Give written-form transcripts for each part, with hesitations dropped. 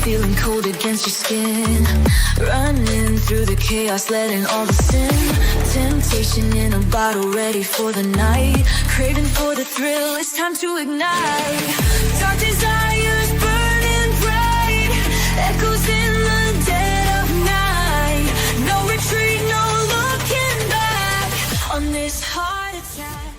feeling cold against your skin. Running through the chaos, letting all the sin. Temptation in a bottle, ready for the night. Craving for the thrill, it's time to ignite. Dark desires burning bright. Echoes in the dead of night. No retreat, no looking back on this heart attack.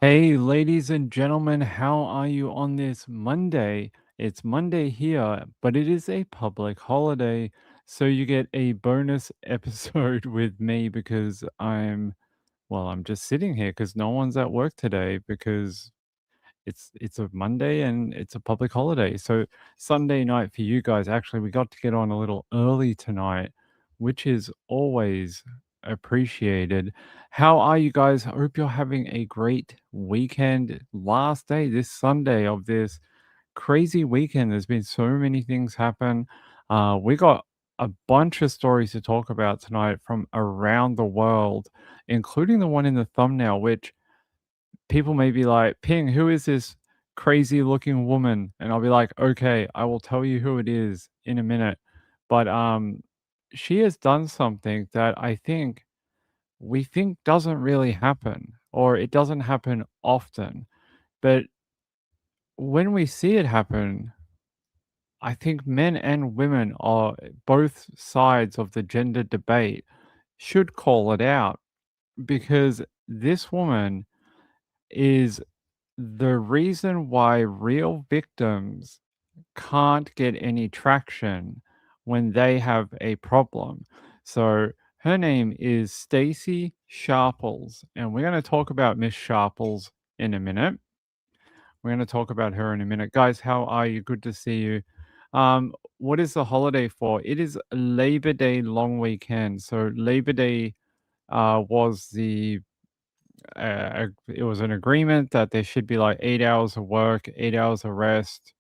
Hey, ladies and gentlemen, how are you on this Monday? It's Monday here, but it is a public holiday, so you get a bonus episode with me because I'm just sitting here because no one's at work today because it's a Monday and it's a public holiday. So Sunday night for you guys, actually, we got to get on a little early tonight, which is always appreciated. How are you guys? I hope you're having a great weekend. Last day, this Sunday of this crazy weekend. There's been so many things happen. We got a bunch of stories to talk about tonight from around the world, including the one in the thumbnail, which people may be like, Ping, who is this crazy looking woman? And I'll be like, okay, I will tell you who it is in a minute. But she has done something that I think we think doesn't really happen, or it doesn't happen often. But when we see it happen, I think men and women are both sides of the gender debate should call it out because this woman is the reason why real victims can't get any traction when they have a problem. So her name is Stacy Sharples, and we're going to talk about Miss Sharples in a minute. We're going to talk about her in a minute. Guys, how are you? Good to see you. What is the holiday for? It is Labor Day long weekend. So Labor Day was it was an agreement that there should be like 8 hours of work, 8 hours of rest,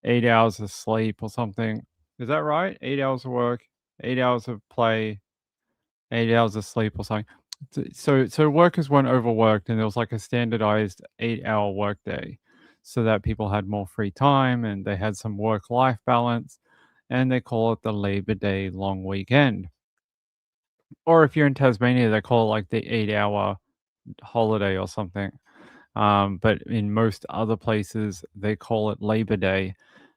8 hours of sleep or something. Is that right? 8 hours of work, 8 hours of play, 8 hours of sleep or something. So workers weren't overworked, and there was like a standardized 8-hour workday, so that people had more free time and they had some work-life balance, and they call it the Labor Day long weekend. Or if you're in Tasmania, they call it like the 8-hour holiday or something. But in most other places, they call it Labor Day.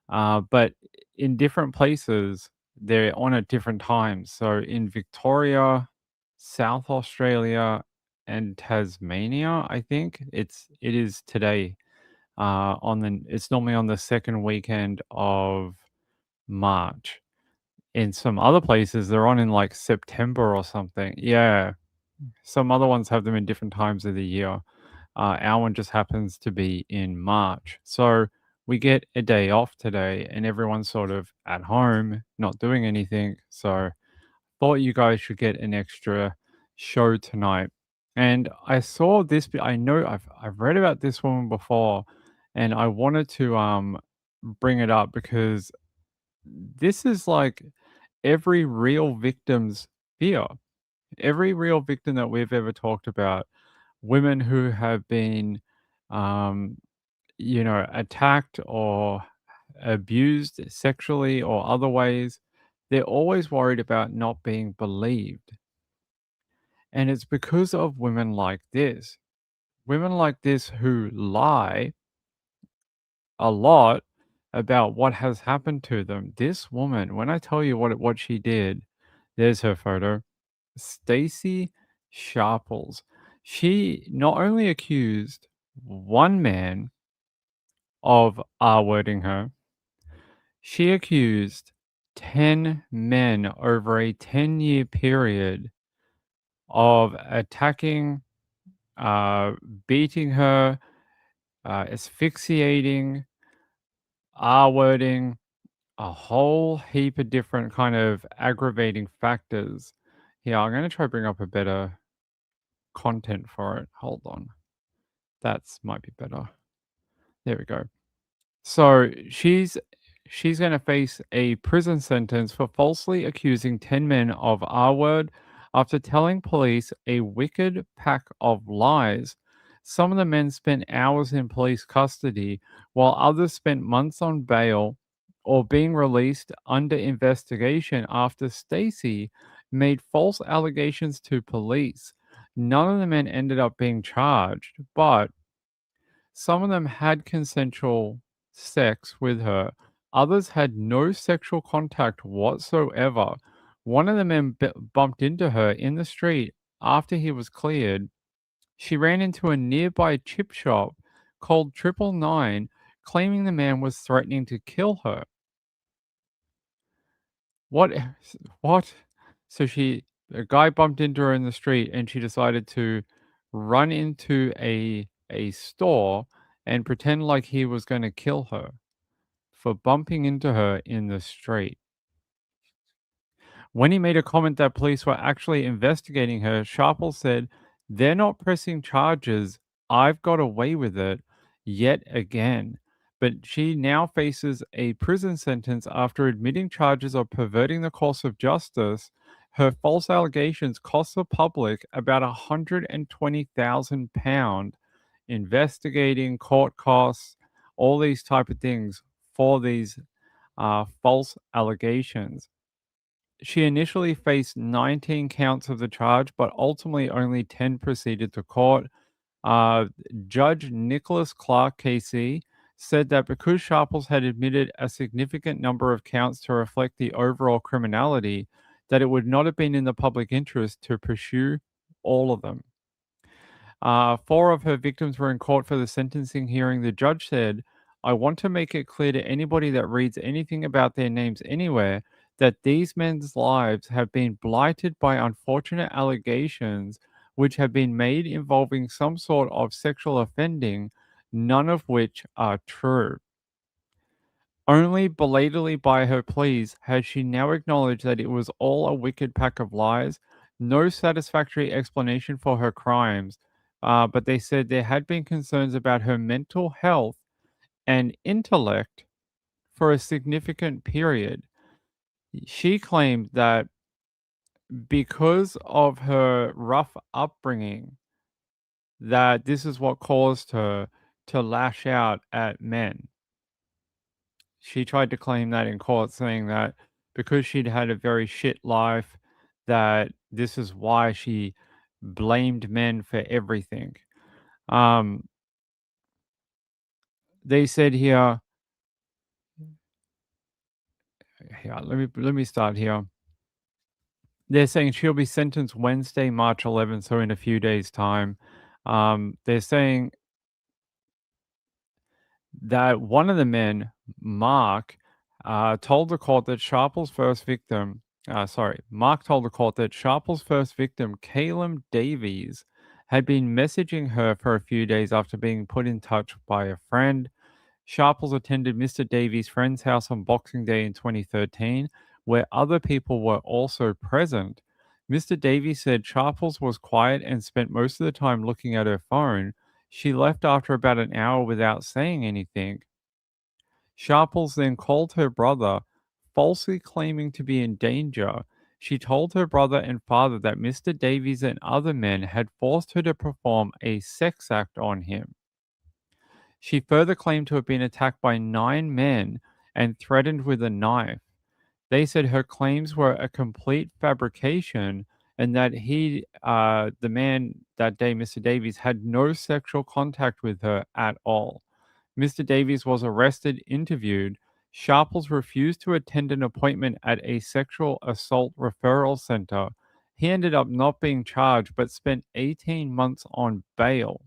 But in different places, they're on at different times. So in Victoria, South Australia, and Tasmania, I think it is today. It's normally on the second weekend of March. In some other places, they're on in like September or something. Yeah, some other ones have them in different times of the year. Our one just happens to be in March. So we get a day off today and everyone's sort of at home, not doing anything. So thought you guys should get an extra show tonight. And I saw this, I know I've read about this woman before, and I wanted to bring it up because this is like every real victim's fear. Every real victim that we've ever talked about, women who have been, um, attacked or abused sexually or other ways, they're always worried about not being believed. And it's because of women like this. Women like this who lie a lot about what has happened to them. This woman, when I tell you what she did, there's her photo. Stacy Sharples. She not only accused one man of R-wording her, she accused 10 men over a 10-year period of attacking, beating her, asphyxiating, R-wording, a whole heap of different kind of aggravating factors. Here, I'm going to try to bring up a better content for it. Hold on. That's might be better. There we go. So she's going to face a prison sentence for falsely accusing 10 men of R-word after telling police a wicked pack of lies Some of the men spent hours in police custody, while others spent months on bail or being released under investigation after Stacy made false allegations to police. None of the men ended up being charged, but some of them had consensual sex with her. Others had no sexual contact whatsoever. One of the men bumped into her in the street after he was cleared. She ran into a nearby chip shop called Triple Nine, claiming the man was threatening to kill her. What? What? So a guy bumped into her in the street, and she decided to run into a store and pretend like he was going to kill her for bumping into her in the street. When he made a comment that police were actually investigating her, Sharple said, "They're not pressing charges. I've got away with it yet again." But she now faces a prison sentence after admitting charges of perverting the course of justice. Her false allegations cost the public about £120,000, investigating, court costs, all these type of things for these false allegations. She initially faced 19 counts of the charge, but ultimately only 10 proceeded to court. Uh, Judge Nicholas Clark, KC, said that because Sharples had admitted a significant number of counts to reflect the overall criminality, that it would not have been in the public interest to pursue all of them. Four of her victims were in court for the sentencing hearing. The judge said, "I want to make it clear to anybody that reads anything about their names anywhere that these men's lives have been blighted by unfortunate allegations which have been made involving some sort of sexual offending, none of which are true." Only belatedly by her pleas has she now acknowledged that it was all a wicked pack of lies, no satisfactory explanation for her crimes, but they said there had been concerns about her mental health and intellect for a significant period. She claimed that because of her rough upbringing, that this is what caused her to lash out at men. She tried to claim that in court, saying that because she'd had a very shit life, that this is why she blamed men for everything. Um, they said here, yeah, let me start here. They're saying she'll be sentenced Wednesday, March 11th, so in a few days' time. They're saying that one of the men, Mark, told the court that Sharple's first victim, Mark told the court that Sharple's first victim, Caleb Davies, had been messaging her for a few days after being put in touch by a friend. Sharples attended Mr. Davies' friend's house on Boxing Day in 2013, where other people were also present. Mr. Davies said Sharples was quiet and spent most of the time looking at her phone. She left after about an hour without saying anything. Sharples then called her brother, falsely claiming to be in danger. She told her brother and father that Mr. Davies and other men had forced her to perform a sex act on him. She further claimed to have been attacked by 9 men and threatened with a knife. They said her claims were a complete fabrication and that the man that day, Mr. Davies, had no sexual contact with her at all. Mr. Davies was arrested, interviewed. Sharples refused to attend an appointment at a sexual assault referral center. He ended up not being charged but spent 18 months on bail.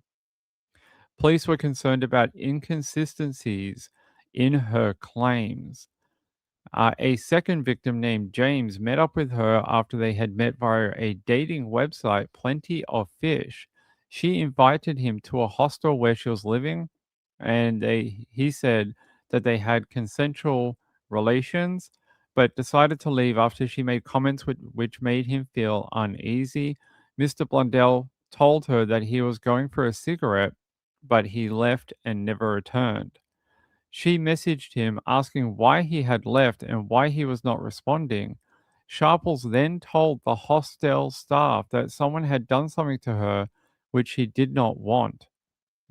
Police were concerned about inconsistencies in her claims. A second victim named James met up with her after they had met via a dating website, Plenty of Fish. She invited him to a hostel where she was living, and he said that they had consensual relations, but decided to leave after she made comments which made him feel uneasy. Mr. Blundell told her that he was going for a cigarette, but he left and never returned. She messaged him asking why he had left and why he was not responding. Sharples then told the hostel staff that someone had done something to her which she did not want.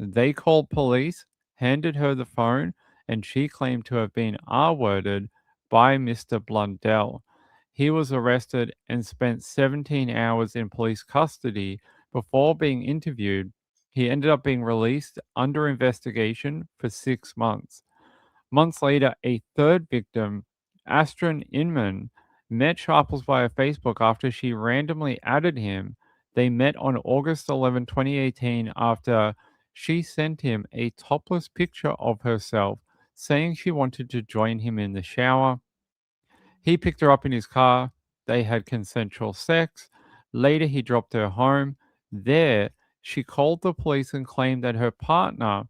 They called police, handed her the phone, and she claimed to have been R-worded by Mr. Blundell. He was arrested and spent 17 hours in police custody before being interviewed. He ended up being released under investigation for 6 months. Months later, a third victim, Astrid Inman, met Sharples via Facebook after she randomly added him. They met on August 11, 2018, after she sent him a topless picture of herself, saying she wanted to join him in the shower. He picked her up in his car. They had consensual sex. Later, he dropped her home. There, she called the police and claimed that her partner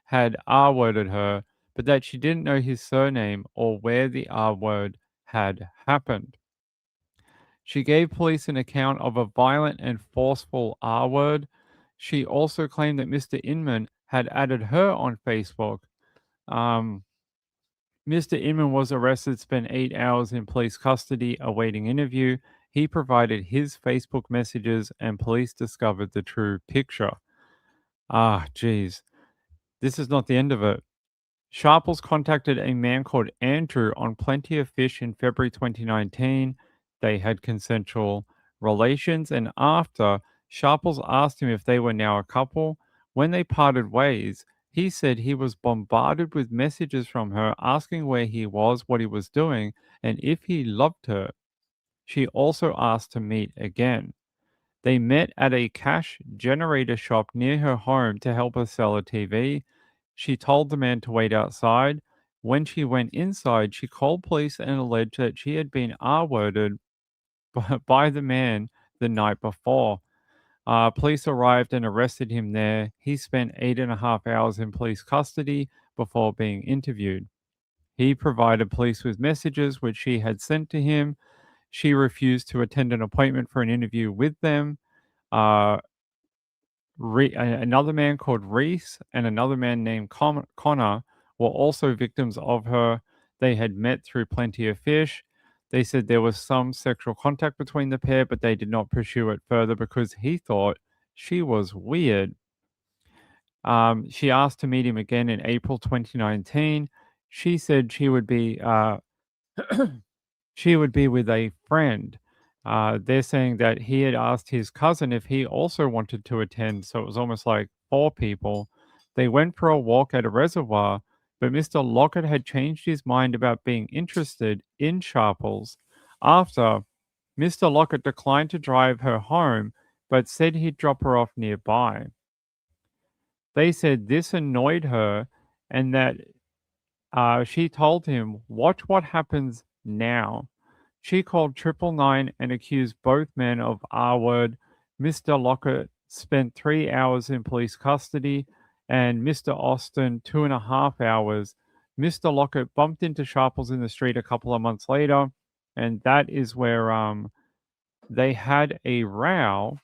had R worded her, but that she didn't know his surname or where the R word had happened. She gave police an account of a violent and forceful R word. She also claimed that Mr. Inman had added her on Facebook. Um, Mr. Inman was arrested, spent 8 hours in police custody awaiting interview. He provided his Facebook messages, and police discovered the true picture. Ah, geez. This is not the end of it. Sharples contacted a man called Andrew on Plenty of Fish in February 2019. They had consensual relations, and after, Sharples asked him if they were now a couple. When they parted ways, he said he was bombarded with messages from her asking where he was, what he was doing, and if he loved her. She also asked to meet again. They met at a cash generator shop near her home to help her sell a TV. She told the man to wait outside. When she went inside, she called police and alleged that she had been R-worded by the man the night before. Police arrived and arrested him there. He spent 8.5 hours in police custody before being interviewed. He provided police with messages which she had sent to him. She refused to attend an appointment for an interview with them. Uh, Another man called Reese and another man named Connor were also victims of her. They had met through Plenty of Fish. They said there was some sexual contact between the pair, but they did not pursue it further because he thought she was weird. She asked to meet him again in April 2019. She said she would be with a friend. They're saying that he had asked his cousin if he also wanted to attend, so it was almost like four people. They went for a walk at a reservoir, but Mr. Lockett had changed his mind about being interested in Sharples. After, Mr. Lockett declined to drive her home, but said he'd drop her off nearby. They said this annoyed her and that she told him, "Watch what happens now." She called 999 and accused both men of R word. Mr. Lockett spent 3 hours in police custody and Mr. Austin 2.5 hours. Mr. Lockett bumped into Sharples in the street a couple of months later, and that is where they had a row.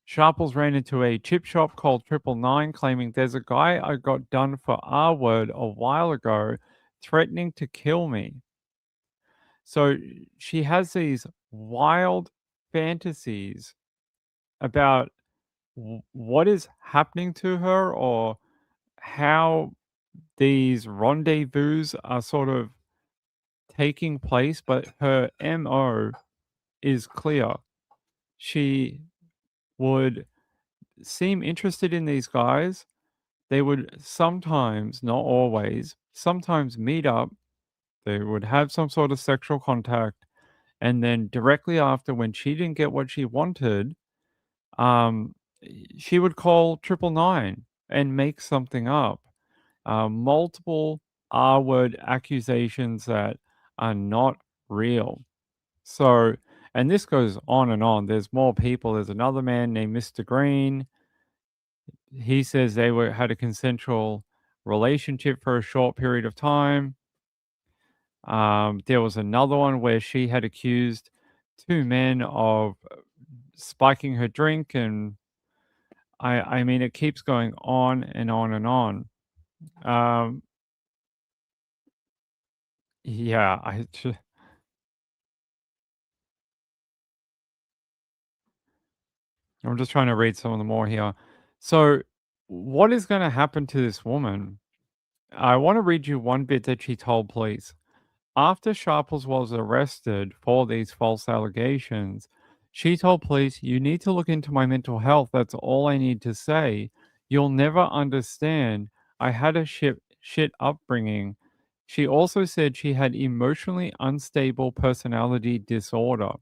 Sharples ran into a chip shop called 999, claiming there's a guy I got done for R word a while ago, threatening to kill me. So she has these wild fantasies about what is happening to her or how these rendezvous are sort of taking place, but her MO is clear. She would seem interested in these guys. They would sometimes, not always, sometimes meet up. They would have some sort of sexual contact. And then directly after, when she didn't get what she wanted, um, she would call 999 and make something up. Multiple R word accusations that are not real. So, and this goes on and on. There's more people. There's another man named Mr. Green. He says they had a consensual relationship for a short period of time. There was another one where she had accused two men of spiking her drink, and I mean, it keeps going on and on and on. Um, yeah, I'm just trying to read some of the more here. So, what is going to happen to this woman? I want to read you one bit that she told police. After Sharples was arrested for these false allegations, she told police, "You need to look into my mental health. That's all I need to say. You'll never understand. I had a shit upbringing." She also said she had emotionally unstable personality disorder.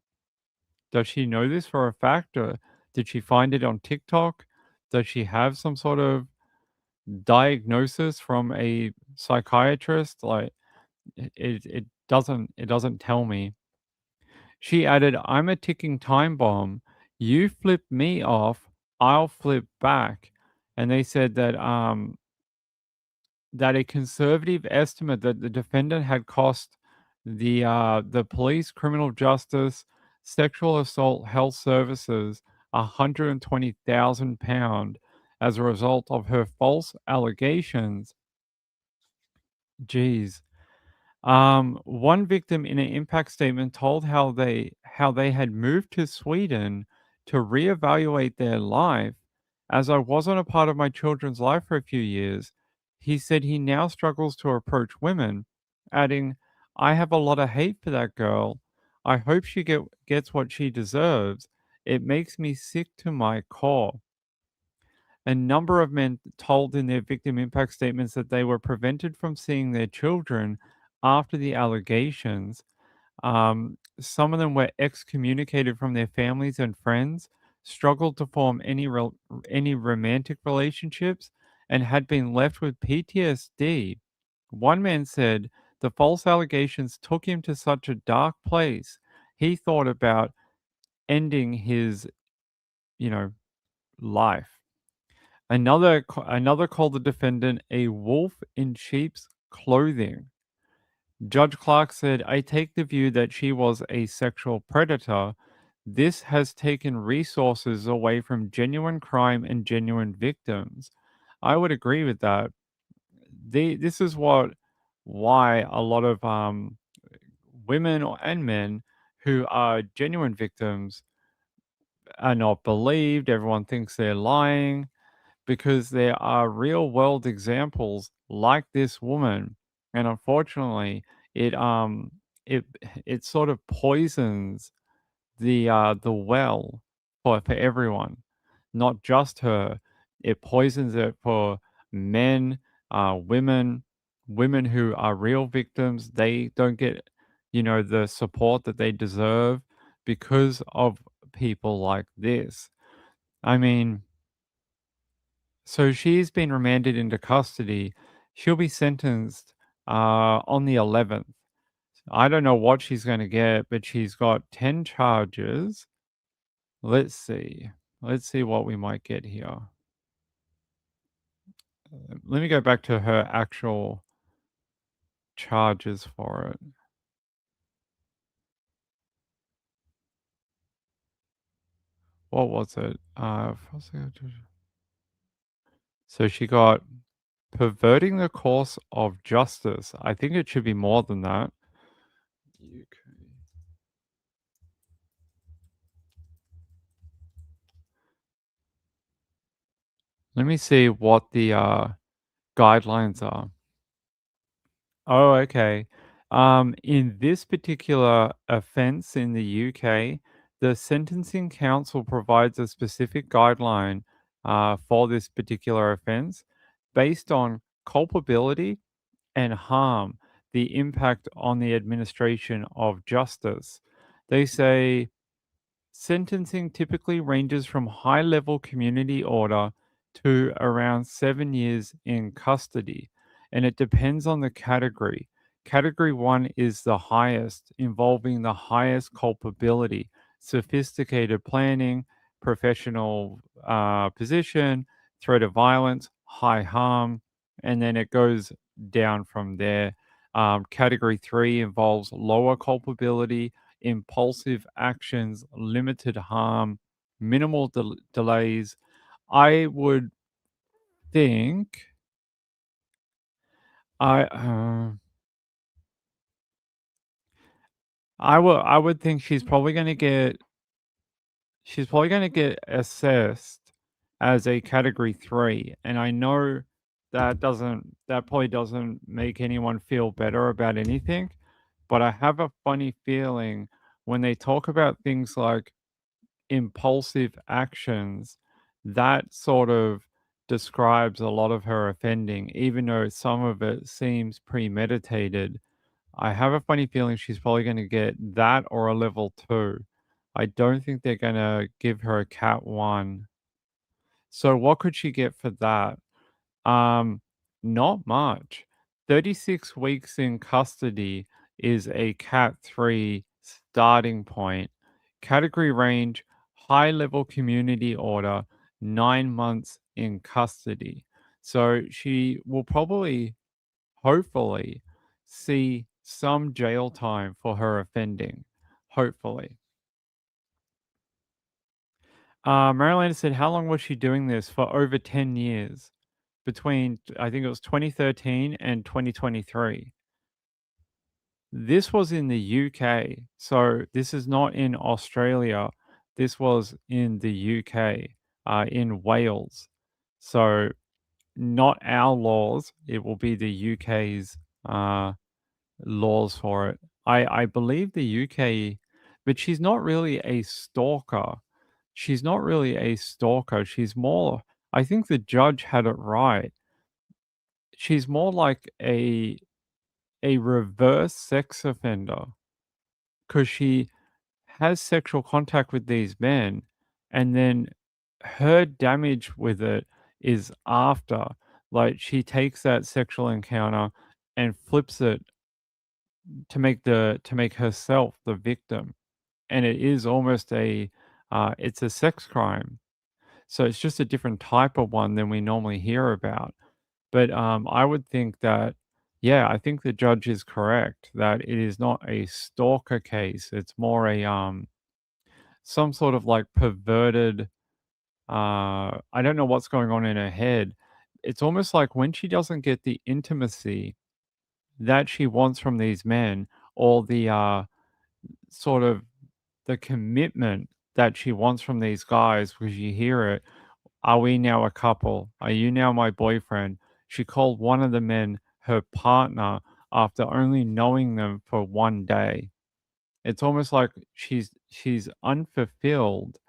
Does she know this for a fact, or did she find it on TikTok? Does she have some sort of diagnosis from a psychiatrist? Like, it doesn't tell me. She added, "I'm a ticking time bomb. You flip me off, I'll flip back." And they said that a conservative estimate that the defendant had cost the police, criminal justice, sexual assault, health services £120,000 as a result of her false allegations. Geez. One victim in an impact statement told how they had moved to Sweden to reevaluate their life. As I wasn't a part of my children's life for a few years, he said he now struggles to approach women, adding, "I have a lot of hate for that girl. I hope she gets what she deserves. It makes me sick to my core." A number of men told in their victim impact statements that they were prevented from seeing their children after the allegations. Some of them were excommunicated from their families and friends, struggled to form any romantic relationships, and had been left with PTSD. One man said the false allegations took him to such a dark place, he thought about ending his, you know, life. Another called the defendant a wolf in sheep's clothing. Judge Clark said, "I take the view that she was a sexual predator. This has taken resources away from genuine crime and genuine victims." I would agree with that. This is why a lot of women and men who are genuine victims are not believed. Everyone thinks they're lying because there are real world examples like this woman, and unfortunately it it it sort of poisons the well for everyone, not just her. It poisons it for men, women who are real victims. They don't get, the support that they deserve because of people like this. I mean, so she's been remanded into custody. She'll be sentenced on the 11th. I don't know what she's going to get, but she's got 10 charges. Let's see. Let's see what we might get here. Let me go back to her actual charges for it. What was it? So she got perverting the course of justice. I think it should be more than that. UK. Let me see what the guidelines are. Oh, okay. In this particular offense in the UK, the Sentencing Council provides a specific guideline for this particular offense based on culpability and harm, the impact on the administration of justice. They say sentencing typically ranges from high level community order to around 7 years in custody, and it depends on the category. Category one is the highest, involving the highest culpability, sophisticated planning, professional position, threat of violence, high harm, and then it goes down from there. Category three involves lower culpability, impulsive actions, limited harm, minimal delays. I would think I I would think she's probably going to get she's probably gonna get assessed as a category 3, and I know that probably doesn't make anyone feel better about anything, but I have a funny feeling when they talk about things like impulsive actions, that sort of describes a lot of her offending, even though some of it seems premeditated. I have a funny feeling she's probably gonna get that or a level 2. I don't think they're gonna give her a cat 1. So what could she get for that? Um, Not much. 36 weeks in custody is a cat 3 starting point. Category range, high level community order, 9 months in custody. So she will probably hopefully see some jail time for her offending. Hopefully. Maryland said, how long was she doing this? For over 10 years, between, I think it was 2013 and 2023. This was in the UK. So this is not in Australia. This was in the UK, in Wales. So not our laws. It will be the UK's laws for it. I believe the UK, but she's not really a stalker. She's not really a stalker. She's more, I think the judge had it right. She's more like a reverse sex offender because she has sexual contact with these men, and then her damage with it is after. Like she takes that sexual encounter and flips it to make herself the victim, and it is almost a it's a sex crime. So it's just a different type of one than we normally hear about. But I would think that, yeah, I think the judge is correct that it is not a stalker case. It's more a some sort of like perverted. I don't know what's going on in her head. It's almost like when she doesn't get the intimacy that she wants from these men, or the sort of the commitment that she wants from these guys, because you hear it. Are we now a couple? Are you now my boyfriend? She called one of the men her partner after only knowing them for 1 day. It's almost like she's unfulfilled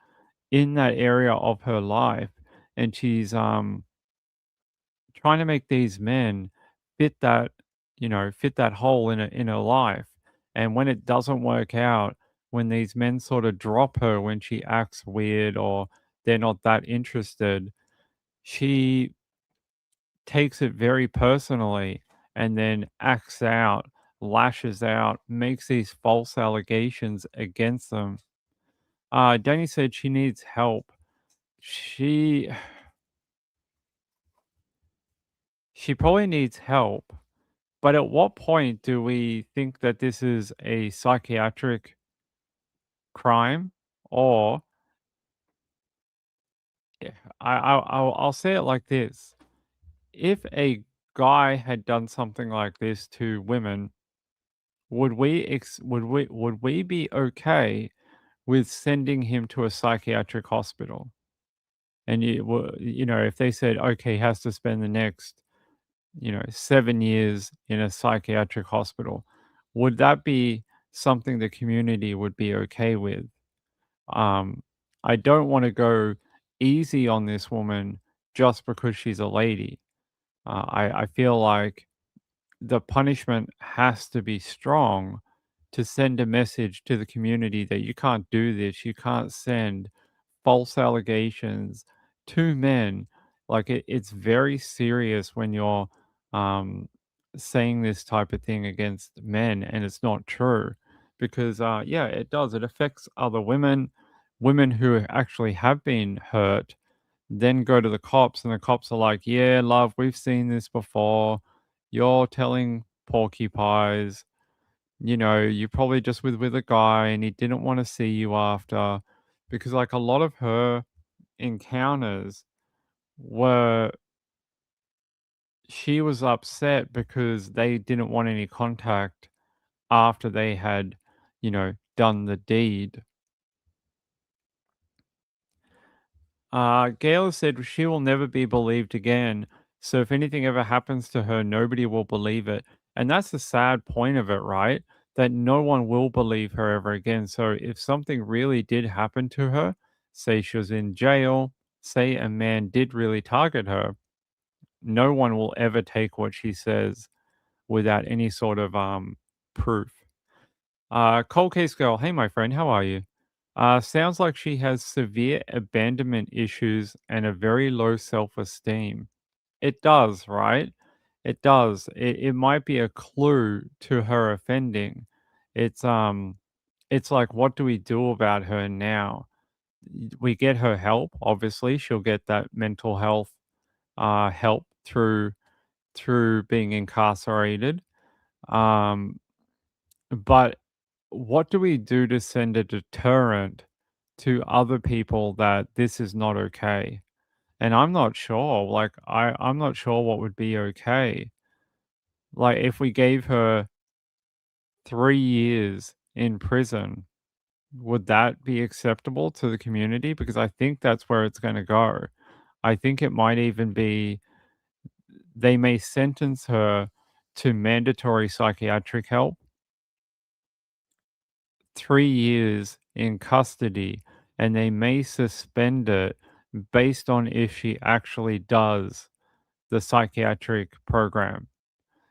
in that area of her life, and she's trying to make these men fit that, fit that hole in her life. And when it doesn't work out, when these men sort of drop her when she acts weird or they're not that interested, she takes it very personally and then acts out, lashes out, makes these false allegations against them. Danny said she needs help. She she probably needs help. But at what point do we think that this is a psychiatric crime? Or eh, I'll say it like this: if a guy had done something like this to women, would we be okay with sending him to a psychiatric hospital? And if they said, okay, he has to spend the next 7 years in a psychiatric hospital, would that be something the community would be okay with? Um, I don't want to go easy on this woman just because she's a lady. I feel like the punishment has to be strong to send a message to the community that you can't do this. You can't send false allegations to men. Like it's very serious when you're um, saying this type of thing against men, and it's not true. Because yeah, it does. It affects other women, women who actually have been hurt, then go to the cops, and the cops are like, "Yeah, love, we've seen this before. You're telling porcupines. You probably just with a guy, and he didn't want to see you after." Because like a lot of her encounters were, she was upset because they didn't want any contact after they had, done the deed. Gail said she will never be believed again. So if anything ever happens to her, nobody will believe it. And that's the sad point of it, right? That no one will believe her ever again. So if something really did happen to her, say she was in jail, say a man did really target her, no one will ever take what she says without any sort of proof. Cold case girl, hey my friend, how are you? Sounds like she has severe abandonment issues and a very low self-esteem. It does, right? It does. It might be a clue to her offending. It's it's like what do we do about her now? We get her help, obviously. She'll get that mental health help through being incarcerated. Um but what do we do to send a deterrent to other people that this is not okay? And I'm not sure. Like I'm not sure what would be okay. Like if we gave her 3 years in prison, would that be acceptable to the community? Because I think that's where it's going to go. I think it might even be they may sentence her to mandatory psychiatric help, 3 years in custody, and they may suspend it based on if she actually does the psychiatric program.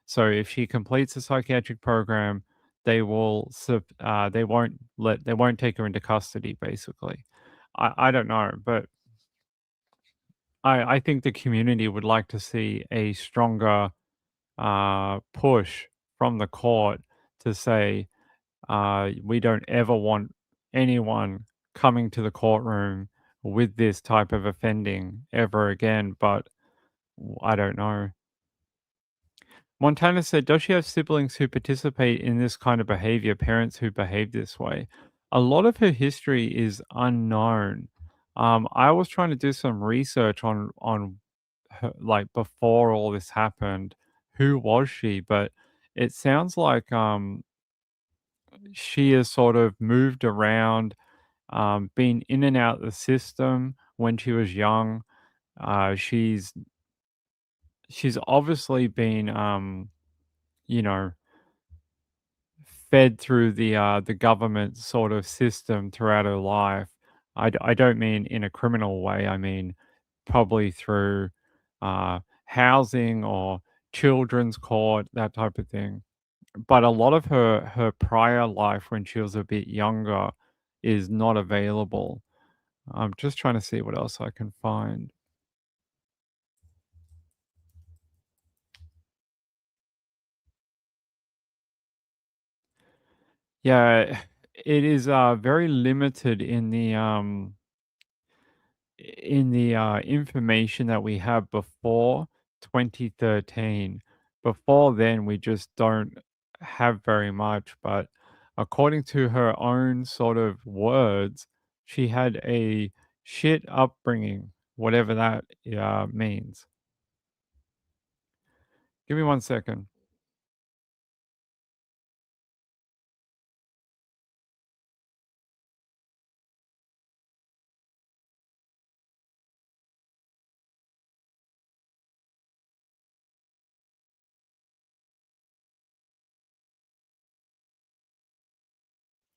So if she completes the psychiatric program, they won't take her into custody. Basically, I don't know, but I think the community would like to see a stronger push from the court to say we don't ever want anyone coming to the courtroom with this type of offending ever again. But I don't know. Montana said, does she have siblings who participate in this kind of behavior, parents who behave this way? A lot of her history is unknown. I was trying to do some research on her, like before all this happened. Who was she? But it sounds like she has sort of moved around, been in and out the system when she was young. Uh, she's she's obviously been you know fed through the government sort of system throughout her life. I don't mean in a criminal way. I mean probably through housing or children's court, that type of thing. But a lot of her prior life when she was a bit younger is not available. I'm just trying to see what else I can find. Yeah, it is very limited in the information that we have before 2013. Before then, we just don't have very much. But according to her own sort of words, she had a shit upbringing, whatever that means. Give me 1 second.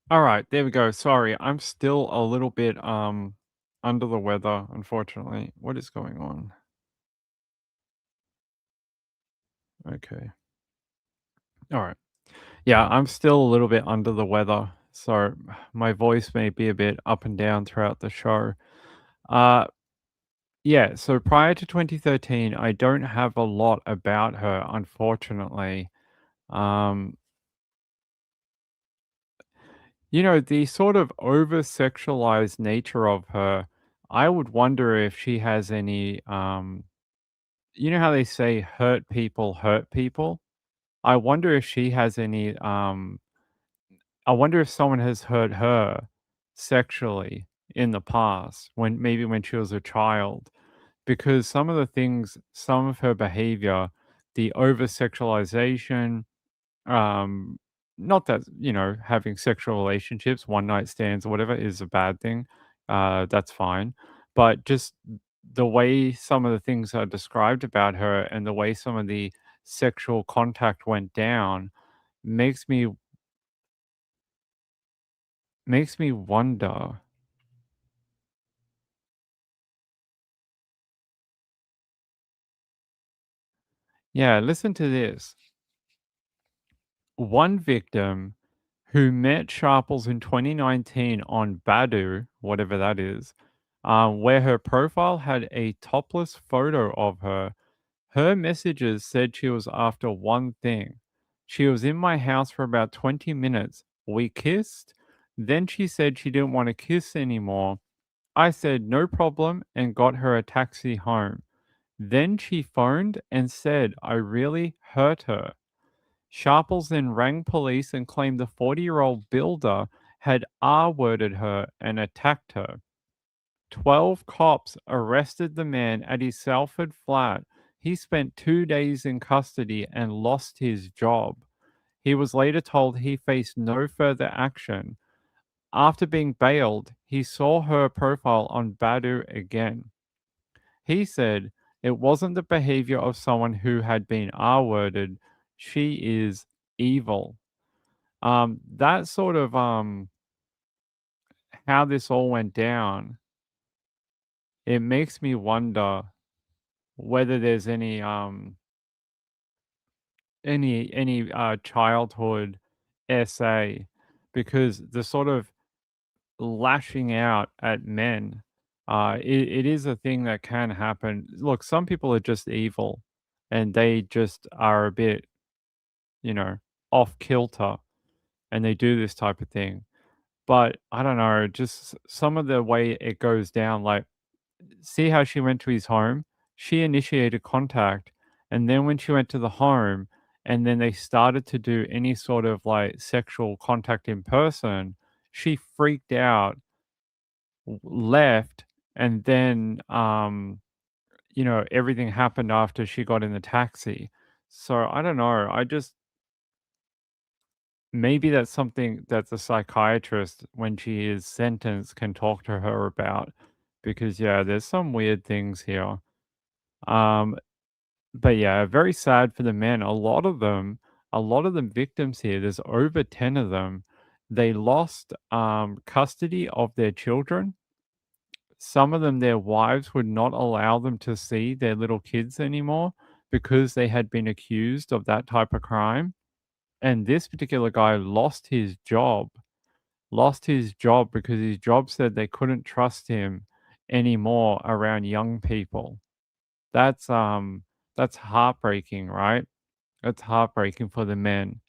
All right, there we go. Sorry, I'm still a little bit under the weather, unfortunately. What is going on? Okay. All right. Yeah, I'm still a little bit under the weather, so my voice may be a bit up and down throughout the show. Uh, yeah, so prior to 2013, I don't have a lot about her, unfortunately. Um, the sort of over sexualized nature of her, I would wonder if she has any, you know how they say hurt people hurt people? I wonder if she has any, I wonder if someone has hurt her sexually in the past when maybe when she was a child, because some of the things, some of her behavior, the over sexualization, um, not that, having sexual relationships, one night stands or whatever is a bad thing. That's fine. but just the way some of the things are described about her and the way some of the sexual contact went down makes me wonder. Yeah, listen to this. One victim who met Sharples in 2019 on Badu, whatever that is, where her profile had a topless photo of her. Her messages said she was after one thing. She was in my house for about 20 minutes. We kissed. Then she said she didn't want to kiss anymore. I said no problem and got her a taxi home. Then she phoned and said I really hurt her. Sharples then rang police and claimed the 40-year-old builder had R-worded her and attacked her. 12 cops arrested the man at his Salford flat. He spent 2 days in custody and lost his job. He was later told he faced no further action. After being bailed, he saw her profile on Badu again. He said it wasn't the behavior of someone who had been R-worded. She is evil. That sort of how this all went down, it makes me wonder whether there's any childhood essay, because the sort of lashing out at men, it is a thing that can happen. Look, some people are just evil and they just are a bit, you know, off kilter and they do this type of thing. But I don't know, just some of the way it goes down, like, see how she went to his home? She initiated contact, and then when she went to the home, and then they started to do any sort of like sexual contact in person, she freaked out, left, and then everything happened after she got in the taxi. So I don't know. I just maybe that's something that the psychiatrist, when she is sentenced, can talk to her about, because yeah, there's some weird things here. Um, but yeah, very sad for the men. A lot of them victims here, there's over 10 of them. They lost custody of their children. Some of them, their wives would not allow them to see their little kids anymore because they had been accused of that type of crime. And this particular guy lost his job because his job said they couldn't trust him anymore around young people. That's heartbreaking, right? That's heartbreaking for the men.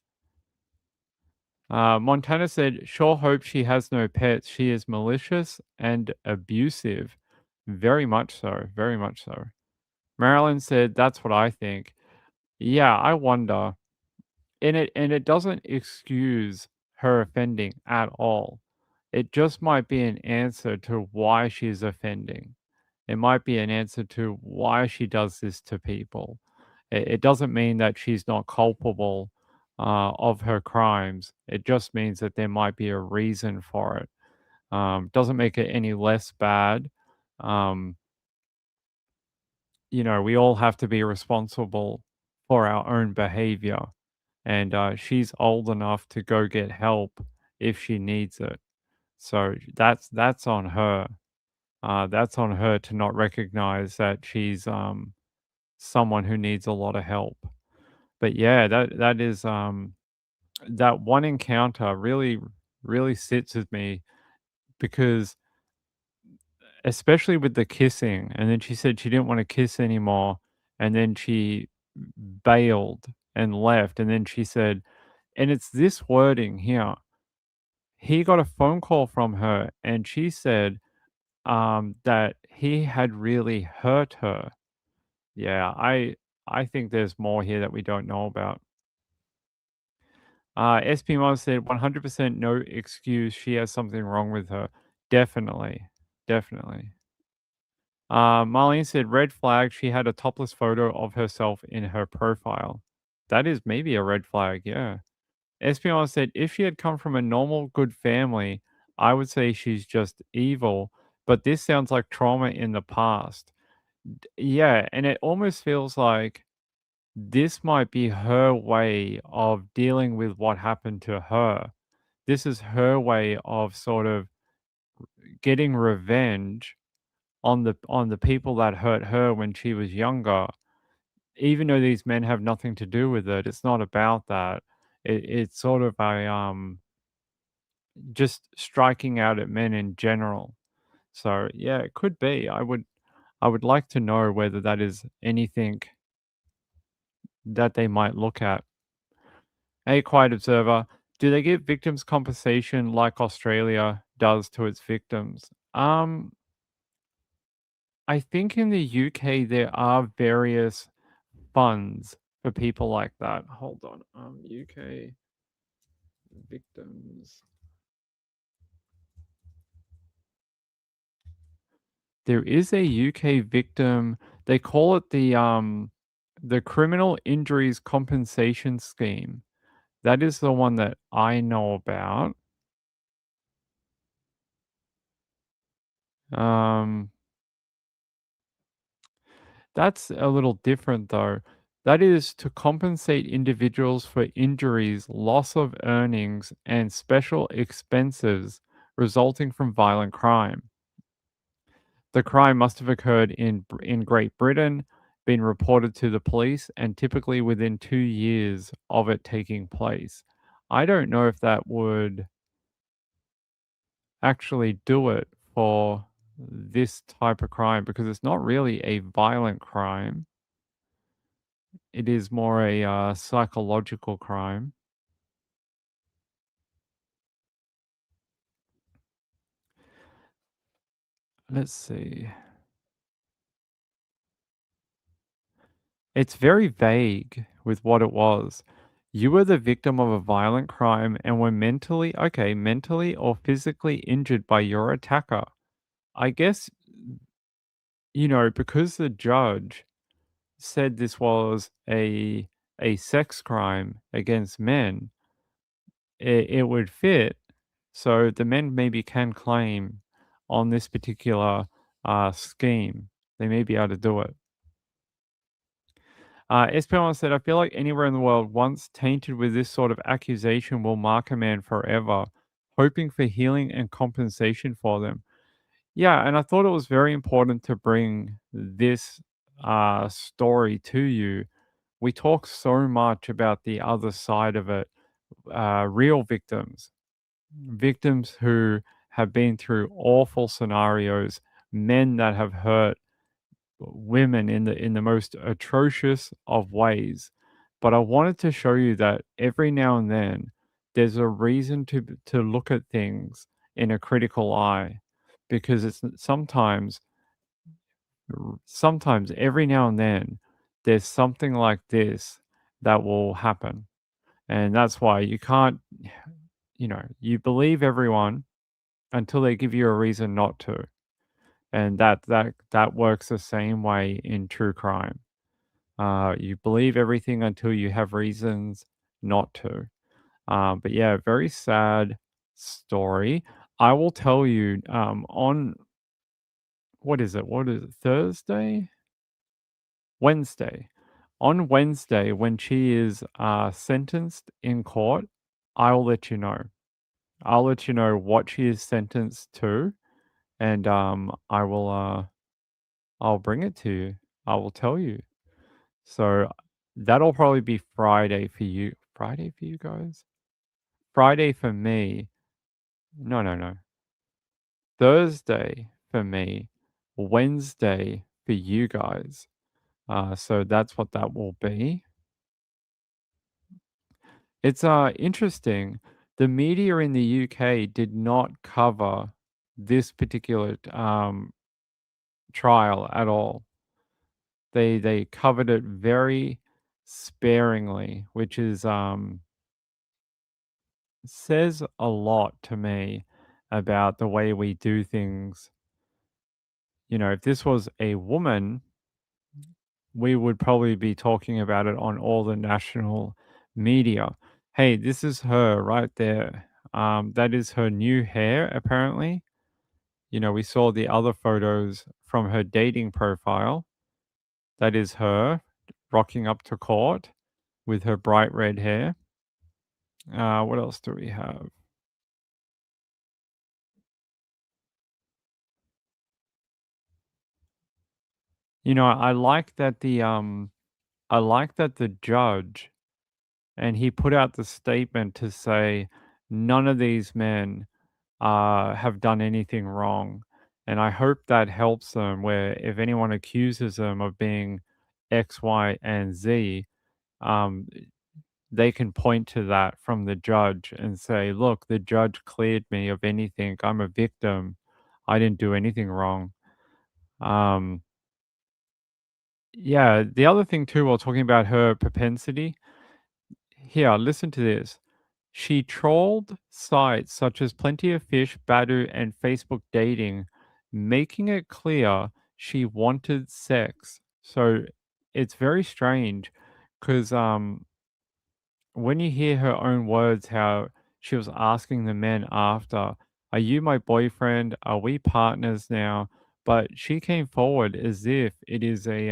Montana said, "Sure hope she has no pets. She is malicious and abusive." Very much so. Very much so. Marilyn said, "That's what I think." Yeah, I wonder. And it doesn't excuse her offending at all. It just might be an answer to why she's offending. It might be an answer to why she does this to people. It doesn't mean that she's not culpable of her crimes. It just means that there might be a reason for it. Doesn't make it any less bad. Um, we all have to be responsible for our own behavior. And she's old enough to go get help if she needs it. So that's on her. That's on her to not recognize that she's someone who needs a lot of help. But yeah, that one encounter really sits with me, because especially with the kissing, and then she said she didn't want to kiss anymore, and then she bailed and left, and then she said, and it's this wording here. He got a phone call from her, and she said that he had really hurt her. Yeah, I think there's more here that we don't know about. SP Mom said 100% no excuse. She has something wrong with her. Definitely. Definitely. Marlene said red flag. She had a topless photo of herself in her profile. That is maybe a red flag. Yeah. SP said if she had come from a normal, good family, I would say she's just evil. but this sounds like trauma in the past. Yeah, and it almost feels like this might be her way of dealing with what happened to her. This is her way of sort of getting revenge on the people that hurt her when she was younger. Even though these men have nothing to do with it, it's not about that. It's sort of a just striking out at men in general. So yeah, it could be. I would like to know whether that is anything that they might look at. A quiet observer. Do they give victims compensation like Australia does to its victims? I think in the UK there are various funds for people like that. Hold on. UK victims. There is a UK victim. They call it the Criminal Injuries Compensation Scheme. That is the one that I know about. Um, that's a little different though. That is to compensate individuals for injuries, loss of earnings, and special expenses resulting from violent crime. The crime must have occurred in Great Britain, been reported to the police, and typically within 2 years of it taking place. I don't know if that would actually do it for this type of crime because it's not really a violent crime. It is more a psychological crime. Let's see. It's very vague with what it was. You were the victim of a violent crime and were mentally or physically injured by your attacker. I guess, because the judge said this was a sex crime against men, it would fit. So the men maybe can claim on this particular scheme. They may be able to do it. SP1 said, I feel like anywhere in the world once tainted with this sort of accusation will mark a man forever, hoping for healing and compensation for them. Yeah, and I thought it was very important to bring this story to you. We talk so much about the other side of it, real victims, victims who have been through awful scenarios, men that have hurt women in the most atrocious of ways. But I wanted to show you that every now and then there's a reason to look at things in a critical eye because it's sometimes every now and then there's something like this that will happen. And that's why you can't, you believe everyone until they give you a reason not to. And that works the same way in true crime. You believe everything until you have reasons not to. But yeah, very sad story. I will tell you on what is it? What is it? Thursday? Wednesday. On Wednesday, when she is sentenced in court, I'll let you know. I'll let you know what she is sentenced to, and I'll bring it to you. I will tell you. So that'll probably be Friday for you. Friday for you guys? Friday for me. No, no, no. Thursday for me. Wednesday for you guys. So that's what that will be. It's interesting. The media in the UK did not cover this particular trial at all. They covered it very sparingly, which is says a lot to me about the way we do things. If this was a woman, we would probably be talking about it on all the national media. Hey, this is her right there. That is her new hair, apparently. We saw the other photos from her dating profile. That is her rocking up to court with her bright red hair. What else do we have? I like that the judge and he put out the statement to say none of these men have done anything wrong. And I hope that helps them where if anyone accuses them of being X, Y, and Z, um, they can point to that from the judge and say, look, the judge cleared me of anything. I'm a victim. I didn't do anything wrong. Um, yeah, the other thing too, while talking about her propensity, here, listen to this. She trolled sites such as Plenty of Fish, Badoo, and Facebook Dating, making it clear she wanted sex. So it's very strange because when you hear her own words, how she was asking the men after, "Are you my boyfriend? Are we partners now?" But she came forward as if it is a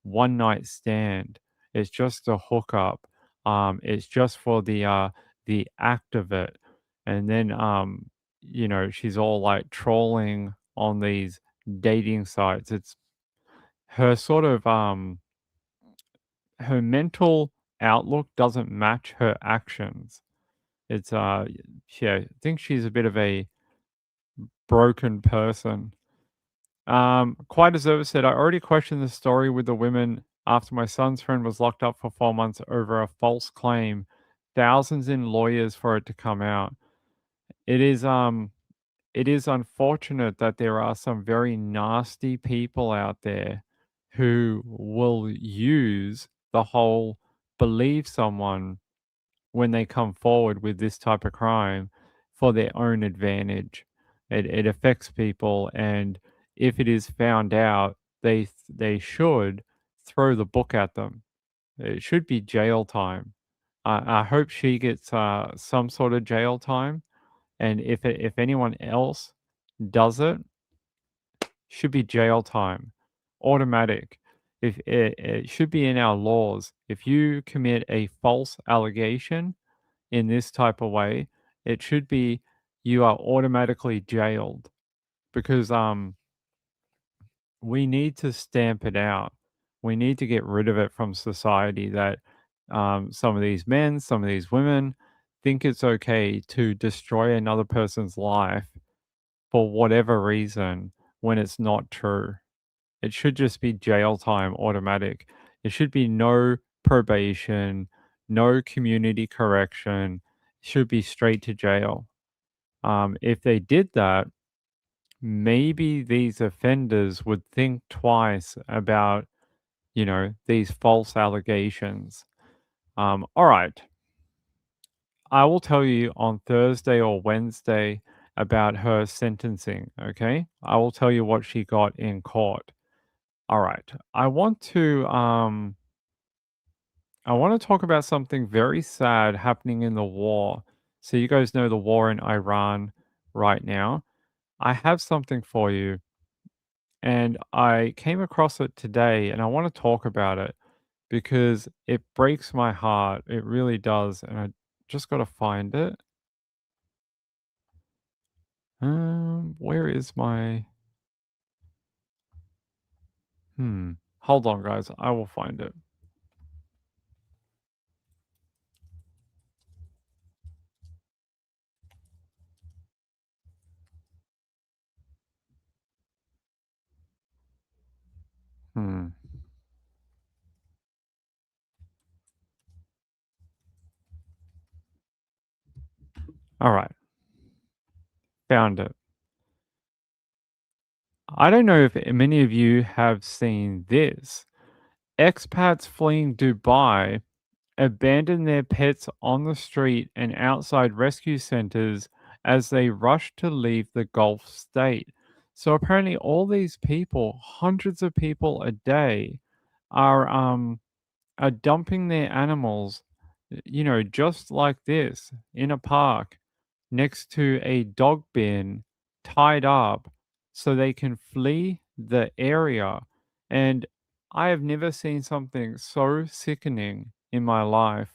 one night stand. It's just a hookup. It's just for the act of it. And then she's all like trolling on these dating sites. It's her sort of her mental outlook doesn't match her actions. It's yeah, I think she's a bit of a broken person. Quite as Observer said, I already questioned the story with the women after my son's friend was locked up for 4 months over a false claim. Thousands in lawyers for it to come out. It is it is unfortunate that there are some very nasty people out there who will use the whole believe someone when they come forward with this type of crime for their own advantage. It affects people, and if it is found out, they should throw the book at them. It should be jail time. I hope she gets some sort of jail time, and if anyone else does it, should be jail time, automatic. If it should be in our laws. If you commit a false allegation in this type of way, it should be you are automatically jailed because we need to stamp it out. We need to get rid of it from society that some of these men, some of these women think it's okay to destroy another person's life for whatever reason when it's not true. It should just be jail time automatic. It should be no probation, no community correction. It should be straight to jail. If they did that, maybe these offenders would think twice about, these false allegations. All right. I will tell you on Thursday or Wednesday about her sentencing. Okay. I will tell you what she got in court. All right. I want to talk about something very sad happening in the war. So you guys know the war in Iran right now. I have something for you and I came across it today and I want to talk about it because it breaks my heart. It really does. And I just got to find it. Where is my hold on guys. I will find it. Hmm. All right. Found it. I don't know if many of you have seen this. Expats fleeing Dubai abandon their pets on the street and outside rescue centers as they rush to leave the Gulf state. So apparently all these people, hundreds of people a day, are are dumping their animals, just like this in a park next to a dog bin tied up so they can flee the area. And I have never seen something so sickening in my life.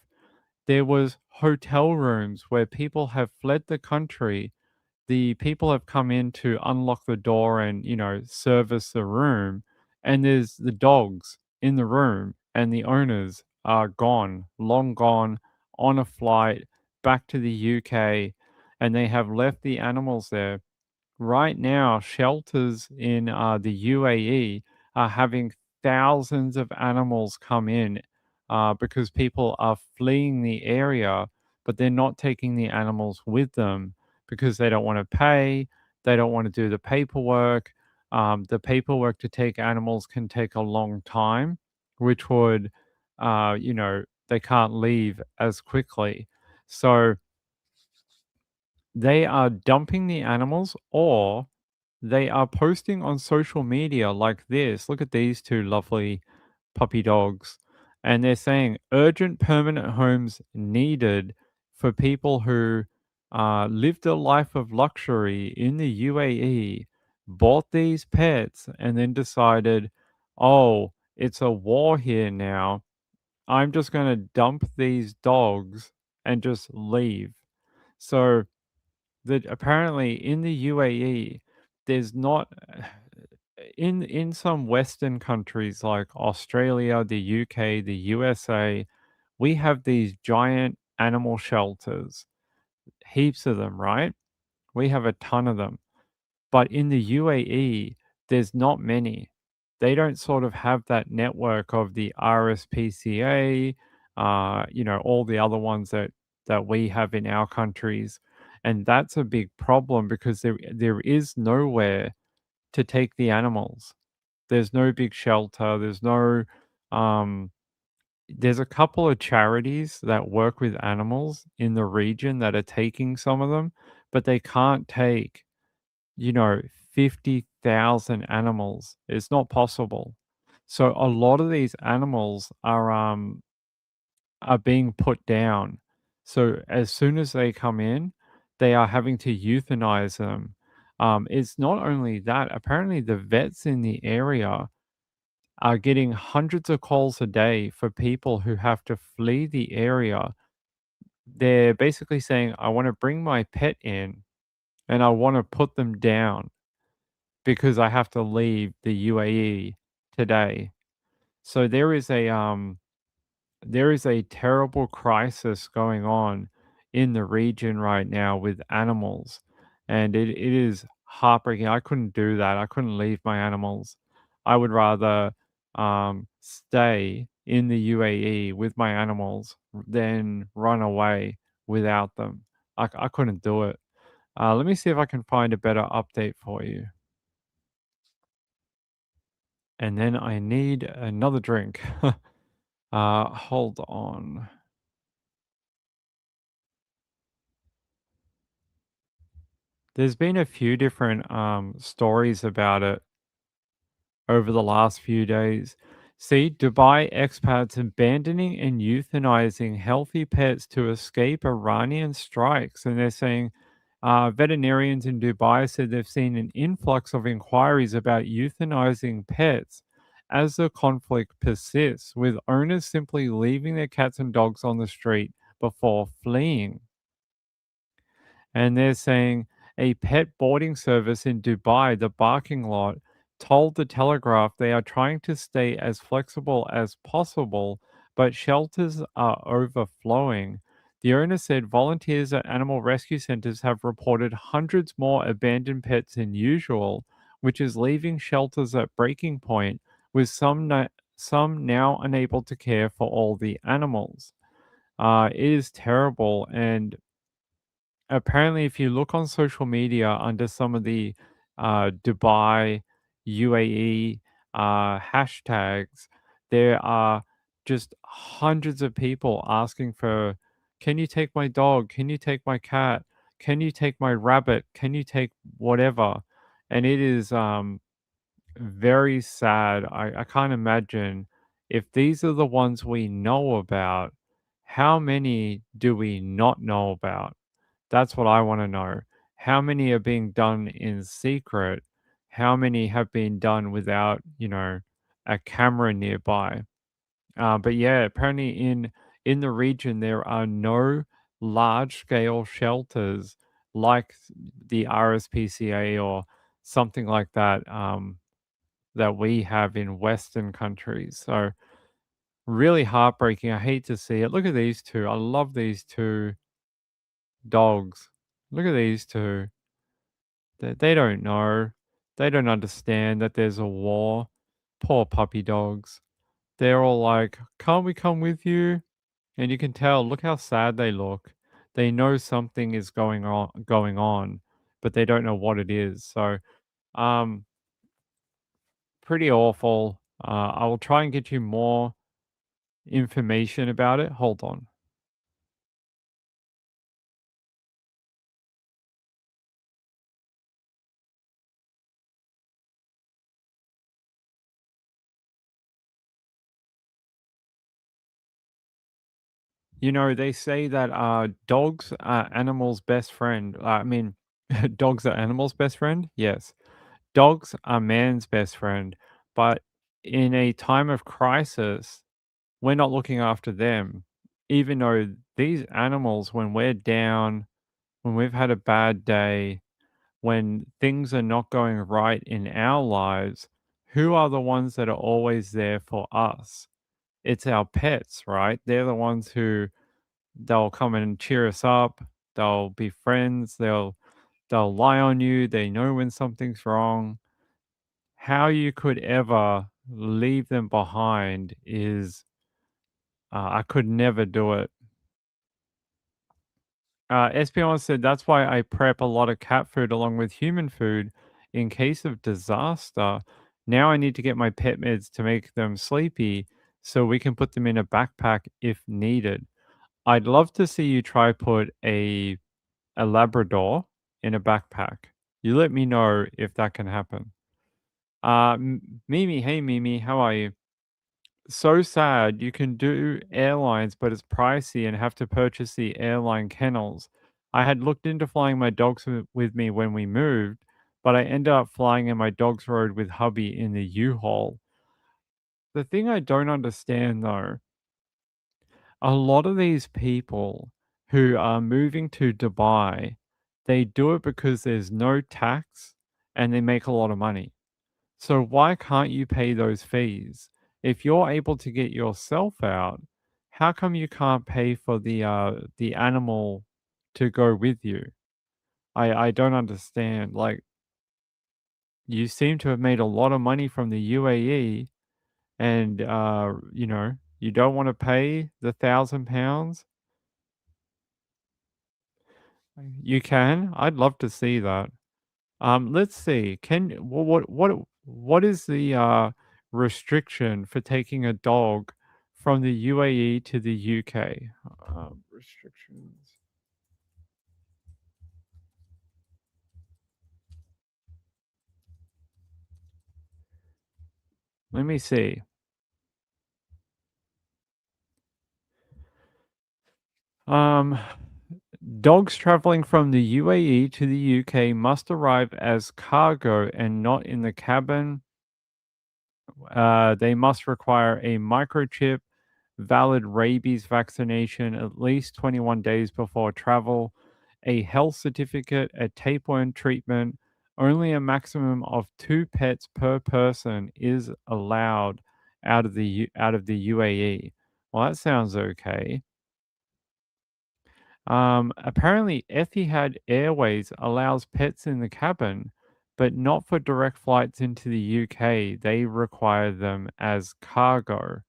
There was hotel rooms where people have fled the country. The people have come in to unlock the door and, service the room, and there's the dogs in the room, and the owners are gone, long gone, on a flight back to the UK, and they have left the animals there. Right now, shelters in the UAE are having thousands of animals come in because people are fleeing the area, but they're not taking the animals with them because they don't want to pay, they don't want to do the paperwork. The paperwork to take animals can take a long time, which would, they can't leave as quickly. So they are dumping the animals, or they are posting on social media like this. Look at these two lovely puppy dogs. And they're saying urgent permanent homes needed for people who lived a life of luxury in the UAE, bought these pets, and then decided, oh, it's a war here now. I'm just going to dump these dogs and just leave. So that apparently in the UAE, there's not in some Western countries like Australia, the UK, the USA, we have these giant animal shelters, heaps of them, right? We have a ton of them. But in the UAE, there's not many. They don't sort of have that network of the RSPCA, all the other ones that we have in our countries. And that's a big problem because there is nowhere to take the animals. There's no big shelter. Um, there's a couple of charities that work with animals in the region that are taking some of them, but they can't take, you know, 50,000 animals. It's not possible. So a lot of these animals are being put down. So as soon as they come in, they are having to euthanize them. It's not only that, apparently the vets in the area are getting hundreds of calls a day for people who have to flee the area. They're basically saying, I want to bring my pet in and I want to put them down because I have to leave the UAE today. So there is a terrible crisis going on in the region right now with animals, and it is heartbreaking. I couldn't do that. I couldn't leave my animals. I would rather stay in the UAE with my animals than run away without them. I couldn't do it. Let me see if I can find a better update for you. And then I need another drink. Hold on. There's been a few different stories about it over the last few days. See, Dubai expats abandoning and euthanizing healthy pets to escape Iranian strikes. And they're saying veterinarians in Dubai said they've seen an influx of inquiries about euthanizing pets as the conflict persists, with owners simply leaving their cats and dogs on the street before fleeing. And they're saying a pet boarding service in Dubai, the parking lot, told the Telegraph they are trying to stay as flexible as possible, but shelters are overflowing. The owner said volunteers at animal rescue centers have reported hundreds more abandoned pets than usual, which is leaving shelters at breaking point, with some now unable to care for all the animals. It is terrible, and apparently, if you look on social media under some of the Dubai, UAE hashtags, there are just hundreds of people asking for, can you take my dog? Can you take my cat? Can you take my rabbit? Can you take whatever? And it is very sad. I can't imagine if these are the ones we know about, how many do we not know about? That's what I wanna know. how many are being done in secret? How many have been done without, a camera nearby? But yeah, apparently in the region there are no large scale shelters like the RSPCA or something like that that we have in Western countries. So really heartbreaking. I hate to see it. Look at these two. I love these two dogs. Look at these two. They don't know. They don't understand that there's a war. Poor puppy dogs. They're all like, "Can't we come with you?" And you can tell, look how sad they look. They know something is going on, but they don't know what it is. So, um, pretty awful. I will try and get you more information about it. Hold on. They say that dogs are animals' best friend. I mean, dogs are animals' best friend. Yes, dogs are man's best friend. But in a time of crisis, we're not looking after them, even though these animals, when we're down, when we've had a bad day, when things are not going right in our lives, who are the ones that are always there for us? It's our pets, right? They're the ones who they'll come and cheer us up. They'll be friends. They'll lie on you. They know when something's wrong. How you could ever leave them behind is I could never do it. Espion said that's why I prep a lot of cat food along with human food in case of disaster. Now I need to get my pet meds to make them sleepy so we can put them in a backpack if needed. I'd love to see you try put a Labrador in a backpack. You let me know if that can happen. Mimi, hey Mimi, how are you? So sad. You can do airlines, but it's pricey and have to purchase the airline kennels. I had looked into flying my dogs with me when we moved, but I ended up flying in my dog's road with hubby in the U-Haul. The thing I don't understand though, a lot of these people who are moving to Dubai, they do it because there's no tax and they make a lot of money. So why can't you pay those fees? If you're able to get yourself out, how come you can't pay for the animal to go with you? I don't understand. Like you seem to have made a lot of money from the UAE and you don't want to pay the £1,000. You can. I'd love to see that. Let's see. What is the restriction for taking a dog from the UAE to the UK? Restrictions. Let me see. Um, Dogs traveling from the UAE to the UK must arrive as cargo and not in the cabin. They must require a microchip, valid rabies vaccination at least 21 days before travel, a health certificate, a tapeworm treatment. Only a maximum of 2 pets per person is allowed out of the UAE. Well, that sounds okay. Apparently, Etihad Airways allows pets in the cabin, but not for direct flights into the UK. They require them as cargo.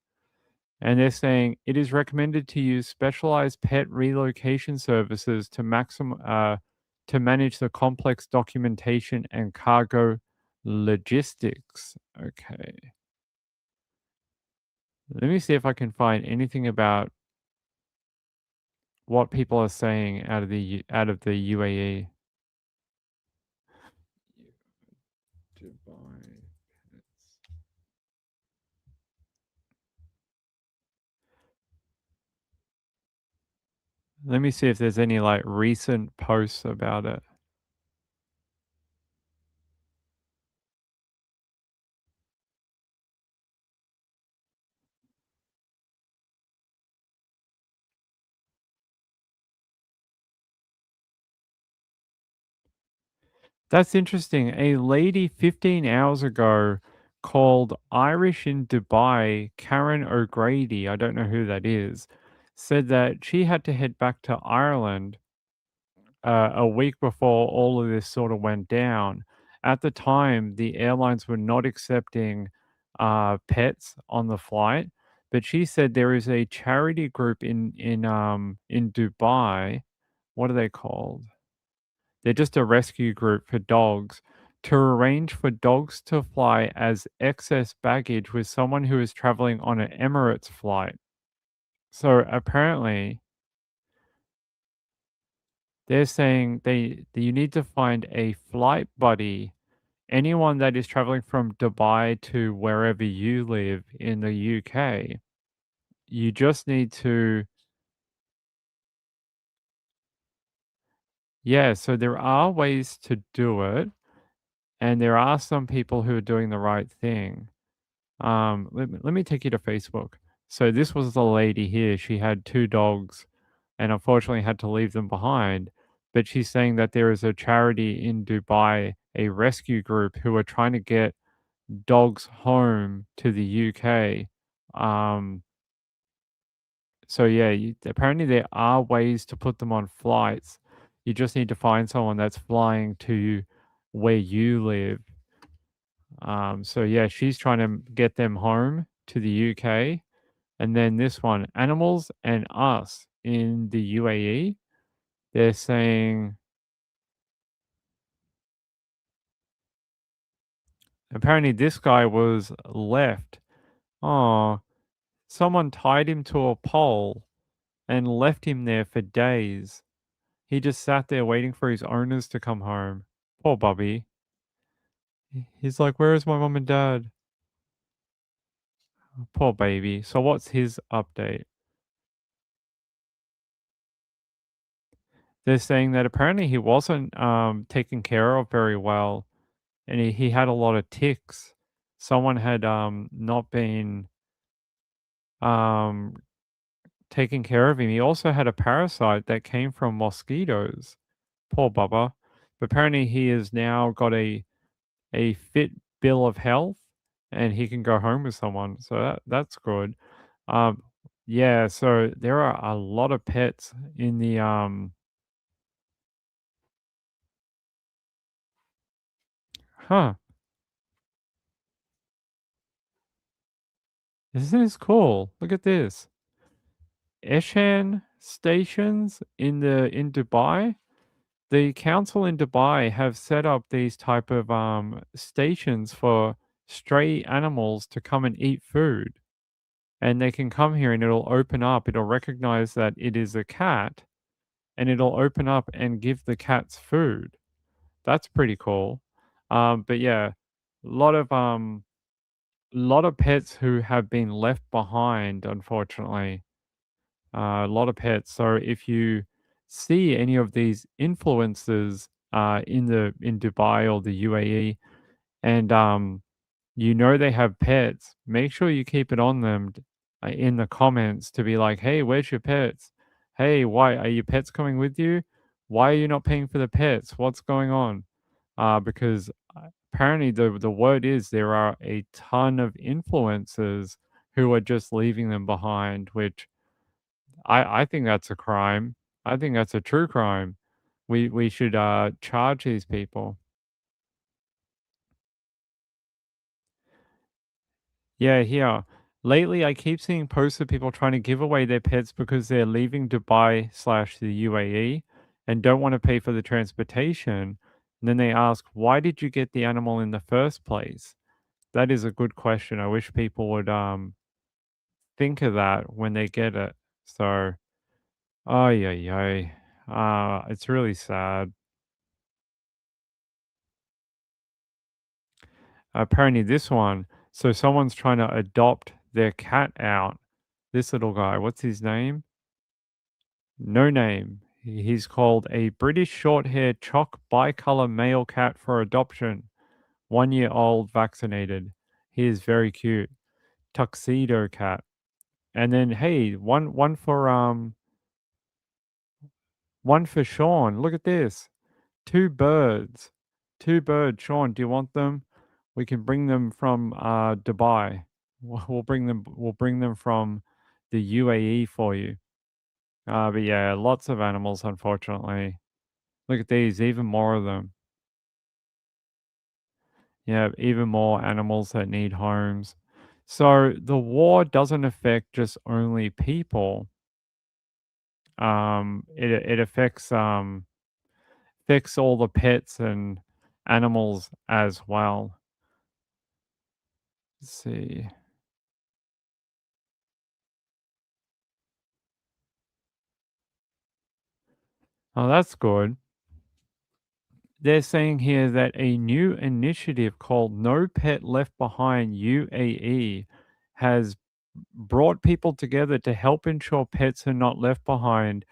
And they're saying it is recommended to use specialized pet relocation services to manage the complex documentation and cargo logistics. Okay. Let me see if I can find anything about what people are saying out of the UAE. Dubai pets. Let me see if there's any like recent posts about it. That's interesting. A lady 15 hours ago called Irish in Dubai, Karen O'Grady, I don't know who that is, said that she had to head back to Ireland a week before all of this sort of went down. At the time, the airlines were not accepting pets on the flight, but she said there is a charity group in Dubai. What are they called? They're just a rescue group for dogs to arrange for dogs to fly as excess baggage with someone who is traveling on an Emirates flight. So apparently, they're saying that you need to find a flight buddy. Anyone that is traveling from Dubai to wherever you live in the UK, you just need to, yeah, so there are ways to do it, and there are some people who are doing the right thing. Let me take you to Facebook. So this was the lady here. She had 2 dogs and unfortunately had to leave them behind. But she's saying that there is a charity in Dubai, a rescue group who are trying to get dogs home to the UK. Um, so yeah, apparently there are ways to put them on flights. You just need to find someone that's flying to where you live. So yeah, she's trying to get them home to the UK. And then this one, Animals and Us in the UAE. They're saying apparently this guy was left. Oh, someone tied him to a pole and left him there for days. He just sat there waiting for his owners to come home. Poor Bobby. He's like, where is my mom and dad? Poor baby. So what's his update? They're saying that apparently he wasn't taken care of very well, and he had a lot of ticks. Someone had not been um taking care of him. He also had a parasite that came from mosquitoes. Poor Bubba. But apparently he has now got a fit bill of health and he can go home with someone. So that's good. Um yeah, so there are a lot of pets in the huh. Isn't this cool? Look at this. Eshan stations in Dubai. The council in Dubai have set up these type of stations for stray animals to come and eat food. And they can come here and it'll open up, it'll recognize that it is a cat and it'll open up and give the cats food. That's pretty cool. But yeah, a lot of pets who have been left behind, unfortunately. A lot of pets. So if you see any of these influencers in Dubai or the UAE, and you know they have pets, make sure you keep it on them in the comments to be like, "Hey, where's your pets? Hey, why are your pets coming with you? Why are you not paying for the pets? What's going on?" Because apparently the word is there are a ton of influencers who are just leaving them behind, which I think that's a crime. I think that's a true crime. We should charge these people. Yeah, here. Lately, I keep seeing posts of people trying to give away their pets because they're leaving Dubai slash the UAE and don't want to pay for the transportation. And then they ask, why did you get the animal in the first place? That is a good question. I wish people would think of that when they get it. So, oh yeah, yeah. It's really sad. Apparently this one, so someone's trying to adopt their cat out. This little guy, what's his name? No name. He's called a British short-haired choc bicolor male cat for adoption. 1 year old, vaccinated. He is very cute. Tuxedo cat. And then hey, one for Sean. Look at this. Two birds. 2 birds. Sean, do you want them? We can bring them from, Dubai. We'll bring them from the UAE for you. But yeah, lots of animals, unfortunately. Look at these, even more of them. Yeah, even more animals that need homes. So the war doesn't affect just only people. It affects all the pets and animals as well. Let's see. Oh, that's good. They're saying here that a new initiative called No Pet Left Behind UAE has brought people together to help ensure pets are not left behind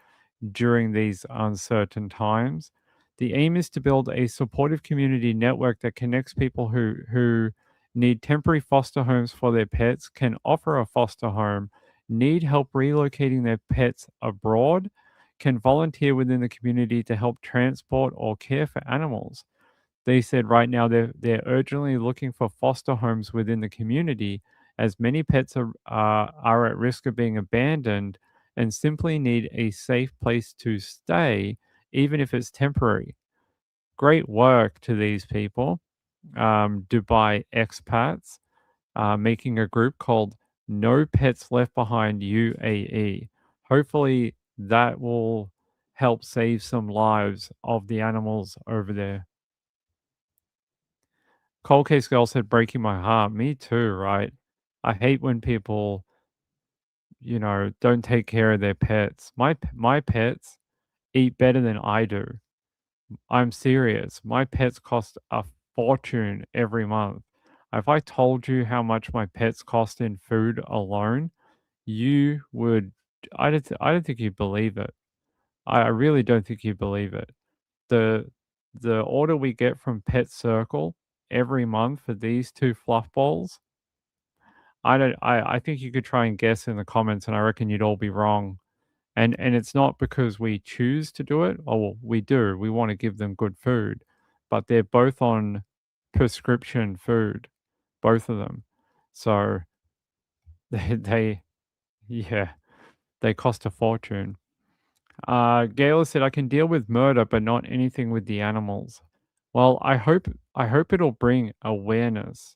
during these uncertain times. The aim is to build a supportive community network that connects people who need temporary foster homes for their pets, can offer a foster home, need help relocating their pets abroad, can volunteer within the community to help transport or care for animals. They said right now they're urgently looking for foster homes within the community as many pets are at risk of being abandoned and simply need a safe place to stay, even if it's temporary. Great work to these people, Dubai expats, making a group called No Pets Left Behind UAE. Hopefully, that will help save some lives of the animals over there. Cold Case Girl said, breaking my heart. Me too, right? I hate when people, don't take care of their pets. My pets eat better than I do. I'm serious. My pets cost a fortune every month. If I told you how much my pets cost in food alone, you would I don't think you'd believe it. I really don't think you'd believe it. The the order we get from Pet Circle every month for these 2 fluff balls, I think you could try and guess in the comments, and I reckon you'd all be wrong. And it's not because we choose to do it. Oh, well, we do. We wanna give them good food, but they're both on prescription food, both of them. So they yeah, they cost a fortune. Gayla said, "I can deal with murder, but not anything with the animals." Well, I hope it'll bring awareness.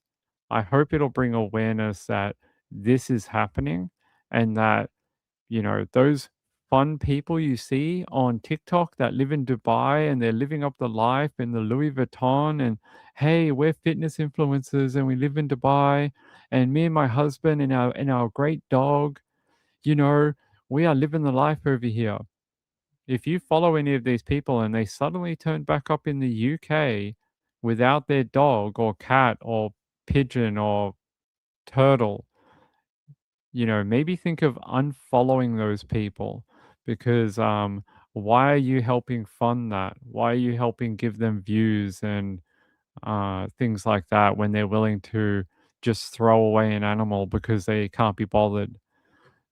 I hope it'll bring awareness that this is happening and that, those fun people you see on TikTok that live in Dubai and they're living up the life in the Louis Vuitton and, "Hey, we're fitness influencers and we live in Dubai and me and my husband and our great dog, you know, we are living the life over here." If you follow any of these people and they suddenly turn back up in the UK without their dog or cat or pigeon or turtle, maybe think of unfollowing those people because why are you helping fund that? Why are you helping give them views and things like that when they're willing to just throw away an animal because they can't be bothered?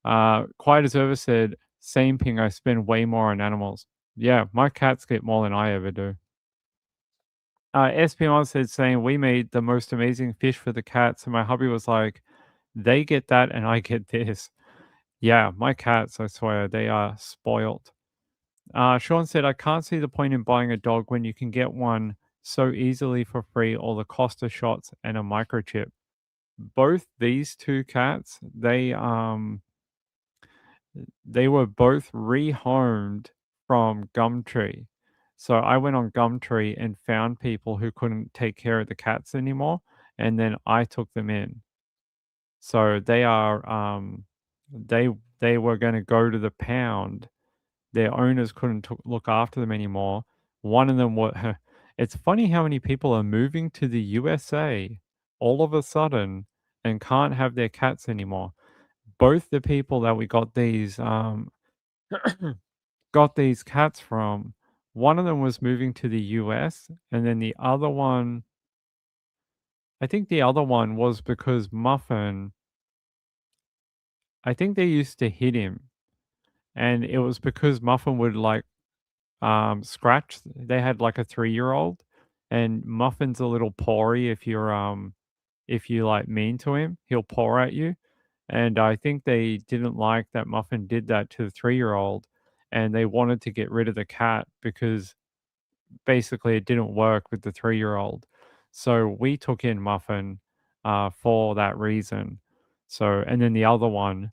Quiet as Ever said, same thing. I spend way more on animals. Yeah, my cats get more than I ever do. Espion said, saying, we made the most amazing fish for the cats. And my hubby was like, they get that and I get this. Yeah, my cats, I swear, they are spoiled. Sean said, I can't see the point in buying a dog when you can get one so easily for free or the cost of shots and a microchip. Both these two cats, they were both rehomed from Gumtree. So I went on Gumtree and found people who couldn't take care of the cats anymore, and then I took them in. So they were gonna go to the pound. Their owners couldn't look after them anymore. One of them were it's funny how many people are moving to the USA all of a sudden and can't have their cats anymore. Both the people that we got these cats from, one of them was moving to the US, and then the other one I think the other one was because Muffin I think they used to hit him, and it was because Muffin would, like, scratch they had, like, a three-year-old, and Muffin's a little pory if you like mean to him, he'll paw at you. And I think they didn't like that Muffin did that to the 3-year-old, and they wanted to get rid of the cat because basically it didn't work with the 3-year-old. So we took in Muffin for that reason. So, and then the other one,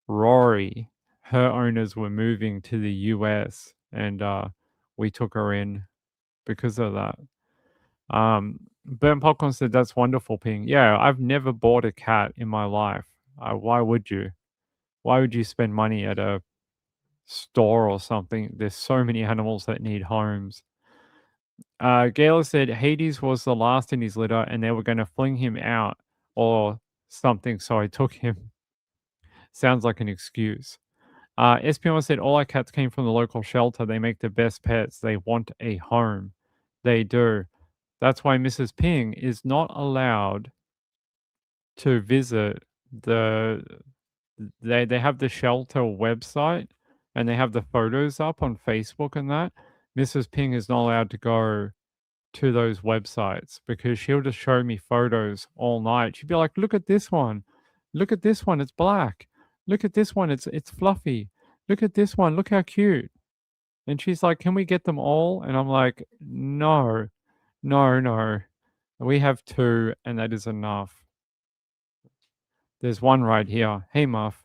Rory, her owners were moving to the US, and we took her in because of that. Burnt Popcorn said, "That's wonderful, Ping." Yeah, I've never bought a cat in my life. Why would you? Why would you spend money at a store or something? There's so many animals that need homes. Gail said Hades was the last in his litter and they were going to fling him out or something, so I took him. Sounds like an excuse. SPM said all our cats came from the local shelter. They make the best pets. They want a home. They do. That's why Mrs. Ping is not allowed to visit the they have the shelter website and they have the photos up on Facebook and that. Mrs. Ping is not allowed to go to those websites because she'll just show me photos all night. She'd be like, "Look at this one. Look at this one. It's black. Look at this one. It's fluffy. Look at this one. Look how cute." And she's like, "Can we get them all?" And I'm like, "No. No, no. We have 2 and that is enough." There's one right here. Hey, Muff.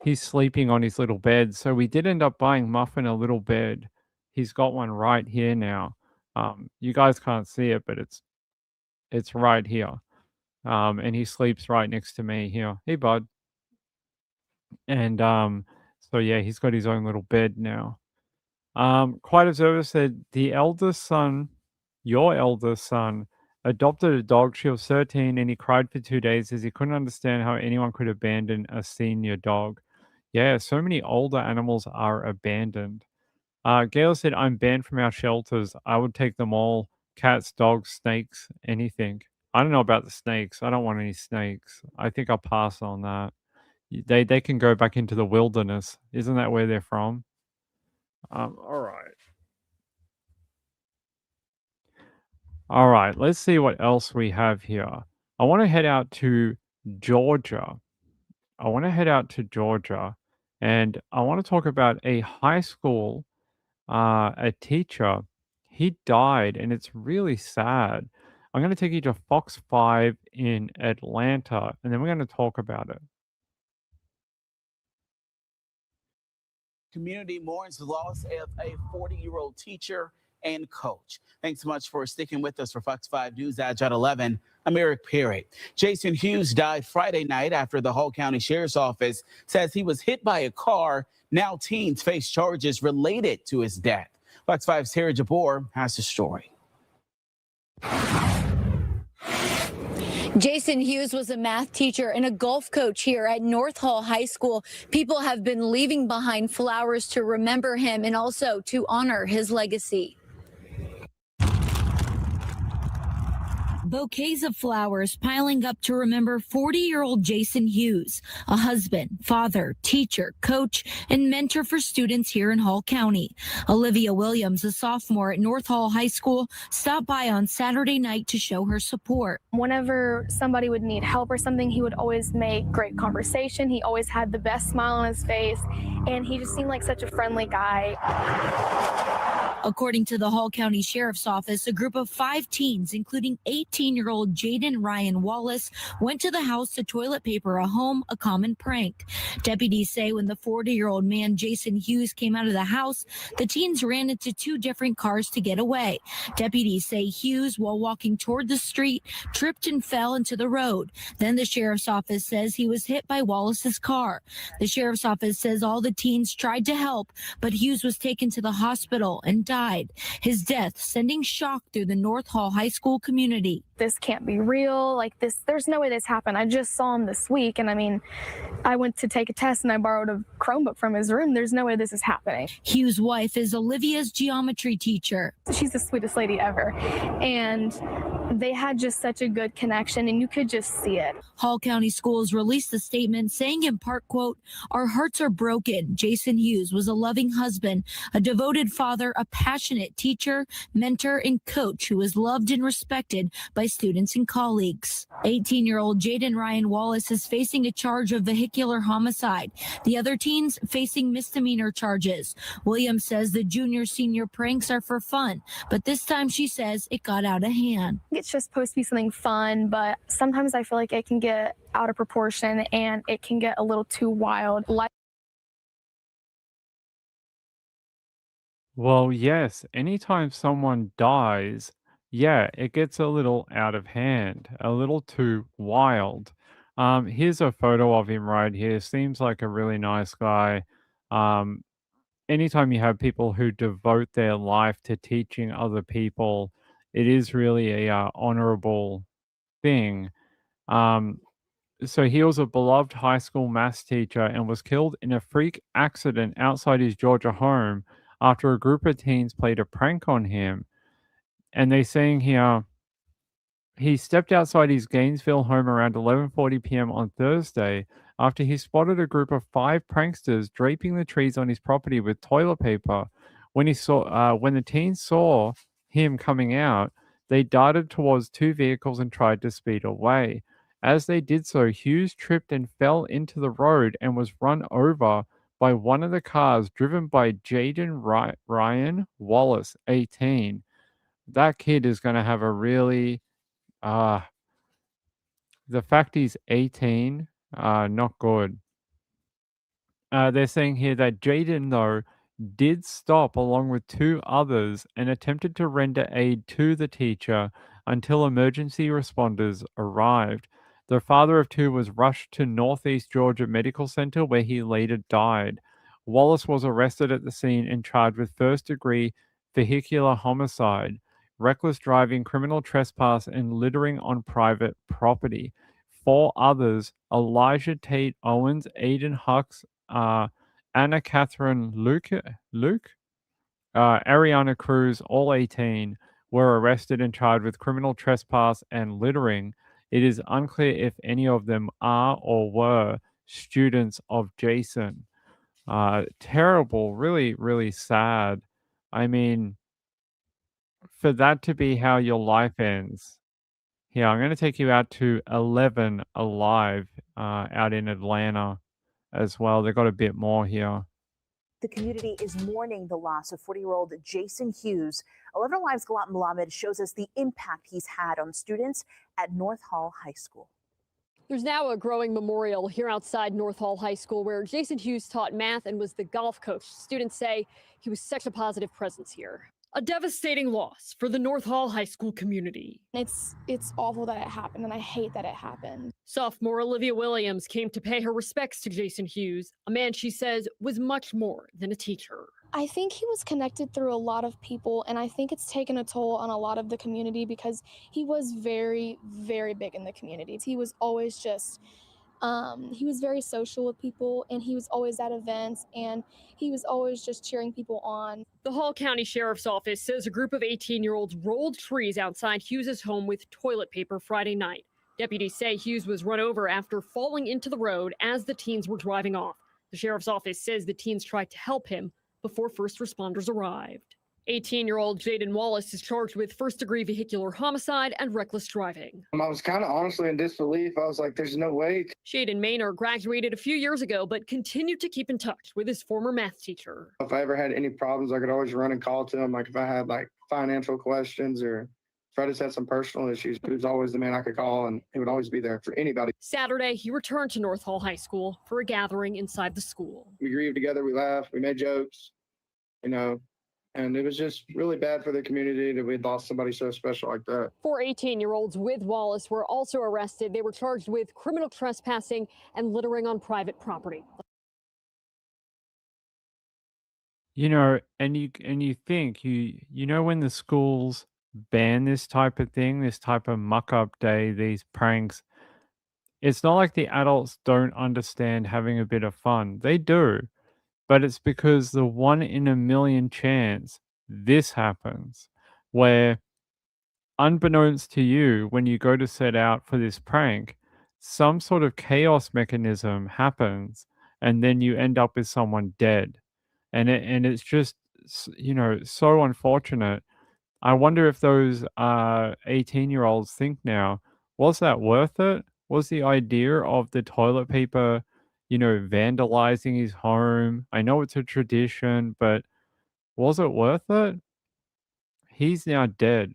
He's sleeping on his little bed. So we did end up buying Muffin a little bed. He's got one right here now. You guys can't see it, but it's right here. And he sleeps right next to me here. Hey, bud. And so yeah, he's got his own little bed now. Quiet Observer said the eldest son, your eldest son, adopted a dog. She was 13 and he cried for 2 days as he couldn't understand how anyone could abandon a senior dog. Yeah, so many older animals are abandoned. Gail said, I'm banned from our shelters. I would take them all. Cats, dogs, snakes, anything. I don't know about the snakes. I don't want any snakes. I think I'll pass on that. They can go back into the wilderness. Isn't that where they're from? All right. All right, let's see what else we have here. I want to head out to Georgia. And I want to talk about a high school, a teacher. He died, and it's really sad. I'm going to take you to Fox 5 in Atlanta, and then we're going to talk about it. Community mourns the loss of a 40-year-old teacher and coach. Thanks so much for sticking with us for Fox 5 News at 11. I'm Eric Perry. Jason Hughes died Friday night after the Hall County Sheriff's Office says he was hit by a car. Now teens face charges related to his death. Fox 5's Terry Jabor has the story. Jason Hughes was a math teacher and a golf coach here at North Hall High School. People have been leaving behind flowers to remember him and also to honor his legacy. Bouquets of flowers piling up to remember 40-year-old Jason Hughes, a husband, father, teacher, coach, and mentor for students here in Hall County. Olivia Williams, a sophomore at North Hall High School, stopped by on Saturday night to show her support. Whenever somebody would need help or something, he would always make great conversation. He always had the best smile on his face, and he just seemed like such a friendly guy. According to the Hall County Sheriff's Office, a group of 5 teens, including 18-year-old Jaden Ryan Wallace, went to the house to toilet paper a home, a common prank. Deputies say when the 40-year-old man, Jason Hughes, came out of the house, the teens ran into 2 different cars to get away. Deputies say Hughes, while walking toward the street, tripped and fell into the road. Then the Sheriff's Office says he was hit by Wallace's car. The Sheriff's Office says all the teens tried to help, but Hughes was taken to the hospital and died. His death sending shock through the North Hall High School community. This can't be real. Like this, there's no way this happened. I just saw him this week, and I mean, I went to take a test and I borrowed a Chromebook from his room. There's no way this is happening. Hughes' wife is Olivia's geometry teacher. She's the sweetest lady ever. And they had just such a good connection, and you could just see it. Hall County Schools released a statement saying in part, quote, "Our hearts are broken. Jason Hughes was a loving husband, a devoted father, a passionate teacher, mentor, and coach who was loved and respected by students and colleagues." 18-year-old Jaden Ryan Wallace is facing a charge of vehicular homicide. The other teens facing misdemeanor charges. Williams says the junior-senior pranks are for fun, but this time she says it got out of hand. It's just supposed to be something fun, but sometimes I feel like it can get out of proportion and it can get a little too wild. Well, yes, anytime someone dies, yeah, it gets a little out of hand, a little too wild. Here's a photo of him right here. Seems like a really nice guy. Um, Anytime you have people who devote their life to teaching other people, it is really a honorable thing. Um, so he was a beloved high school maths teacher and was killed in a freak accident outside his Georgia home after a group of teens played a prank on him. And they saying here he stepped outside his Gainesville home around 11:40 p.m. on Thursday after he spotted a group of 5 pranksters draping the trees on his property with toilet paper. When the teens saw him coming out, they darted towards 2 vehicles and tried to speed away. As they did so, Hughes tripped and fell into the road and was run over by one of the cars driven by Jaden Ryan Wallace, 18. That kid is going to have a really uh, the fact he's 18, not good. They're saying here that Jaden, though, did stop along with 2 others and attempted to render aid to the teacher until emergency responders arrived. The father of 2 was rushed to Northeast Georgia Medical Center where he later died. Wallace was arrested at the scene and charged with first-degree vehicular homicide, reckless driving, criminal trespass, and littering on private property. 4 others, Elijah Tate Owens, Aiden Hux, Anna Catherine Luke, Ariana Cruz, all 18, were arrested and charged with criminal trespass and littering. It is unclear if any of them are or were students of Jason. Terrible, really, really sad. I mean, for that to be how your life ends. Yeah, I'm going to take you out to 11 Alive out in Atlanta as well. They got a bit more here. The community is mourning the loss of 40-year-old Jason Hughes. 11 Alive's Galat Melamed shows us the impact he's had on students at North Hall High School. There's now a growing memorial here outside North Hall High School where Jason Hughes taught math and was the golf coach. Students say he was such a positive presence here. A devastating loss for the North Hall High School community. It's awful that it happened, and I hate that it happened. Sophomore Olivia Williams came to pay her respects to Jason Hughes, a man she says was much more than a teacher. I think he was connected through a lot of people, and I think it's taken a toll on a lot of the community because he was very, very big in the community. He was always just, he was very social with people, and he was always at events, and he was always just cheering people on. The Hall County Sheriff's Office says a group of 18-year-olds rolled trees outside Hughes' home with toilet paper Friday night. Deputies say Hughes was run over after falling into the road as the teens were driving off. The Sheriff's Office says the teens tried to help him before first responders arrived. 18-year-old Jaden Wallace is charged with first-degree vehicular homicide and reckless driving. I was kind of honestly in disbelief. I was like, there's no way. Jaden Maynor graduated a few years ago, but continued to keep in touch with his former math teacher. If I ever had any problems, I could always run and call to him. Like if I had like financial questions or if I just had some personal issues, he was always the man I could call, and he would always be there for anybody. Saturday, he returned to North Hall High School for a gathering inside the school. We grieved together, we laughed, we made jokes, and it was just really bad for the community that we'd lost somebody so special like that. 4 18-year-olds with Wallace were also arrested. They were charged with criminal trespassing and littering on private property. And you think when the schools ban this type of thing, this type of muck-up day, these pranks, It's not like the adults don't understand having a bit of fun. They do, but it's because the 1 in a million chance this happens, where unbeknownst to you, when you go to set out for this prank, some sort of chaos mechanism happens, and then you end up with someone dead. And it's just so unfortunate. I wonder if those 18-year-olds think now, was that worth it? Was the idea of the toilet paper, vandalizing his home? I know it's a tradition, but was it worth it? He's now dead.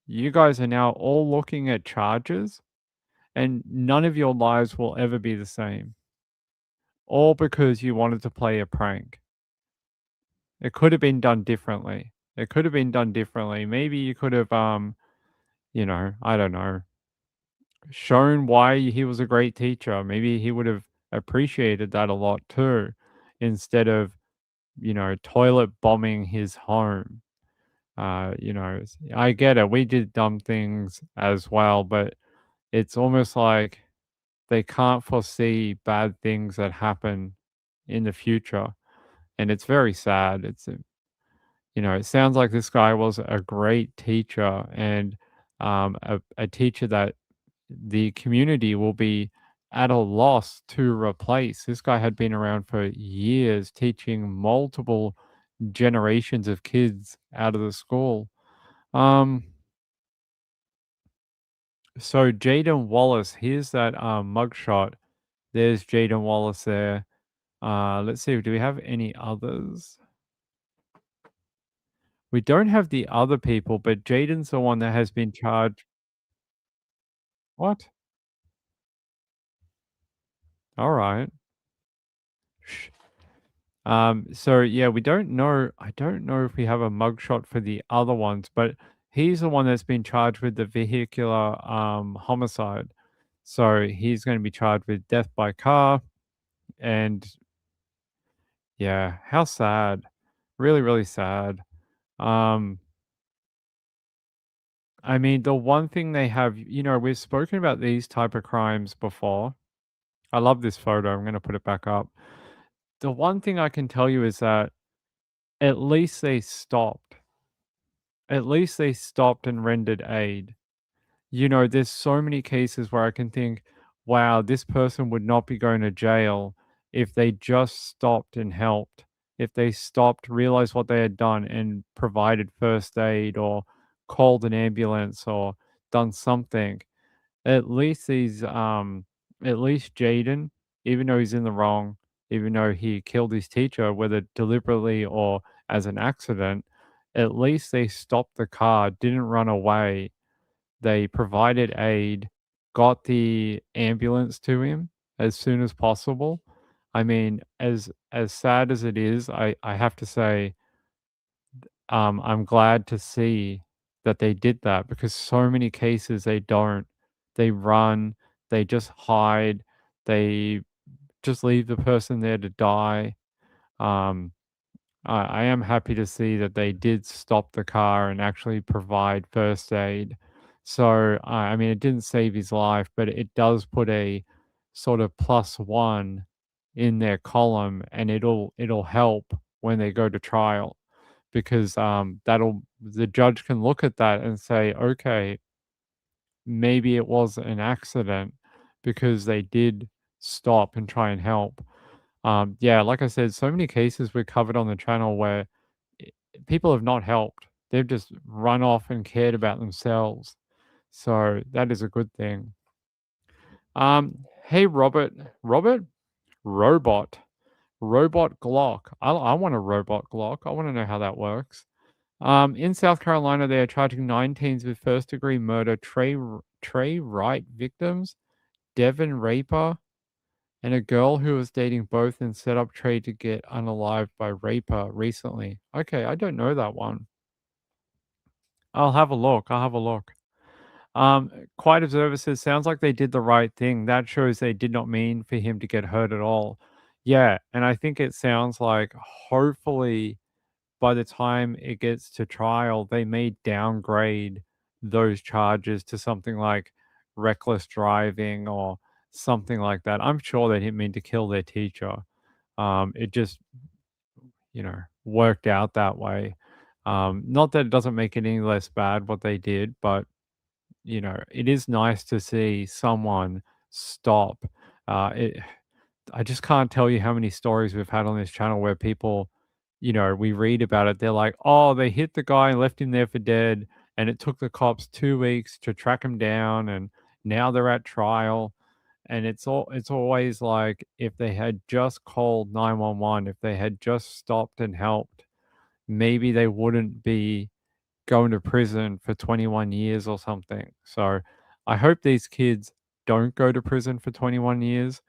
You guys are now all looking at charges, and none of your lives will ever be the same. All because you wanted to play a prank. It could have been done differently. It could have been done differently. Maybe you could have, I don't know, shown why he was a great teacher. Maybe he would have appreciated that a lot too, instead of, toilet bombing his home. I get it. We did dumb things as well, but it's almost like they can't foresee bad things that happen in the future. And it's very sad. It sounds like this guy was a great teacher, and a teacher that the community will be at a loss to replace. This guy had been around for years, teaching multiple generations of kids out of the school. So Jaden Wallace, here's that mugshot. There's Jaden Wallace there. Let's see, do we have any others? We don't have the other people, but Jaden's the one that has been charged. What? All right. Shh. So yeah, we don't know. I don't know if we have a mugshot for the other ones, but he's the one that's been charged with the vehicular homicide. So he's going to be charged with death by car. And yeah, how sad. Really, really sad. Um, I mean, the one thing they have, we've spoken about these type of crimes before. I love this photo. I'm going to put it back up. The one thing I can tell you is that at least they stopped. At least they stopped and rendered aid. There's so many cases where I can think, wow, this person would not be going to jail if they just stopped and helped. If they stopped, realized what they had done, and provided first aid or called an ambulance or done something. At least at least Jaden, even though he's in the wrong, even though he killed his teacher, whether deliberately or as an accident, at least they stopped the car, didn't run away. They provided aid, got the ambulance to him as soon as possible. I mean, as sad as it is, I have to say, I'm glad to see that they did that, because so many cases they don't. They run, they just hide, they just leave the person there to die. Um, I am happy to see that they did stop the car and actually provide first aid. So, I mean, it didn't save his life, but it does put a sort of +1 in their column, and it'll help when they go to trial, because the judge can look at that and say, okay, maybe it was an accident because they did stop and try and help. Yeah, like I said, so many cases we covered on the channel where i- people have not helped. They've just run off and cared about themselves. So that is a good thing. Hey, Robert, robot, robot Glock. I want a robot Glock. I want to know how that works. In South Carolina, they are charging 9 teens with first-degree murder. Trey Wright victims, Devin Raper, and a girl who was dating both and set up Trey to get unalived by Raper recently. Okay, I don't know that one. I'll have a look. Quiet Observer says, sounds like they did the right thing. That shows they did not mean for him to get hurt at all. Yeah, and I think it sounds like hopefully by the time it gets to trial, they may downgrade those charges to something like reckless driving or something like that. I'm sure they didn't mean to kill their teacher. It just, worked out that way. Not that it doesn't make it any less bad what they did, but it is nice to see someone stop. It I just can't tell you how many stories we've had on this channel where people, we read about it. They're like, oh, they hit the guy and left him there for dead. And it took the cops 2 weeks to track him down. And now they're at trial. And it's always like if they had just called 911, if they had just stopped and helped, maybe they wouldn't be going to prison for 21 years or something. So I hope these kids don't go to prison for 21 years.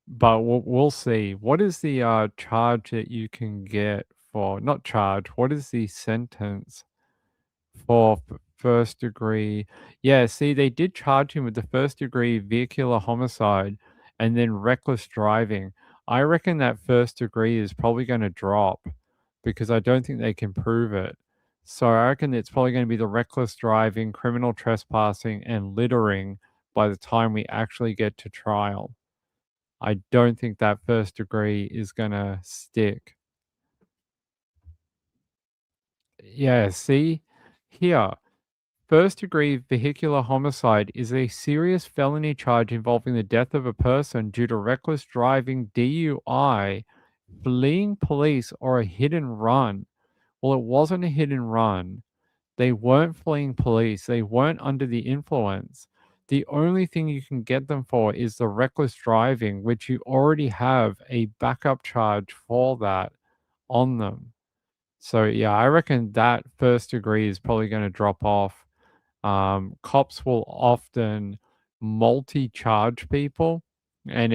But we'll see. What is the charge that you can get for, not charge, what is the sentence for first degree? Yeah, see, they did charge him with the first degree vehicular homicide and then reckless driving. I reckon that first degree is probably going to drop because I don't think they can prove it. So I reckon it's probably going to be the reckless driving, criminal trespassing, and littering by the time we actually get to trial. I don't think that first degree is gonna stick. Yeah, see? Here, first degree vehicular homicide is a serious felony charge involving the death of a person due to reckless driving, DUI, fleeing police, or a hit and run. Well, it wasn't a hit and run. They weren't fleeing police. They weren't under the influence. The only thing you can get them for is the reckless driving, which you already have a backup charge for that on them. So, yeah, I reckon that first degree is probably going to drop off. Cops will often multi-charge people, and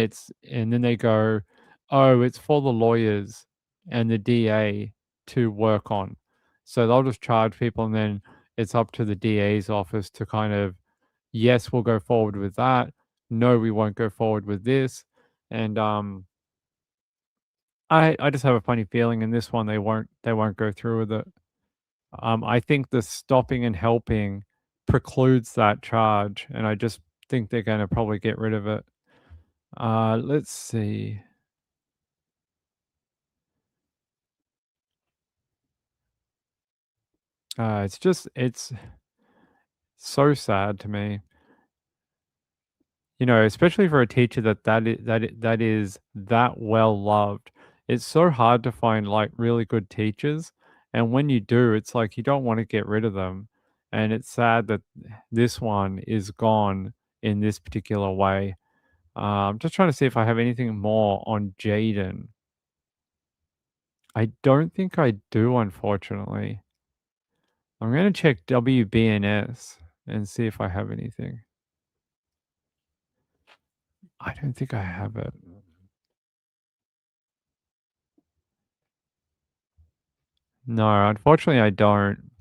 then they go, oh, it's for the lawyers and the DA to work on. So they'll just charge people, and then it's up to the DA's office to kind of, yes, we'll go forward with that. No, we won't go forward with this. And I just have a funny feeling in this one they won't go through with it. I think the stopping and helping precludes that charge, and I just think they're going to probably get rid of it. Let's see. It's so sad to me. Especially for a teacher that is that well loved. It's so hard to find like really good teachers, and when you do, it's like you don't want to get rid of them. And it's sad that this one is gone in this particular way. I'm just trying to see if I have anything more on Jaden. I don't think I do, unfortunately. I'm going to check WBNS and see if I have anything. I don't think I have it. No, unfortunately, I don't.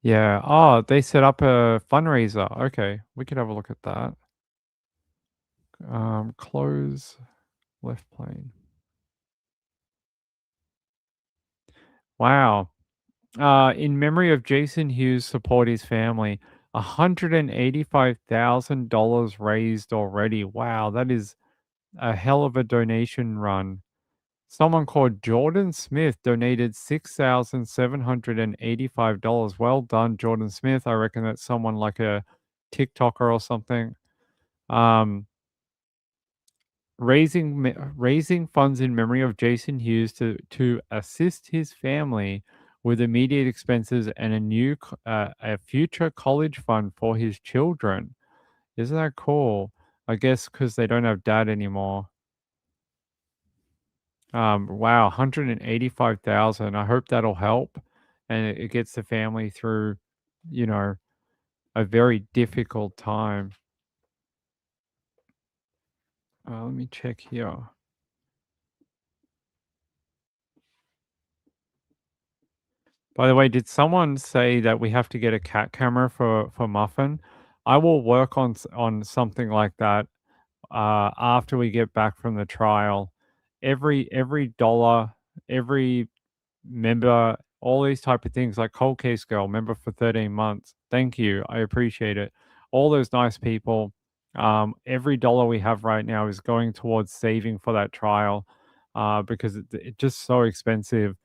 Yeah. Oh, they set up a fundraiser. Okay, we could have a look at that. Close left plane. Wow. In memory of Jason Hughes, support his family. $185,000 raised already. Wow, that is a hell of a donation run. Someone called Jordan Smith donated $6,785. Well done, Jordan Smith. I reckon that's someone like a TikToker or something. Raising funds in memory of Jason Hughes to assist his family with immediate expenses and a future college fund for his children. Isn't that cool? I guess because they don't have dad anymore. Wow, 185,000. I hope that'll help, and it gets the family through, a very difficult time. Let me check here. By the way, did someone say that we have to get a cat camera for Muffin? I will work on something like that after we get back from the trial. Every dollar, every member, all these type of things, like Cold Case Girl, member for 13 months. Thank you. I appreciate it. All those nice people. Every dollar we have right now is going towards saving for that trial because it's just so expensive.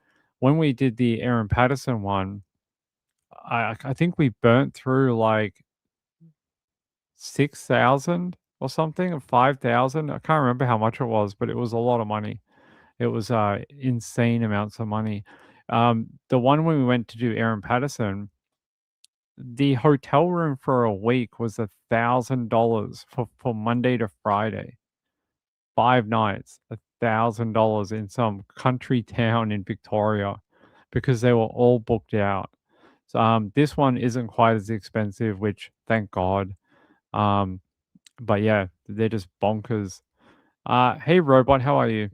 When we did the Aaron Patterson one, I think we burnt through like 6,000 or something, or 5,000. I can't remember how much it was, but it was a lot of money. It was insane amounts of money. The one when we went to do Aaron Patterson, the hotel room for a week was $1,000 for Monday to Friday, 5 nights, $1,000 in some country town in Victoria, because they were all booked out. So this one isn't quite as expensive, which thank God. But yeah, they're just bonkers. Hey Robot, how are you?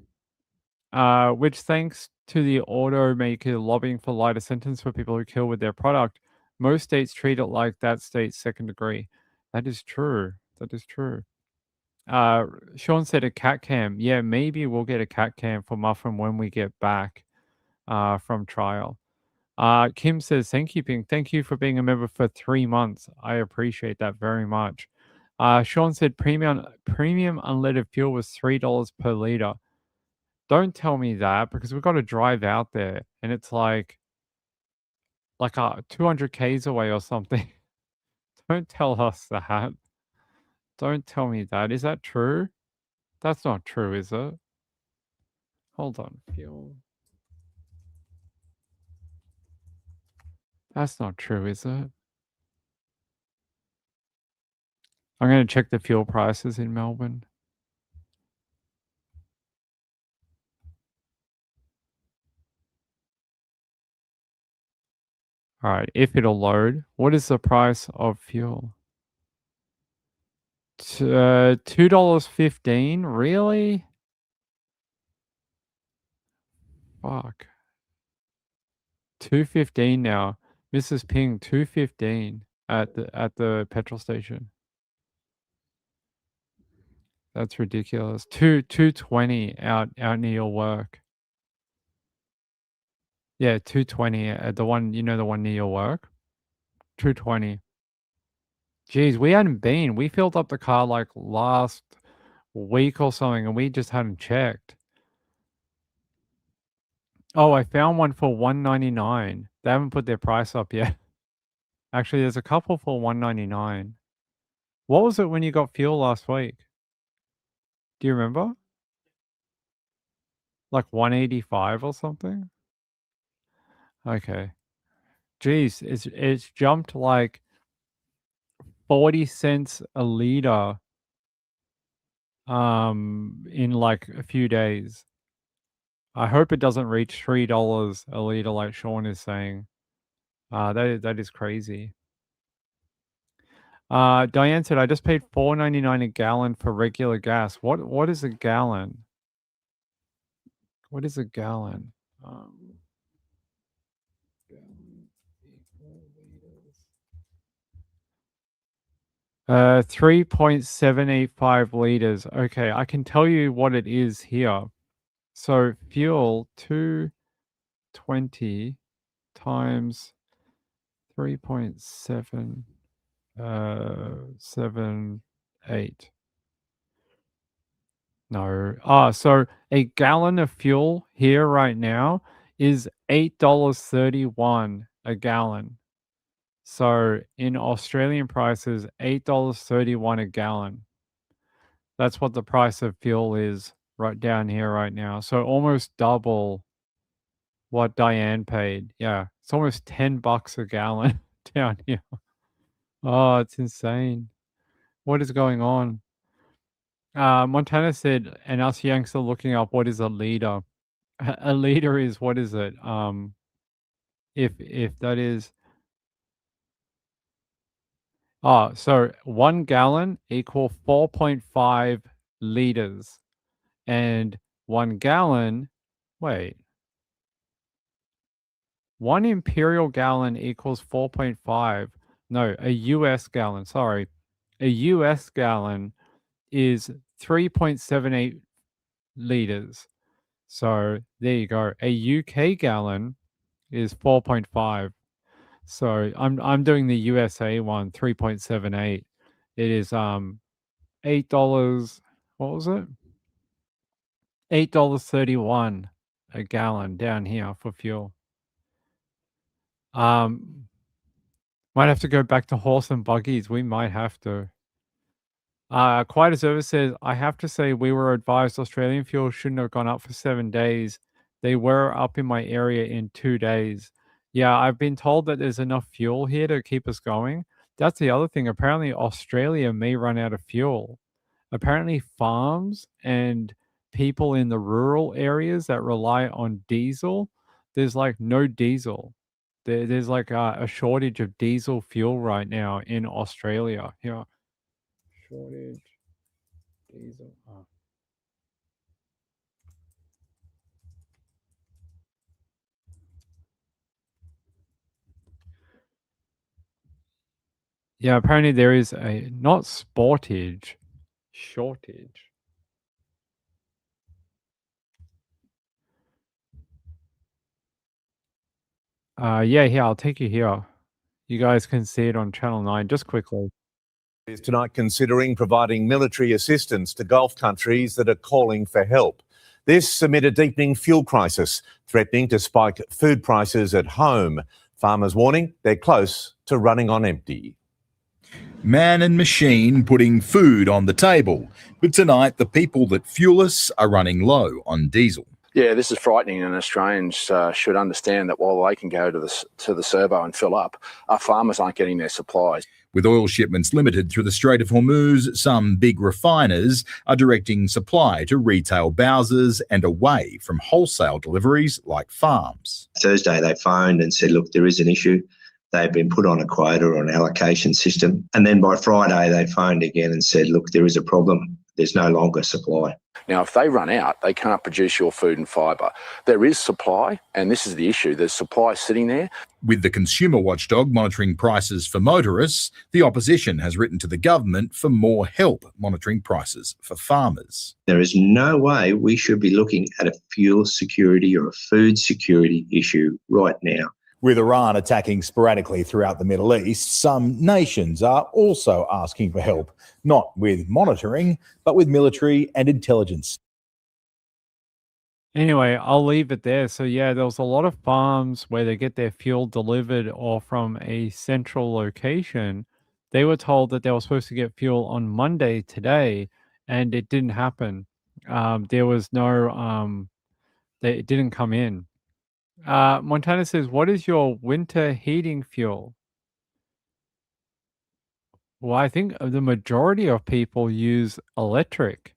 Which thanks to the automaker lobbying for lighter sentence for people who kill with their product, most states treat it like that state's second degree. That is true. That is true. Sean said a cat cam. Yeah, maybe we'll get a cat cam for Muffin when we get back from trial. Kim says, thank you, Ping. Thank you for being a member for 3 months. I appreciate that very much. Sean said premium unleaded fuel was $3 per liter. Don't tell me that, because we've got to drive out there and it's like 200 Ks away or something. Don't tell us that. Don't tell me that. Is that true? That's not true, is it? Hold on. Fuel. That's not true, is it? I'm going to check the fuel prices in Melbourne. All right, if it'll load, what is the price of fuel? $2.15? Really? Fuck. $2.15 now. Mrs. Ping, $2.15 at the petrol station. That's ridiculous. 220 out near your work. Yeah, 220 at the one, the one near your work. 220. Jeez, we hadn't been. We filled up the car like last week or something, and we just hadn't checked. Oh, I found one for $1.99. They haven't put their price up yet. Actually, there's a couple for $1.99. What was it when you got fuel last week? Do you remember? Like 185 or something? Okay. Jeez, it's jumped like 40 cents a liter in like a few days. I hope it doesn't reach $3 a liter like Sean is saying. That is crazy. Diane said I just paid $4.99 a gallon for regular gas. What is a gallon? What is a gallon? 3.785 liters. Okay, I can tell you what it is here. So fuel 220 times 3.778. No. So a gallon of fuel here right now is $8.31 a gallon. So in Australian prices, $8.31 a gallon. That's what the price of fuel is right down here right now. So almost double what Diane paid. Yeah, it's almost $10 a gallon down here. Oh, it's insane. What is going on? Montana said, and us Yanks are looking up what is a liter. A liter is, what is it? If that is, so 1 gallon equal 4.5 liters, and 1 gallon, wait, 1 imperial gallon equals 4.5. No, a US gallon, sorry. A US gallon is 3.78 liters. So there you go. A UK gallon is 4.5. So I'm doing the USA one, 3.78. It is $8. What was it? $8.31 a gallon down here for fuel. Might have to go back to horse and buggies. We might have to. Quite a Service says, I have to say we were advised Australian fuel shouldn't have gone up for 7 days. They were up in my area in 2 days. Yeah, I've been told that there's enough fuel here to keep us going. That's the other thing. Apparently, Australia may run out of fuel. Apparently, farms and people in the rural areas that rely on diesel, there's like no diesel. There's like a shortage of diesel fuel right now in Australia. Yeah. Shortage diesel. Oh. Yeah, apparently there is a not sportage, shortage. Yeah, I'll take you here. You guys can see it on Channel 9 just quickly. Is tonight considering providing military assistance to Gulf countries that are calling for help. This amid a deepening fuel crisis, threatening to spike food prices at home. Farmers warning they're close to running on empty. Man and machine putting food on the table. But tonight, the people that fuel us are running low on diesel. Yeah, this is frightening, and Australians should understand that while they can go to the servo and fill up, our farmers aren't getting their supplies. With oil shipments limited through the Strait of Hormuz, some big refiners are directing supply to retail bowsers and away from wholesale deliveries like farms. Thursday they phoned and said, look, there is an issue. They've been put on a quota or an allocation system. And then by Friday they phoned again and said, look, there is a problem. There's no longer supply. Now, if they run out, they can't produce your food and fibre. There is supply, and this is the issue. There's supply sitting there. With the consumer watchdog monitoring prices for motorists, the opposition has written to the government for more help monitoring prices for farmers. There is no way we should be looking at a fuel security or a food security issue right now. With Iran attacking sporadically throughout the Middle East, some nations are also asking for help, not with monitoring, but with military and intelligence. Anyway, I'll leave it there. So yeah, there was a lot of farms where they get their fuel delivered or from a central location. They were told that they were supposed to get fuel on Monday today, and it didn't happen. There was no, it didn't come in. Montana says, what is your winter heating fuel? Well, I think the majority of people use electric.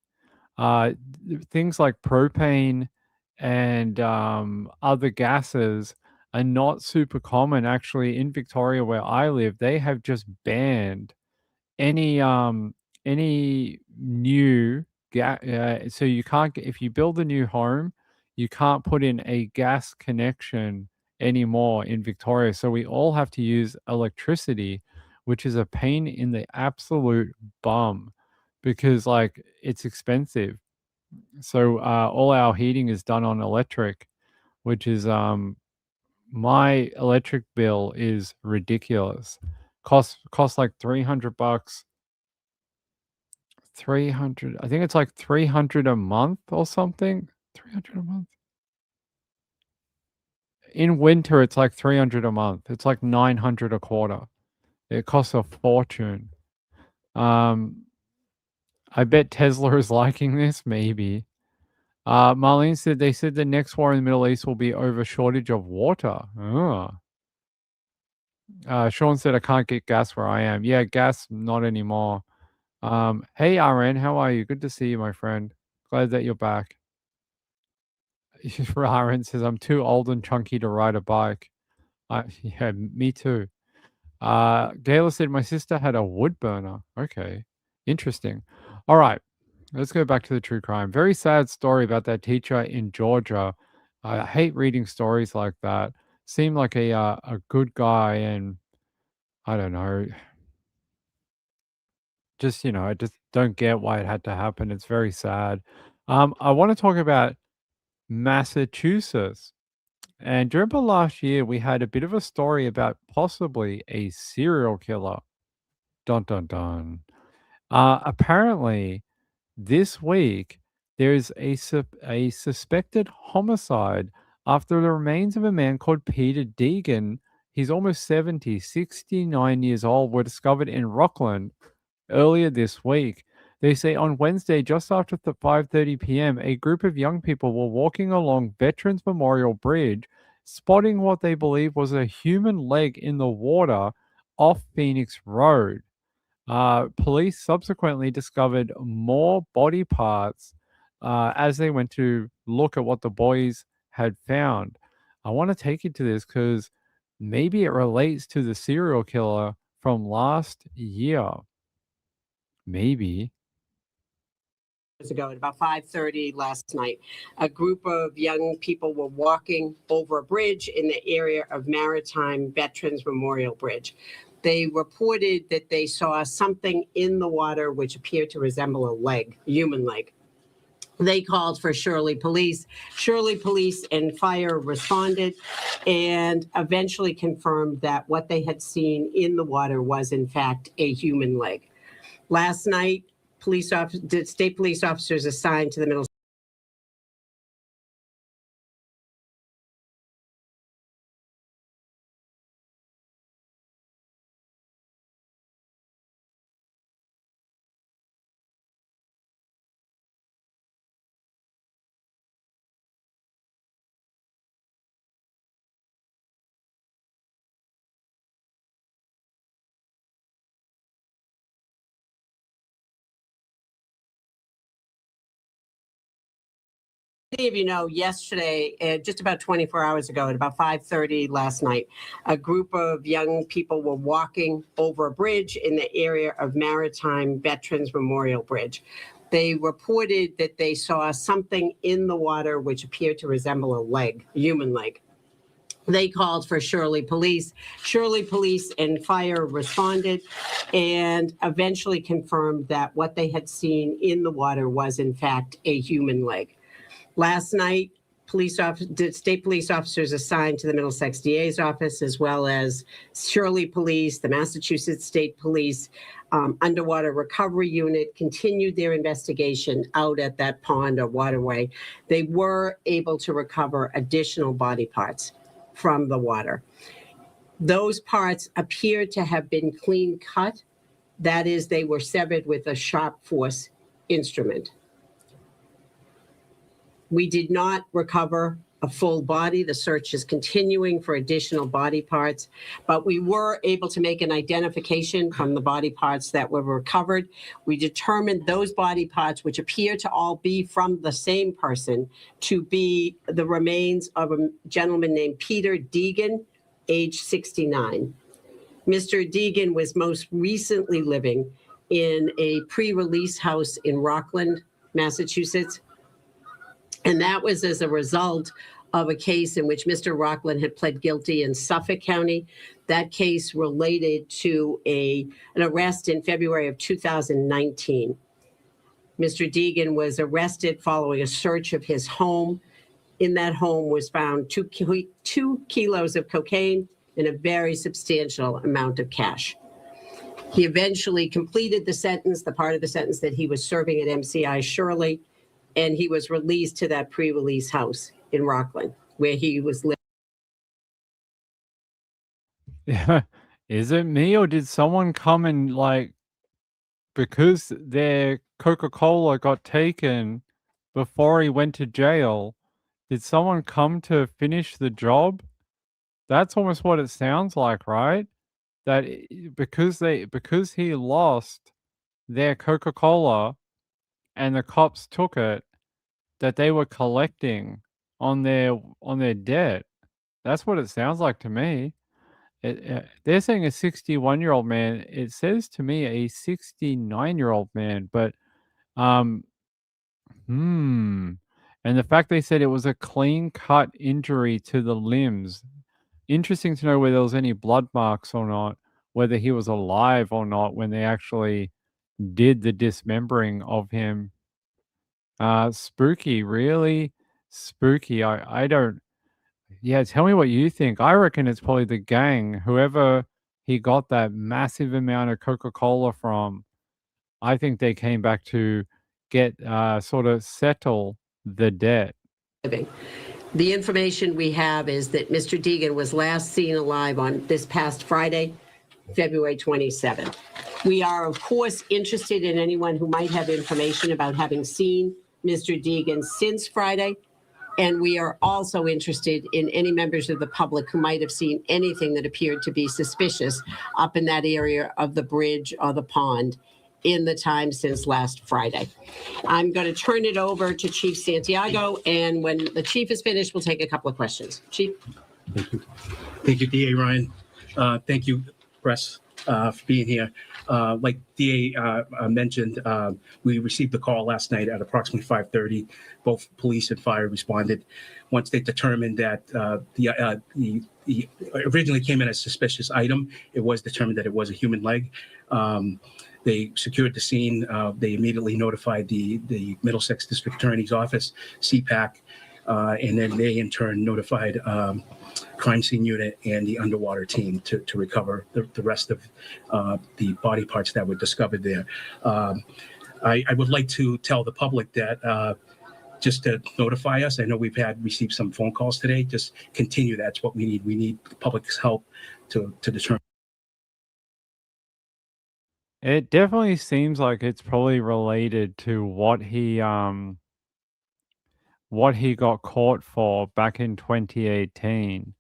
Things like propane and other gases are not super common. Actually, in Victoria, where I live, they have just banned any new gas. So you can't if you build a new home, you can't put in a gas connection anymore in Victoria. So we all have to use electricity, which is a pain in the absolute bum because like it's expensive. So all our heating is done on electric, which is my electric bill is ridiculous. Costs like $300. 300. I think it's like 300 a month or something. 300 a month. In winter, it's like 300 a month. It's like 900 a quarter. It costs a fortune. I bet Tesla is liking this, maybe. Marlene said they said the next war in the Middle East will be over shortage of water. Oh. Sean said I can't get gas where I am. Yeah, gas not anymore. Hey RN, how are you? Good to see you, my friend. Glad that you're back. RN says I'm too old and chunky to ride a bike. Yeah, me too. Gayla said my sister had a wood burner. Okay, interesting. All right, let's go back to the true crime. Very sad story about that teacher in Georgia. I hate reading stories like that. Seemed like a good guy, and I don't know. Just it just don't get why it had to happen. It's very sad. I want to talk about Massachusetts. And do you remember last year we had a bit of a story about possibly a serial killer? Dun dun dun. Apparently, this week there's a suspected homicide after the remains of a man called Peter Deegan. He's almost 70, 69 years old, were discovered in Rockland earlier this week. They say on Wednesday, just after 5:30 p.m., a group of young people were walking along Veterans Memorial Bridge, spotting what they believe was a human leg in the water off Phoenix Road. Police subsequently discovered more body parts as they went to look at what the boys had found. I want to take you to this because maybe it relates to the serial killer from last year. Maybe. Ago at about 5:30 last night, a group of young people were walking over a bridge in the area of Maritime Veterans Memorial Bridge. They reported that they saw something in the water which appeared to resemble a leg, a human leg. They called for Shirley Police. Shirley Police and fire responded and eventually confirmed that what they had seen in the water was in fact a human leg. Last night, state police officers assigned to the Middle Many of you know, yesterday, just about 24 hours ago, at about 5:30 last night, a group of young people were walking over a bridge in the area of Maritime Veterans Memorial Bridge. They reported that they saw something in the water which appeared to resemble a leg, a human leg. They called for Shirley Police. Shirley Police and fire responded and eventually confirmed that what they had seen in the water was in fact a human leg. Last night, state police officers assigned to the Middlesex DA's office, as well as Shirley Police, the Massachusetts State Police, Underwater Recovery Unit, continued their investigation out at that pond or waterway. They were able to recover additional body parts from the water. Those parts appeared to have been clean cut. That is, they were severed with a sharp force instrument. We did not recover a full body. The search is continuing for additional body parts, but we were able to make an identification from the body parts that were recovered. We determined those body parts, which appear to all be from the same person, to be the remains of a gentleman named Peter Deegan, age 69. Mr. Deegan was most recently living in a pre-release house in Rockland, Massachusetts. And that was as a result of a case in which Mr. Rockland had pled guilty in Suffolk County. That case related to an arrest in February of 2019. Mr. Deegan was arrested following a search of his home. In that home was found 2 kilos of cocaine and a very substantial amount of cash. He eventually completed the sentence, the part of the sentence that he was serving at MCI Shirley, and he was released to that pre-release house in Rockland, where he was living. Yeah. Is it me or did someone come and because their Coca-Cola got taken before he went to jail, did someone come to finish the job? That's almost what it sounds like, right? That because he lost their Coca-Cola and the cops took it, that they were collecting on their debt. That's what it sounds like to me. They're saying a 61-year-old man. It says to me a 69-year-old man, but and the fact they said it was a clean cut injury to the limbs. Interesting to know whether there was any blood marks or not, whether he was alive or not when they actually did the dismembering of him. Spooky, really spooky. I don't. Yeah, tell me what you think. I reckon it's probably the gang, whoever he got that massive amount of Coca-Cola from. I think they came back to get sort of settle the debt. The information we have is that Mr. Deegan was last seen alive on this past Friday, February 27th. We are, of course, interested in anyone who might have information about having seen Mr. Deegan since Friday. And we are also interested in any members of the public who might have seen anything that appeared to be suspicious up in that area of the bridge or the pond in the time since last Friday. I'm going to turn it over to Chief Santiago, and when the chief is finished, we'll take a couple of questions. Chief? Thank you. Thank you, DA Ryan. Thank you, press, for being here. Like DA mentioned, we received the call last night at approximately 5:30. Both police and fire responded. Once they determined that the originally came in as a suspicious item, it was determined that it was a human leg. They secured the scene. They immediately notified the Middlesex District Attorney's Office, CPAC, and then they in turn notified crime scene unit and the underwater team to recover the rest of the body parts that were discovered there. I would like to tell the public that just to notify us. I know we've received some phone calls today. Just continue. That's what we need. We need the public's help to determine. It definitely seems like it's probably related to what he got caught for back in 2018.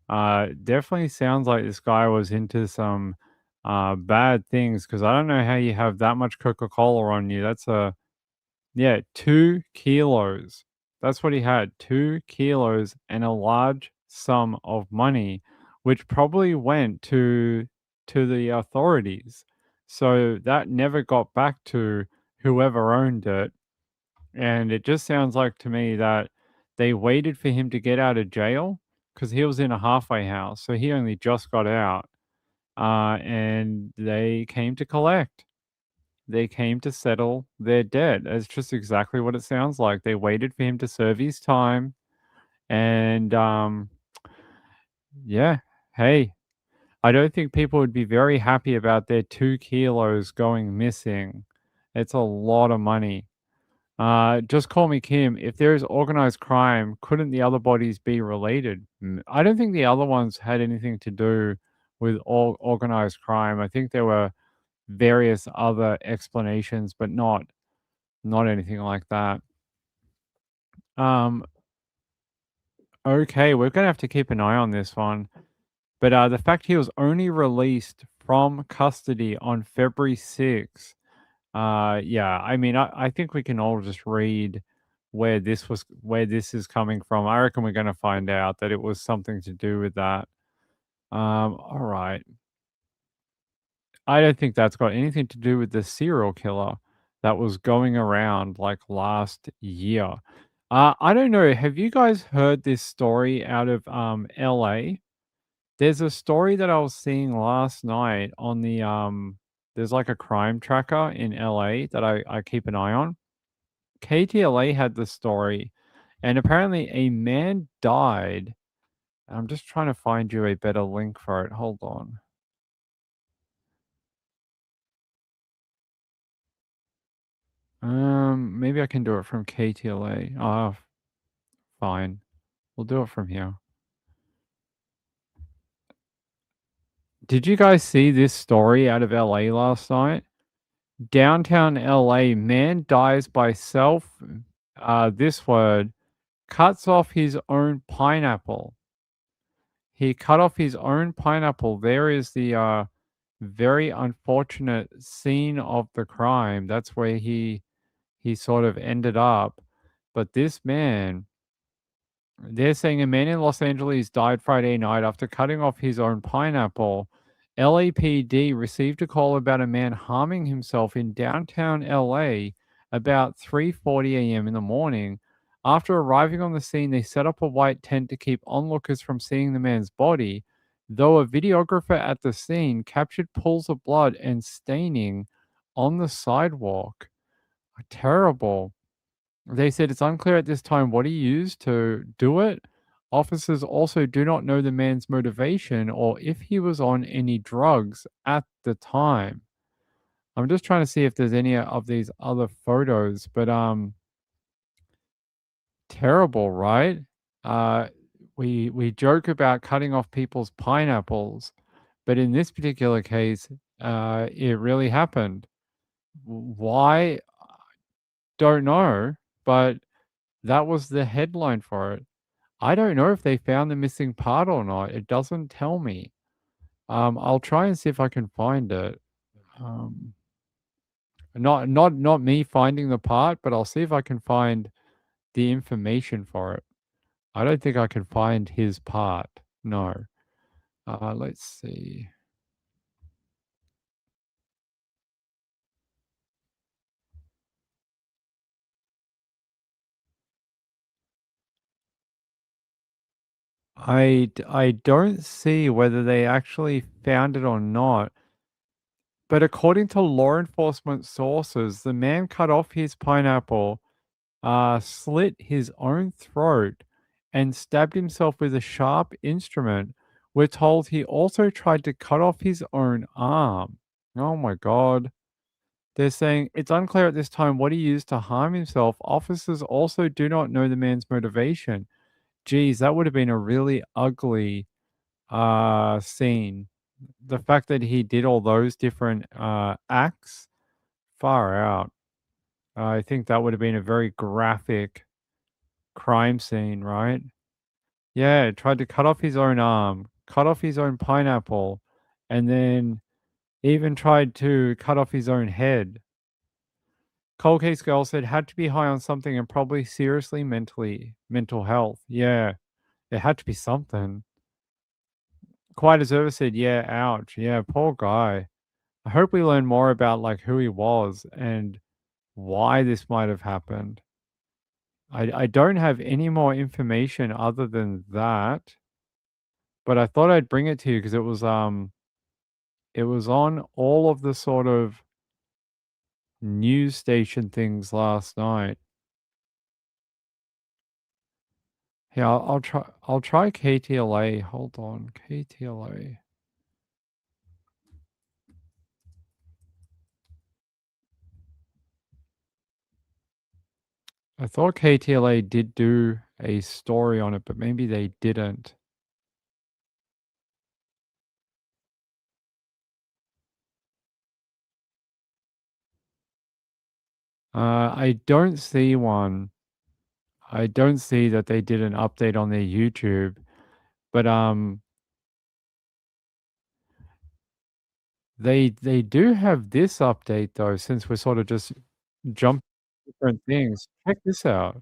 Definitely sounds like this guy was into some bad things, because I don't know how you have that much Coca-Cola on you. That's 2 kilos. That's what he had, 2 kilos and a large sum of money, which probably went to the authorities. So that never got back to whoever owned it. And it just sounds like to me that they waited for him to get out of jail, because he was in a halfway house. So he only just got out. And they came to collect. They came to settle their debt. It's just exactly what it sounds like. They waited for him to serve his time. And yeah, hey, I don't think people would be very happy about their 2 kilos going missing. It's a lot of money. Just call me Kim. If there is organized crime, couldn't the other bodies be related? I don't think the other ones had anything to do with all organized crime. I think there were various other explanations, but not anything like that. Okay, we're gonna have to keep an eye on this one. But the fact he was only released from custody on February 6th. Yeah, I mean, I think we can all just read where this is coming from. I reckon we're gonna find out that it was something to do with that. All right. I don't think that's got anything to do with the serial killer that was going around like last year. I don't know. Have you guys heard this story out of LA? There's a story that I was seeing last night on the there's like a crime tracker in LA that I keep an eye on. KTLA had the story, and apparently a man died. I'm just trying to find you a better link for it. Hold on. Maybe I can do it from KTLA. Oh, fine. We'll do it from here. Did you guys see this story out of LA last night? Downtown LA, man dies by cuts off his own pineapple. He cut off his own pineapple. There is the very unfortunate scene of the crime. That's where he sort of ended up. But this man, they're saying a man in Los Angeles died Friday night after cutting off his own pineapple. LAPD received a call about a man harming himself in downtown LA about 3:40 a.m. in the morning. After arriving on the scene, they set up a white tent to keep onlookers from seeing the man's body, though a videographer at the scene captured pools of blood and staining on the sidewalk. Terrible. They said it's unclear at this time what he used to do it. Officers also do not know the man's motivation or if he was on any drugs at the time. I'm just trying to see if there's any of these other photos, but terrible, right? We joke about cutting off people's pineapples, but in this particular case, it really happened. Why? Don't know, but that was the headline for it. I don't know if they found the missing part or not. It doesn't tell me. I'll try and see if I can find it. Not me finding the part, but I'll see if I can find the information for it. I don't think I can find his part. No. Let's see. I don't see whether they actually found it or not. But according to law enforcement sources, the man cut off his pineapple, slit his own throat, and stabbed himself with a sharp instrument. We're told he also tried to cut off his own arm. Oh my God. They're saying it's unclear at this time what he used to harm himself. Officers also do not know the man's motivation. Geez, that would have been a really ugly scene. The fact that he did all those different acts, far out. I think that would have been a very graphic crime scene, right? Yeah, tried to cut off his own arm, cut off his own pineapple, and then even tried to cut off his own head. Cold Case Girl said had to be high on something and probably seriously mental health. Yeah, it had to be something. Quiet Observer said, yeah, ouch. Yeah, poor guy. I hope we learn more about like who he was and why this might have happened. I don't have any more information other than that, but I thought I'd bring it to you because it was on all of the sort of news station things last night. Yeah, I'll try KTLA. Hold on, KTLA. I thought KTLA did do a story on it, but maybe they didn't. I don't see one. I don't see that they did an update on their YouTube, but they do have this update though, since we're sort of just jumping different things. Check this out.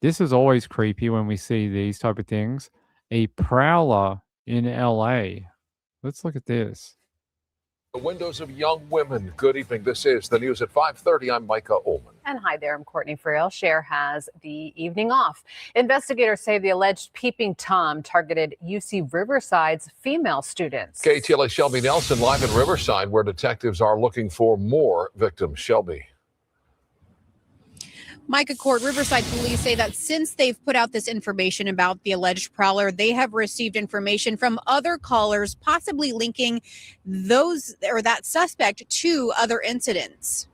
This is always creepy when we see these type of things. A Prowler in LA. Let's look at this. The windows of young women. Good evening. This is the news at 5:30. I'm Micah Ullman. And hi there, I'm Courtney Frail. Cher has the evening off. Investigators say the alleged peeping Tom targeted UC Riverside's female students. KTLA Shelby Nelson live in Riverside, where detectives are looking for more victims. Shelby. Micah Court, Riverside police say that since they've put out this information about the alleged prowler, they have received information from other callers, possibly linking those or that suspect to other incidents.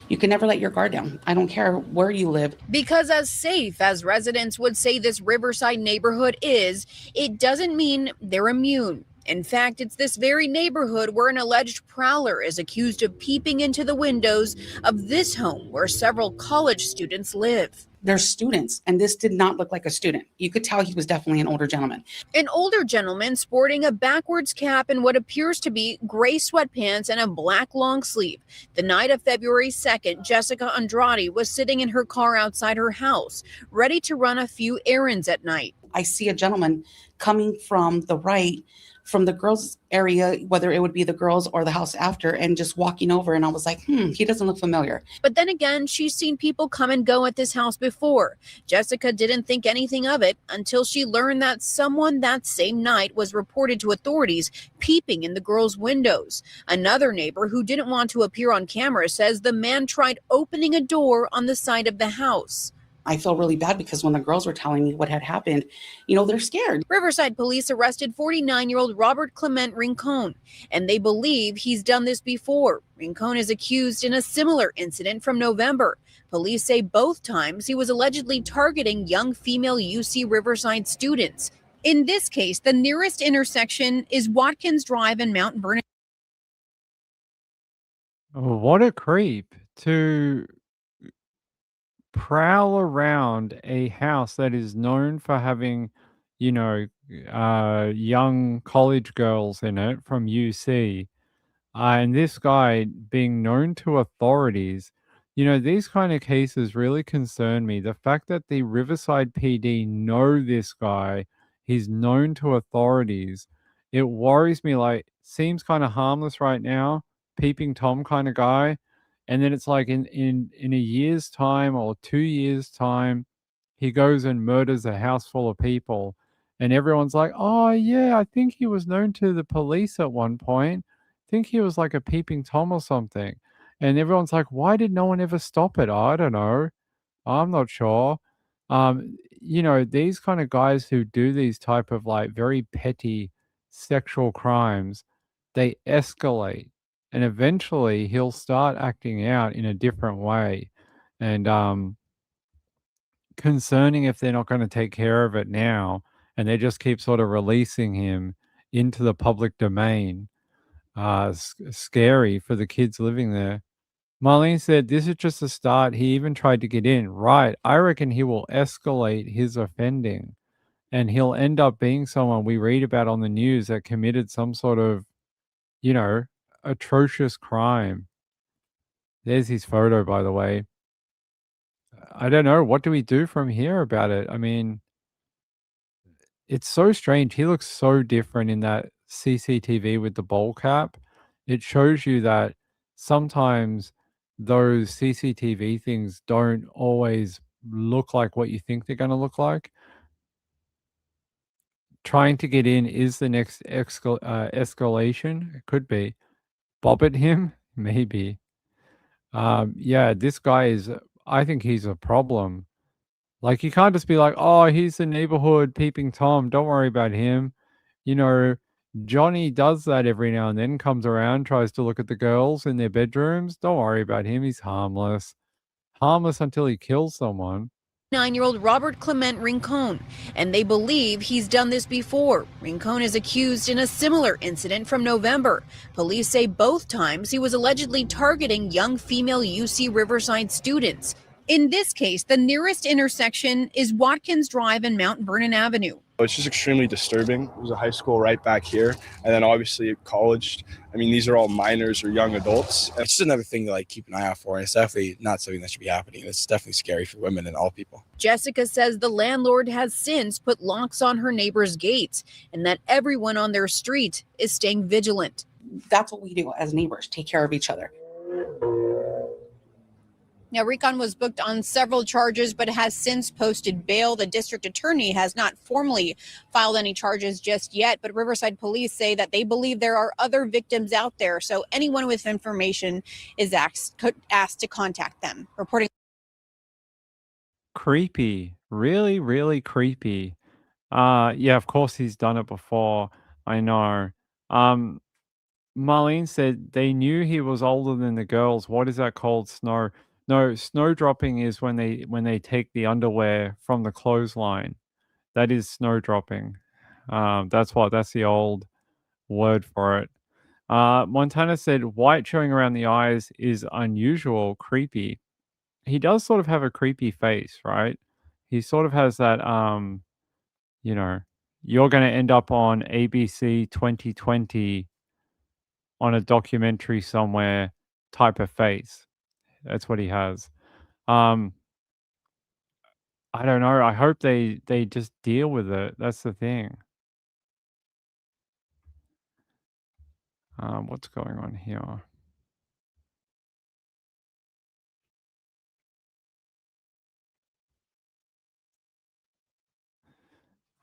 You can never let your guard down. I don't care where you live. Because as safe as residents would say this Riverside neighborhood is, it doesn't mean they're immune. In fact, it's this very neighborhood where an alleged prowler is accused of peeping into the windows of this home where several college students live. They're students, and this did not look like a student. You could tell he was definitely an older gentleman. An older gentleman sporting a backwards cap and what appears to be gray sweatpants and a black long sleeve. The night of February 2nd, Jessica Andrade was sitting in her car outside her house, ready to run a few errands at night. I see a gentleman coming from the right from the girls' area, whether it would be the girls or the house after, and just walking over. And I was like, he doesn't look familiar. But then again, she's seen people come and go at this house before. Jessica didn't think anything of it until she learned that someone that same night was reported to authorities peeping in the girls' windows. Another neighbor who didn't want to appear on camera says the man tried opening a door on the side of the house. I feel really bad because when the girls were telling me what had happened, they're scared. Riverside police arrested 49-year-old Robert Clement Rincon, and they believe he's done this before. Rincon is accused in a similar incident from November. Police say both times he was allegedly targeting young female UC Riverside students. In this case, the nearest intersection is Watkins Drive and Mount Vernon. What a creep to prowl around a house that is known for having, young college girls in it from UC. And this guy being known to authorities, these kind of cases really concern me. The fact that the Riverside PD know this guy, he's known to authorities, it worries me. Like, seems kind of harmless right now, peeping Tom kind of guy. And then it's like in a year's time or 2 years' time, he goes and murders a house full of people. And everyone's like, oh, yeah, I think he was known to the police at one point. I think he was like a peeping Tom or something. And everyone's like, why did no one ever stop it? I don't know. I'm not sure. These kind of guys who do these type of like very petty sexual crimes, they escalate. And eventually he'll start acting out in a different way. And concerning if they're not going to take care of it now. And they just keep sort of releasing him into the public domain. Scary for the kids living there. Marlene said, this is just a start. He even tried to get in. Right. I reckon he will escalate his offending. And he'll end up being someone we read about on the news that committed some sort of, atrocious crime. There's his photo, by the way. I don't know. What do we do from here about it? I mean, it's so strange. He looks so different in that CCTV with the bowl cap. It shows you that sometimes those CCTV things don't always look like what you think they're going to look like. Trying to get in is the next escalation. It could be. Bob at him? Maybe. Yeah, this guy is, I think he's a problem. Like, you can't just be like, oh, he's the neighborhood peeping Tom. Don't worry about him. Johnny does that every now and then, comes around, tries to look at the girls in their bedrooms. Don't worry about him. He's harmless. Harmless until he kills someone. 9-year-old Robert Clement Rincon, and they believe he's done this before. Rincon is accused in a similar incident from November. Police say both times he was allegedly targeting young female UC Riverside students. In this case, the nearest intersection is Watkins Drive and Mount Vernon Avenue. It's just extremely disturbing. There's a high school right back here, and then obviously college. I mean, these are all minors or young adults. It's just another thing to keep an eye out for. And it's definitely not something that should be happening. It's definitely scary for women and all people. Jessica says the landlord has since put locks on her neighbor's gates and that everyone on their street is staying vigilant. That's what we do as neighbors, take care of each other. Now, Rincon was booked on several charges, but has since posted bail. The district attorney has not formally filed any charges just yet, but Riverside police say that they believe there are other victims out there. So anyone with information is asked to contact them. Reporting. Creepy. Really, really creepy. Yeah, of course he's done it before. I know. Marlene said they knew he was older than the girls. What is that called? Snow? No, snow dropping is when they take the underwear from the clothesline. That is snow dropping. That's the old word for it. Montana said white showing around the eyes is unusual, creepy. He does sort of have a creepy face, right? He sort of has that you're going to end up on ABC 2020 on a documentary somewhere type of face. That's what he has. I don't know. I hope they just deal with it. That's the thing. What's going on here?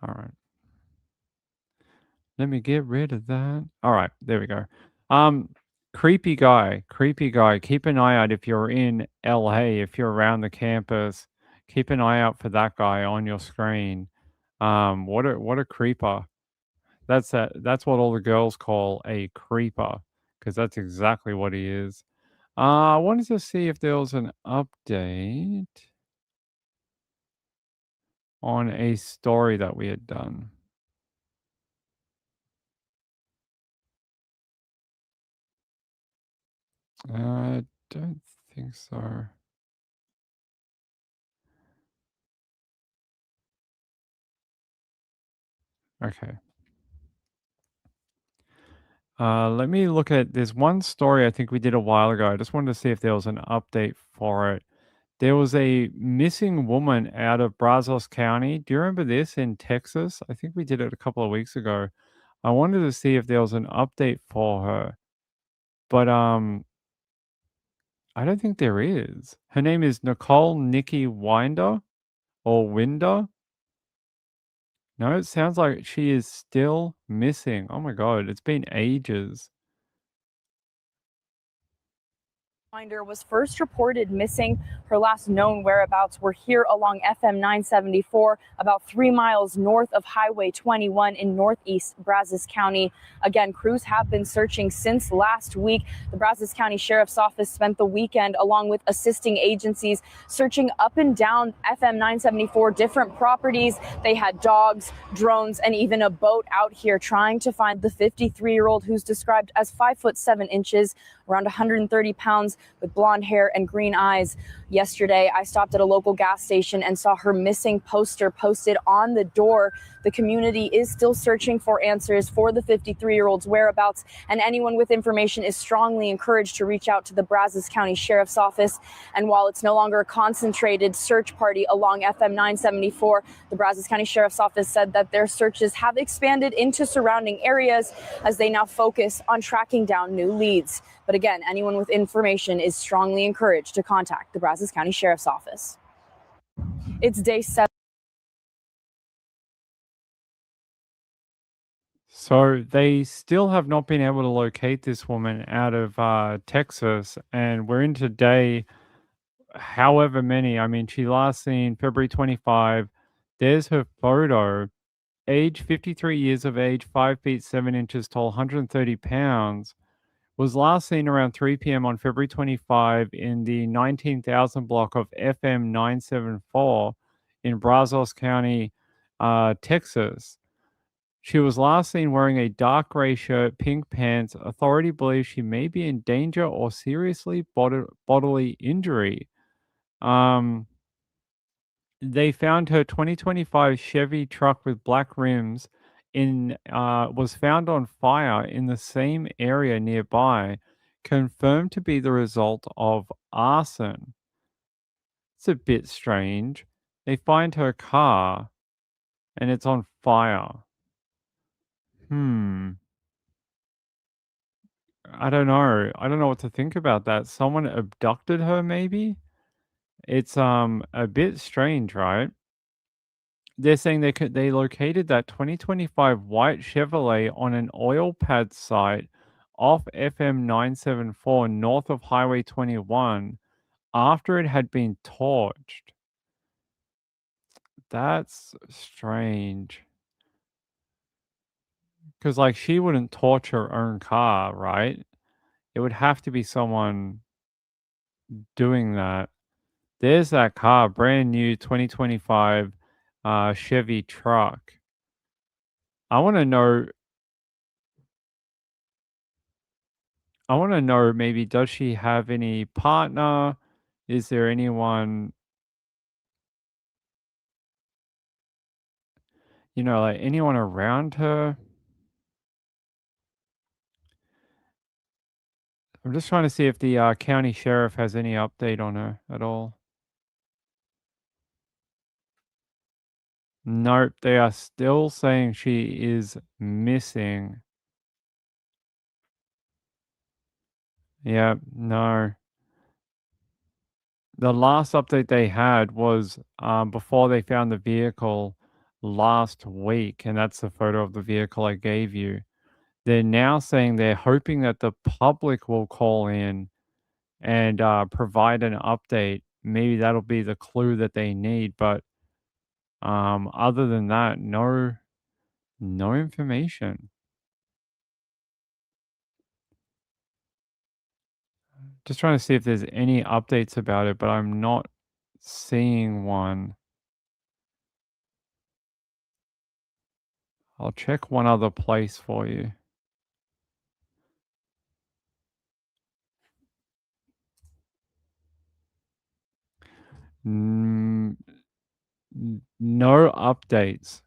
All right. Let me get rid of that. All right, there we go. Creepy guy. Keep an eye out if you're in LA, if you're around the campus. Keep an eye out for that guy on your screen. What a creeper. That's what all the girls call a creeper, because that's exactly what he is. I wanted to see if there was an update on a story that we had done. I don't think so. Okay. Let me look at there's one story I think we did a while ago. I just wanted to see if there was an update for it. There was a missing woman out of Brazos County. Do you remember this in Texas? I think we did it a couple of weeks ago. I wanted to see if there was an update for her. But I don't think there is. Her name is Nicole Nikki Winder or Winder. No, it sounds like she is still missing. Oh my god, it's been ages. Winder was first reported missing. Her last known whereabouts were here along FM 974, about 3 miles north of Highway 21 in northeast Brazos County. Again, crews have been searching since last week. The Brazos County Sheriff's Office spent the weekend, along with assisting agencies, searching up and down FM 974, different properties. They had dogs, drones, and even a boat out here trying to find the 53-year-old who's described as 5'7", around 130 pounds, with blonde hair and green eyes. Yesterday, I stopped at a local gas station and saw her missing poster posted on the door. The community is still searching for answers for the 53-year-old's whereabouts, and anyone with information is strongly encouraged to reach out to the Brazos County Sheriff's Office. And while it's no longer a concentrated search party along FM 974, the Brazos County Sheriff's Office said that their searches have expanded into surrounding areas as they now focus on tracking down new leads. But again, anyone with information is strongly encouraged to contact the Brazos County Sheriff's Office. It's day 7. So they still have not been able to locate this woman out of Texas, and we're into day however many. I mean, she last seen February 25. There's her photo. Age 53 years of age, 5 feet 7 inches tall, 130 pounds. Was last seen around 3 p.m. on February 25 in the 19,000 block of FM 974 in Brazos County, Texas. She was last seen wearing a dark gray shirt, pink pants. Authority believes she may be in danger or seriously bodily injury. They found her 2025 Chevy truck with black rims was found on fire in the same area nearby, confirmed to be the result of arson. It's a bit strange. They find her car and it's on fire. I don't know. I don't know what to think about that. Someone abducted her, maybe? It's a bit strange, right? They're saying they located that 2025 white Chevrolet on an oil pad site off FM 974 north of Highway 21 after it had been torched. That's strange. Because, like, she wouldn't torch her own car, right? It would have to be someone doing that. There's that car, brand new 2025 Chevy truck. I want to know maybe, does she have any partner? Is there anyone, like anyone around her? I'm just trying to see if the county sheriff has any update on her at all. Nope, they are still saying she is missing. Yeah, no. The last update they had was before they found the vehicle last week, and that's the photo of the vehicle I gave you. They're now saying they're hoping that the public will call in and provide an update. Maybe that'll be the clue that they need, but other than that, no information. Just trying to see if there's any updates about it, but I'm not seeing one. I'll check one other place for you. No updates.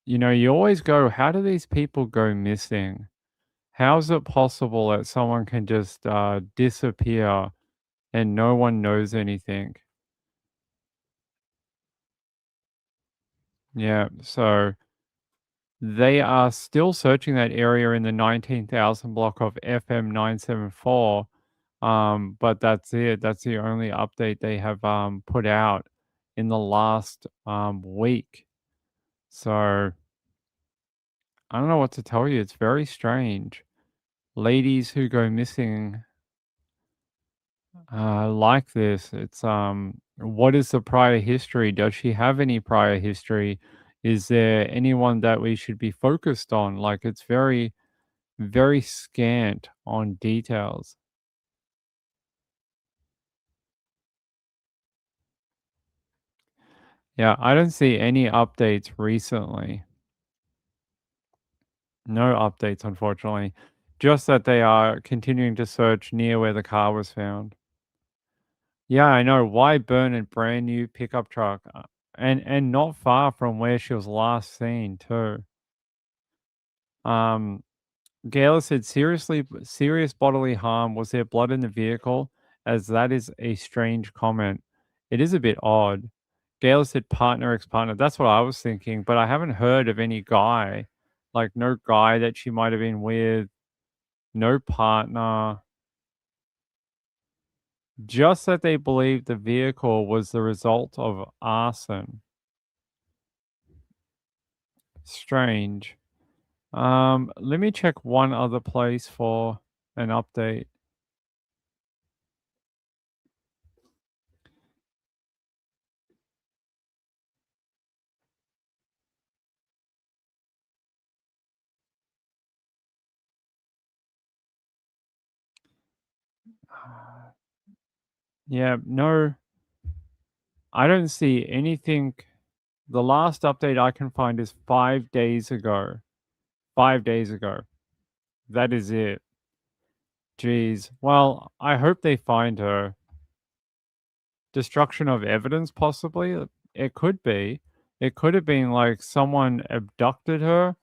You know, you always go, how do these people go missing? How is it possible that someone can just disappear and no one knows anything? Yeah, so they are still searching that area in the 19,000 block of FM 974. But that's it. That's the only update they have put out in the last week. So I don't know what to tell you. It's very strange. Ladies who go missing like this. It's what is the prior history? Does she have any prior history? Is there anyone that we should be focused on? Like it's very, very scant on details. Yeah, I don't see any updates recently. No updates, unfortunately. Just that they are continuing to search near where the car was found. Yeah, I know. Why burn a brand new pickup truck? And not far from where she was last seen too. Gayla said, serious bodily harm. Was there blood in the vehicle? As that is a strange comment. It is a bit odd. Gayla said partner, ex-partner. That's what I was thinking, but I haven't heard of any guy. Like no guy that she might have been with. No partner. Just that they believed the vehicle was the result of arson. Strange. Let me check one other place for an update. Yeah, no. I don't see anything. The last update I can find is 5 days ago. 5 days ago. That is it. Jeez. Well, I hope they find her. Destruction of evidence, possibly? It could be. It could have been like someone abducted her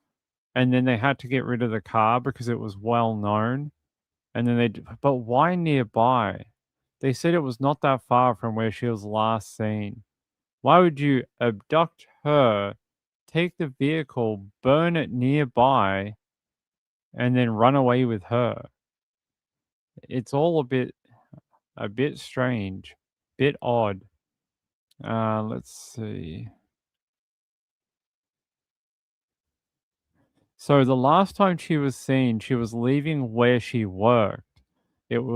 and then they had to get rid of the car because it was well known. And then but why nearby? They said it was not that far from where she was last seen. Why would you abduct her, take the vehicle, burn it nearby, and then run away with her? It's all a bit strange, bit odd. Let's see. So the last time she was seen, she was leaving where she worked.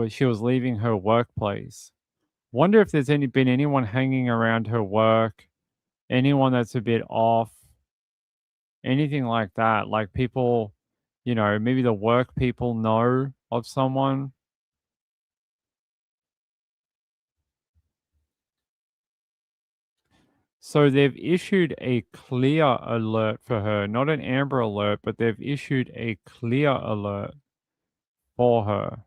She was leaving her workplace. Wonder if there's been anyone hanging around her work, anyone that's a bit off, anything like that. Like people, you know, maybe the work people know of someone. So they've issued a clear alert for her, not an amber alert, but they've issued a clear alert for her.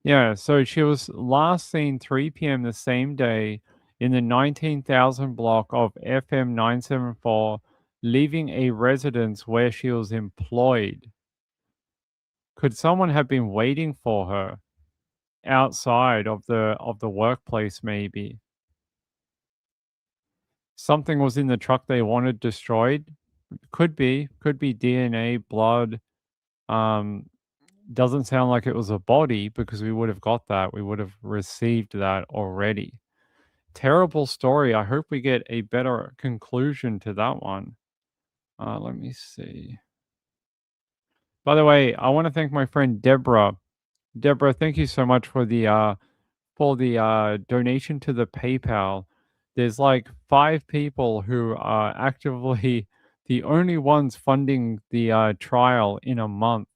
Yeah, so she was last seen 3 p.m. the same day in the 19,000 block of FM 974, leaving a residence where she was employed. Could someone have been waiting for her? outside of the workplace, maybe. Something was in the truck they wanted destroyed. Could be DNA, blood. Doesn't sound like it was a body because we would have got that. We would have received that already. Terrible story. I hope we get a better conclusion to that one. Let me see. By the way, I want to thank my friend Deborah. Deborah, thank you so much for the donation to the PayPal. There's like 5 people who are actively the only ones funding the trial in a month,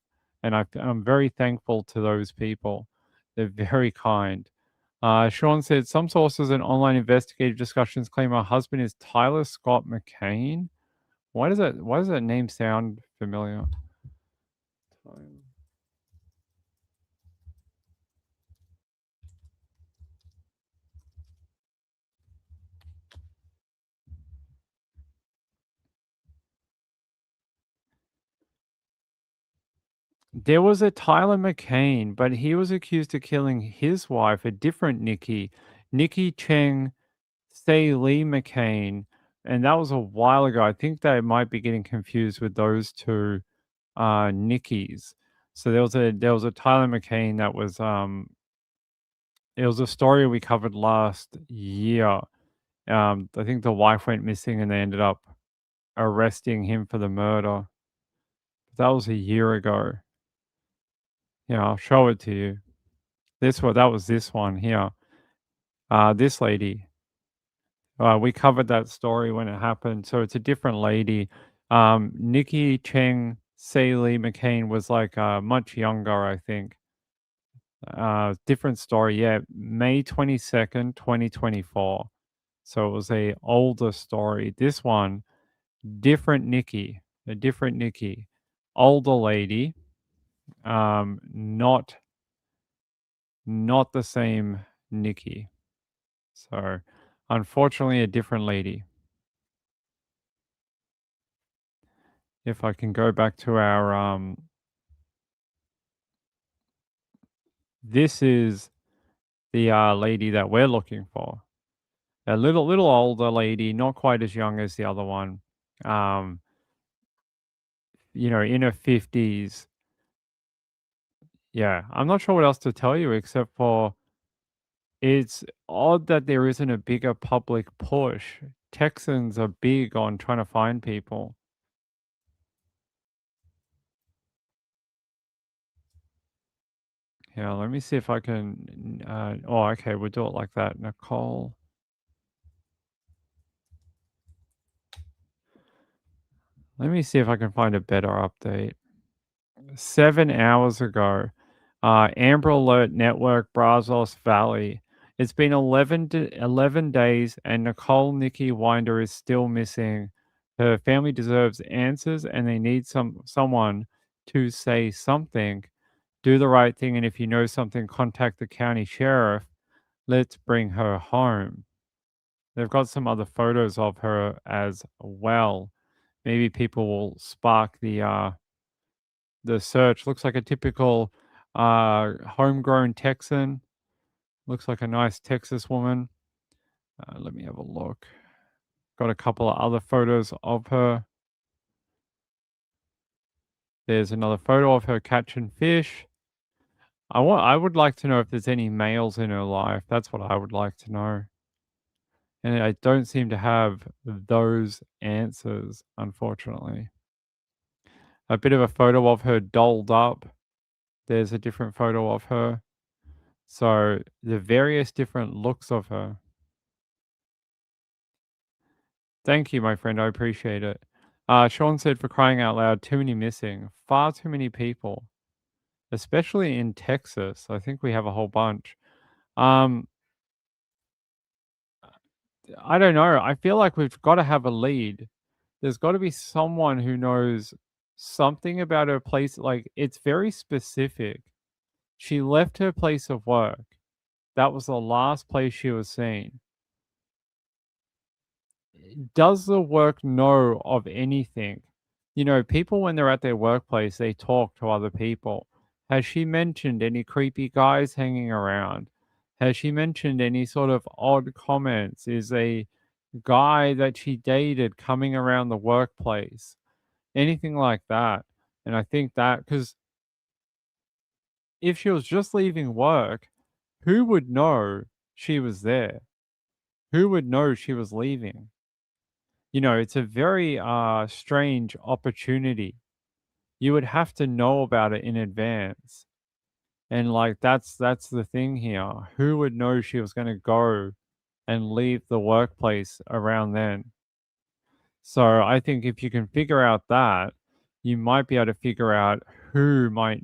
and I'm very thankful to those people. They're very kind. Sean said some sources and online investigative discussions claim her husband is Tyler Scott McCain. Why does that name sound familiar? There was a Tyler McCain, but he was accused of killing his wife, a different Nikki Cheng Say Lee McCain, and that was a while ago. I think they might be getting confused with those two Nikkis. So there was a Tyler McCain that was it was a story we covered last year. I think the wife went missing and they ended up arresting him for the murder. That was a year ago. Yeah, I'll show it to you. That was this one here. This lady. We covered that story when it happened, so it's a different lady. Nikki Cheng Say Lee McCain was like much younger, I think. Different story, yeah. May 22nd, 2024. So it was a older story. This one, different Nikki, a different Nikki, older lady. Not the same Nikki. So, unfortunately, a different lady. If I can go back to our this is the lady that we're looking for. A little older lady, not quite as young as the other one. In her 50s. Yeah, I'm not sure what else to tell you except for it's odd that there isn't a bigger public push. Texans are big on trying to find people. Yeah, let me see if I can. Okay, we'll do it like that. Nicole. Let me see if I can find a better update. 7 hours ago, Amber Alert Network, Brazos Valley. It's been 11 days, and Nicole Nikki Winder is still missing. Her family deserves answers, and they need someone to say something. Do the right thing, and if you know something, contact the county sheriff. Let's bring her home. They've got some other photos of her as well. Maybe people will spark the search. Looks like a typical homegrown Texan. Looks like a nice Texas woman. Let me have a look. Got a couple of other photos of her. There's another photo of her catching fish. I would like to know if there's any males in her life. That's what I would like to know. And I don't seem to have those answers, unfortunately. A bit of a photo of her dolled up. There's a different photo of her. So the various different looks of her. Thank you, my friend. I appreciate it. Sean said, for crying out loud, too many missing. Far too many people. Especially in Texas. I think we have a whole bunch. I don't know. I feel like we've got to have a lead. There's got to be someone who knows something about her place. Like, it's very specific. She left her place of work. That was the last place she was seen. Does the work know of anything? People, when they're at their workplace, they talk to other people. Has she mentioned any creepy guys hanging around? Has she mentioned any sort of odd comments? Is a guy that she dated coming around the workplace? Anything like that. And I think that because if she was just leaving work, who would know she was there? Who would know she was leaving? You know, it's a very strange opportunity. You would have to know about it in advance. And like that's the thing here. Who would know she was going to go and leave the workplace around then? So I think if you can figure out that, you might be able to figure out who might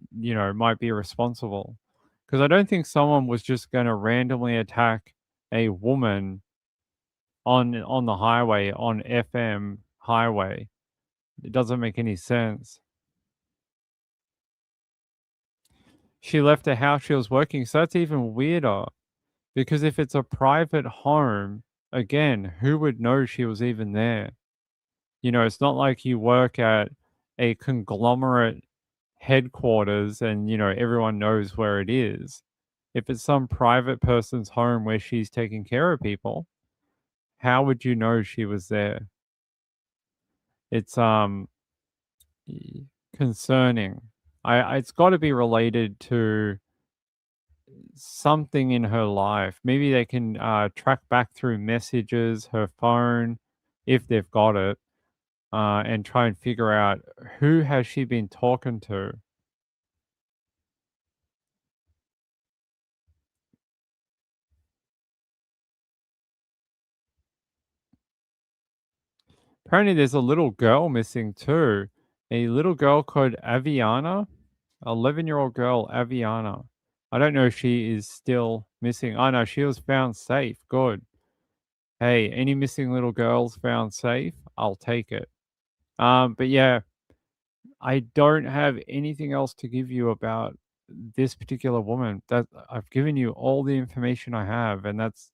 be responsible. Because I don't think someone was just going to randomly attack a woman on the highway, on FM highway. It doesn't make any sense. She left the house she was working, so that's even weirder. Because if it's a private home, again, who would know she was even there? You know, it's not like you work at a conglomerate headquarters and, everyone knows where it is. If it's some private person's home where she's taking care of people, how would you know she was there? It's concerning. It's got to be related to something in her life. Maybe they can track back through messages, her phone, if they've got it, and try and figure out who has she been talking to. Apparently, there's a little girl missing too. A little girl called Aviana, 11-year-old girl, Aviana. I don't know if she is still missing. Oh, no, she was found safe. Good. Hey, any missing little girls found safe? I'll take it. But yeah, I don't have anything else to give you about this particular woman. That I've given you all the information I have, and that's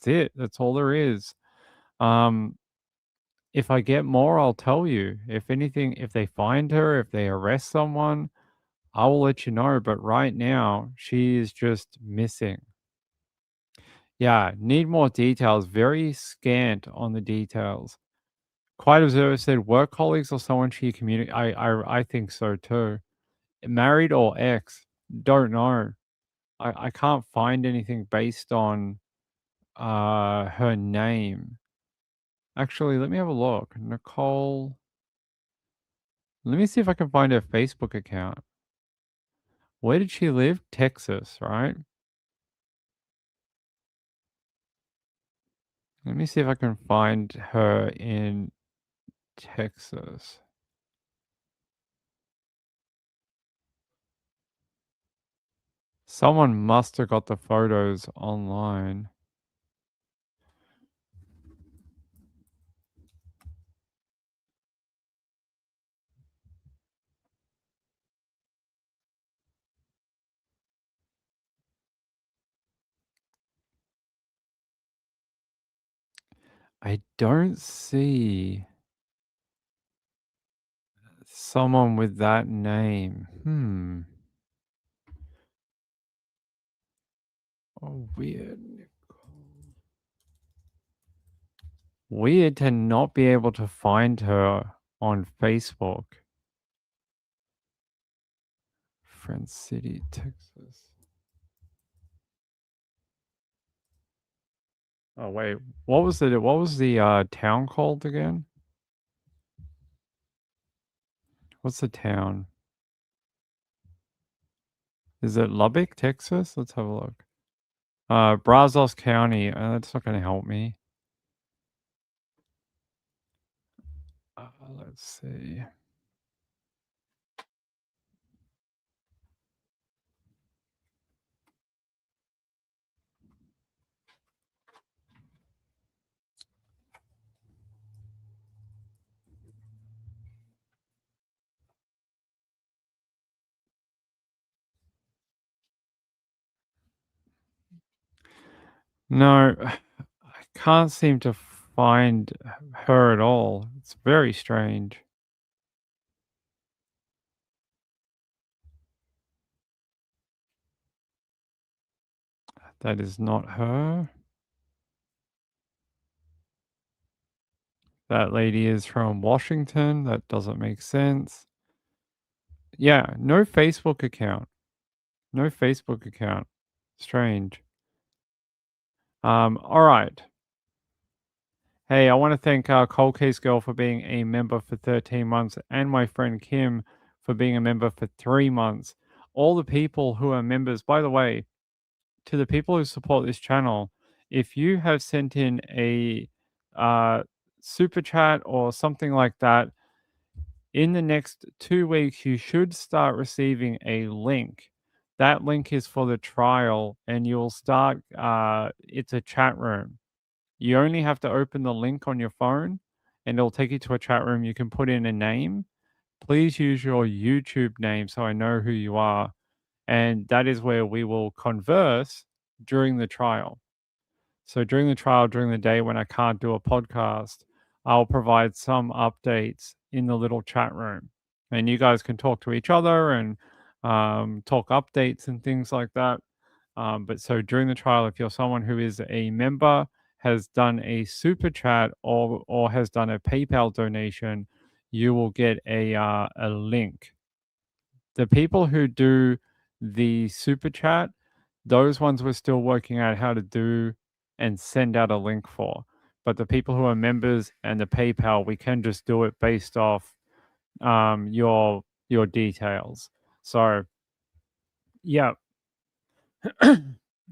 it. That's all there is. If I get more, I'll tell you. If anything, if they find her, if they arrest someone, I will let you know. But right now, she is just missing. Yeah, need more details. Very scant on the details. Quite observer said work colleagues or someone she communicate. I think so too. Married or ex? Don't know. I can't find anything based on her name. Actually, let me have a look. Nicole. Let me see if I can find her Facebook account. Where did she live? Texas, right? Let me see if I can find her in Texas. Someone must have got the photos online. I don't see someone with that name. Oh, weird. Weird to not be able to find her on Facebook. Friend City, Texas. Oh wait, what was the town called again? What's the town? Is it Lubbock, Texas? Let's have a look. Brazos County. That's not going to help me. Let's see. No, I can't seem to find her at all. It's very strange. That is not her. That lady is from Washington. That doesn't make sense. Yeah, no Facebook account. No Facebook account. Strange. All right. Hey, I want to thank Cold Case Girl for being a member for 13 months and my friend Kim for being a member for 3 months. All the people who are members, by the way, to the people who support this channel, if you have sent in a super chat or something like that, in the next 2 weeks, you should start receiving a link. That link is for the trial, and you'll start, it's a chat room. You only have to open the link on your phone, and it'll take you to a chat room. You can put in a name. Please use your YouTube name so I know who you are. And that is where we will converse during the trial. So during the trial, during the day when I can't do a podcast, I'll provide some updates in the little chat room. And you guys can talk to each other and talk updates and things like that. But so during the trial, if you're someone who is a member, has done a super chat or has done a PayPal donation, you will get a link. The people who do the super chat, those ones we're still working out how to do and send out a link for. But the people who are members and the PayPal, we can just do it based off your details. So yeah.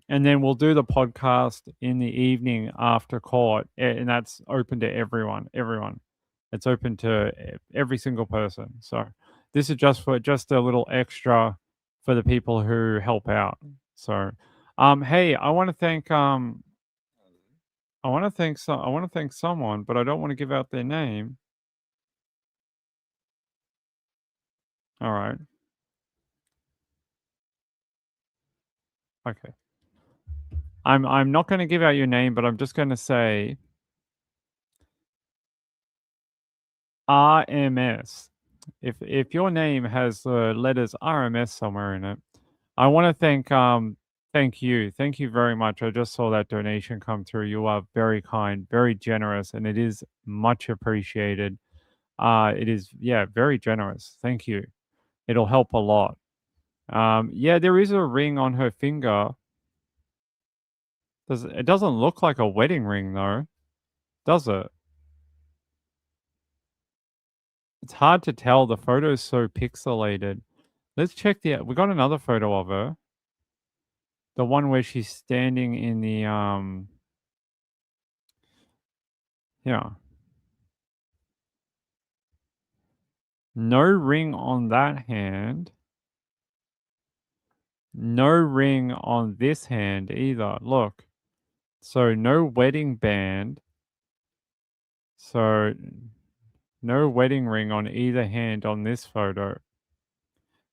And then we'll do the podcast in the evening after court, and that's open to everyone. It's open to every single person. So this is just a little extra for the people who help out. So hey, I want to thank someone, but I don't want to give out their name. All right. Okay. I'm not going to give out your name, but I'm just going to say RMS. If your name has the letters RMS somewhere in it, I want to thank you. Thank you very much. I just saw that donation come through. You are very kind, very generous, and it is much appreciated. It is, yeah, very generous. Thank you. It'll help a lot. Yeah, there is a ring on her finger. It doesn't look like a wedding ring though, does it? It's hard to tell. The photo is so pixelated. Let's check we got another photo of her. The one where she's standing in the yeah. No ring on that hand. No ring on this hand either. Look. So no wedding band. So no wedding ring on either hand on this photo.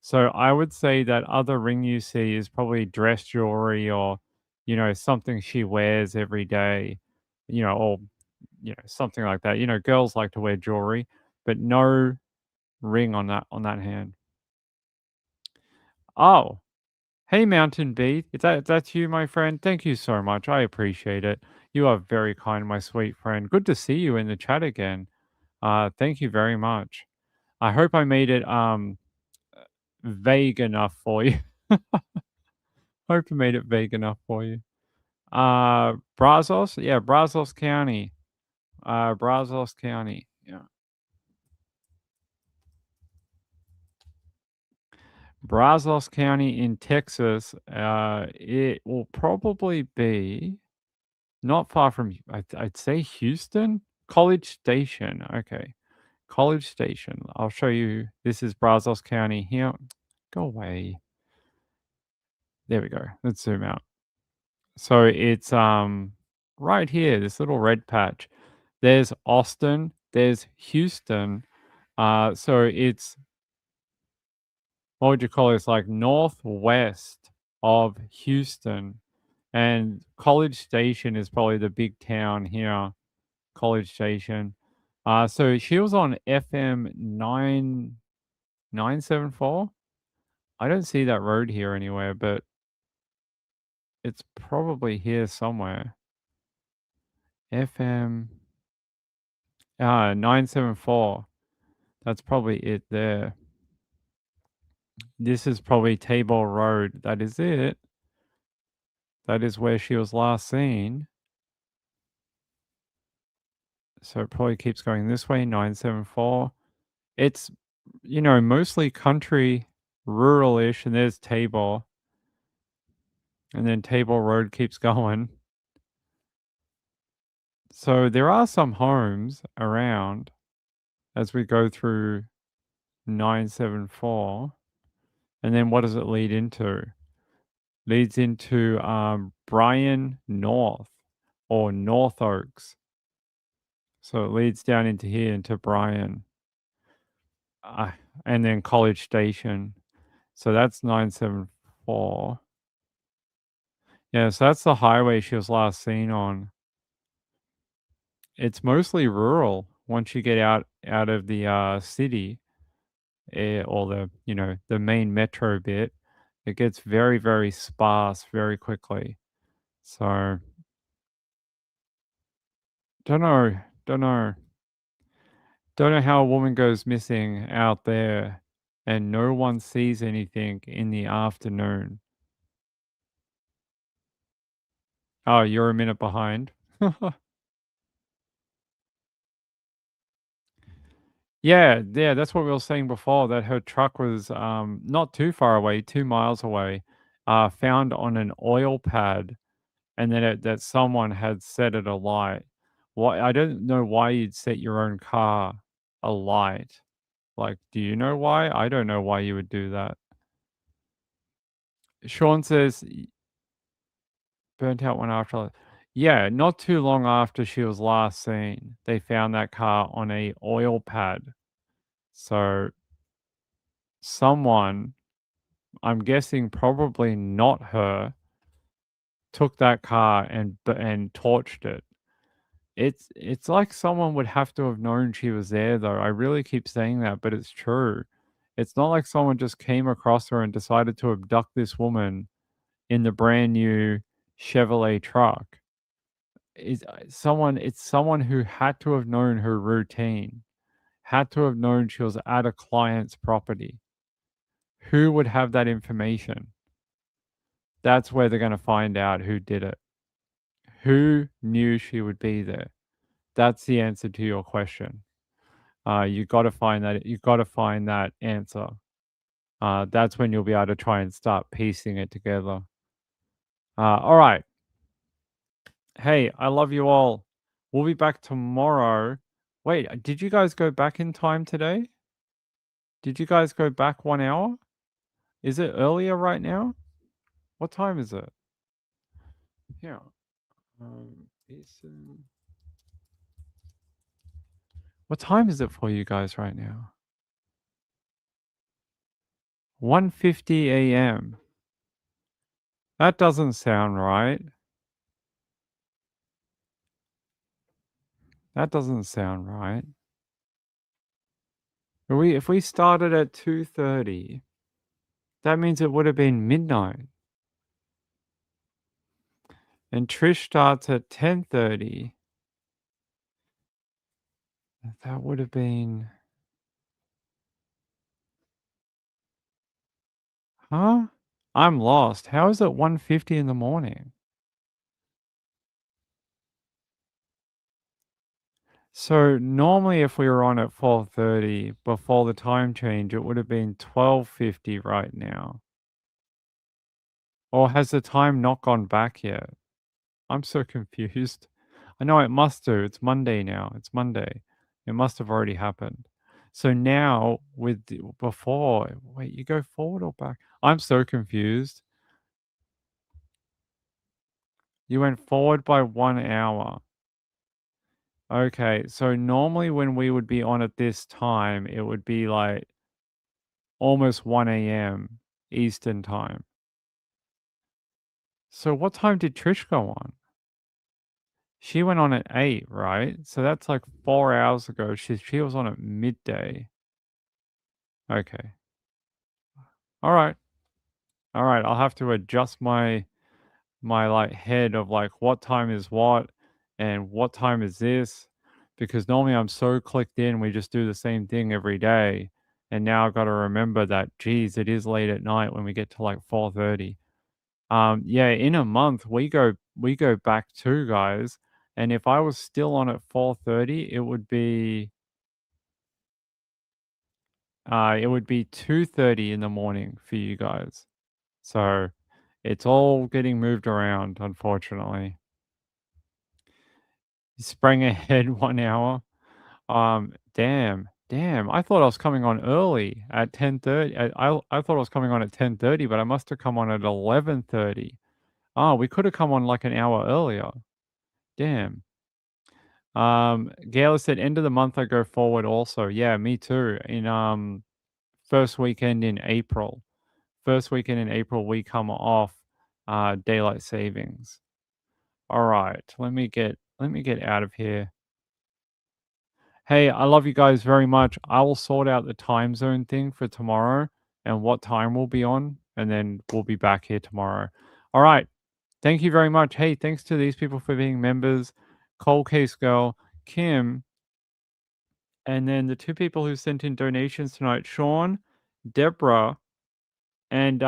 So I would say that other ring you see is probably dress jewelry or, something she wears every day, or, something like that. Girls like to wear jewelry, but no ring on that hand. Oh, hey, Mountain Bee. That's you, my friend? Thank you so much. I appreciate it. You are very kind, my sweet friend. Good to see you in the chat again. Thank you very much. I hope I made it vague enough for you. Hope I made it vague enough for you. Brazos? Yeah, Brazos County. Brazos County. Yeah. Brazos County in Texas. It will probably be not far from, I'd say Houston? College Station. Okay. College Station. I'll show you. This is Brazos County here. Go away. There we go. Let's zoom out. So it's right here, this little red patch. There's Austin, there's Houston. So it's, what would you call it? It's like northwest of Houston. And College Station is probably the big town here. College Station. So she was on FM 974. I don't see that road here anywhere, but It's probably here somewhere. FM 974. That's probably it there. This is probably Tabor Road. That is it. That is where she was last seen. So it probably keeps going this way, 974. It's, mostly country, rural-ish, and there's Tabor. And then Tabor Road keeps going. So there are some homes around as we go through 974. And then what does it lead into? Leads into Bryan North or North Oaks. So it leads down into here into Bryan. And then College Station. So that's 974. Yeah, so that's the highway she was last seen on. It's mostly rural once you get out of the city, or the main metro bit. It gets very, very sparse very quickly. So don't know how a woman goes missing out there and no one sees anything in the afternoon. Oh, you're a minute behind. Yeah, that's what we were saying before, that her truck was not too far away, 2 miles away, found on an oil pad, and then that someone had set it alight. Why? I don't know why you'd set your own car alight. Like, do you know why? I don't know why you would do that. Sean says burnt out one after. Yeah, not too long after she was last seen, they found that car on a oil pad. So someone, I'm guessing probably not her, took that car and torched it. It's like someone would have to have known she was there, though. I really keep saying that, but it's true. It's not like someone just came across her and decided to abduct this woman in the brand new Chevrolet truck. It's someone who had to have known her routine, had to have known she was at a client's property. Who would have that information? That's where they're going to find out who did it. Who knew she would be there? That's the answer to your question. You got to find that. You got to find that answer. That's when you'll be able to try and start piecing it together. All right. Hey, I love you all. We'll be back tomorrow. Wait, did you guys go back in time today? Did you guys go back 1 hour? Is it earlier right now? What time is it? Yeah. What time is it for you guys right now? 1:50 a.m. That doesn't sound right. That doesn't sound right. If we started at 2:30, that means it would have been midnight. And Trish starts at 10:30. That would have been... Huh? I'm lost. How is it 1:50 in the morning? So normally if we were on at 4:30 before the time change, it would have been 12:50 right now. Or has the time not gone back yet? I'm so confused. I know it must do. It's Monday now. It's Monday. It must have already happened. So now before, wait, you go forward or back? I'm so confused. You went forward by 1 hour. Okay, so normally when we would be on at this time, it would be like almost 1 a.m. Eastern time. So what time did Trish go on? She went on at 8, right? So that's like 4 hours ago. She was on at midday. Okay. All right. All right, I'll have to adjust my my like head of like what time is what and what time is this, because normally I'm so clicked in, we just do the same thing every day. And now I've got to remember that, geez, it is late at night when we get to like 4:30. Yeah, in a month we go back to, guys. And if I was still on at 4:30, it would be 2:30 in the morning for you guys. So it's all getting moved around, unfortunately. You sprang ahead 1 hour. Damn. I thought I was coming on early at 10:30. I thought I was coming on at 10:30, but I must have come on at 11:30. Oh, we could have come on like an hour earlier. Damn. Gail said end of the month I go forward also. Yeah, me too. In first weekend in April. First weekend in April we come off daylight savings. All right, let me get out of here. Hey, I love you guys very much. I will sort out the time zone thing for tomorrow and what time we'll be on, and then we'll be back here tomorrow. All right. Thank you very much. Hey, thanks to these people for being members. Cold Case Girl, Kim, and then the 2 people who sent in donations tonight, Sean, Deborah, and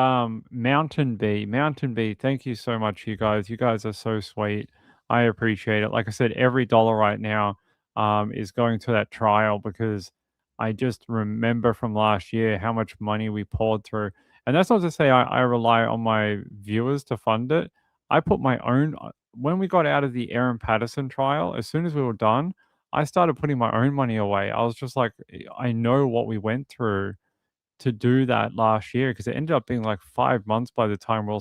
Mountain Bee. Mountain Bee, thank you so much, you guys. You guys are so sweet. I appreciate it. Like I said, every dollar right now is going to that trial, because I just remember from last year how much money we poured through. And that's not to say I rely on my viewers to fund it. I put my own, when we got out of the Aaron Patterson trial, as soon as we were done, I started putting my own money away. I was just like, I know what we went through to do that last year, because it ended up being like 5 months by the time we're all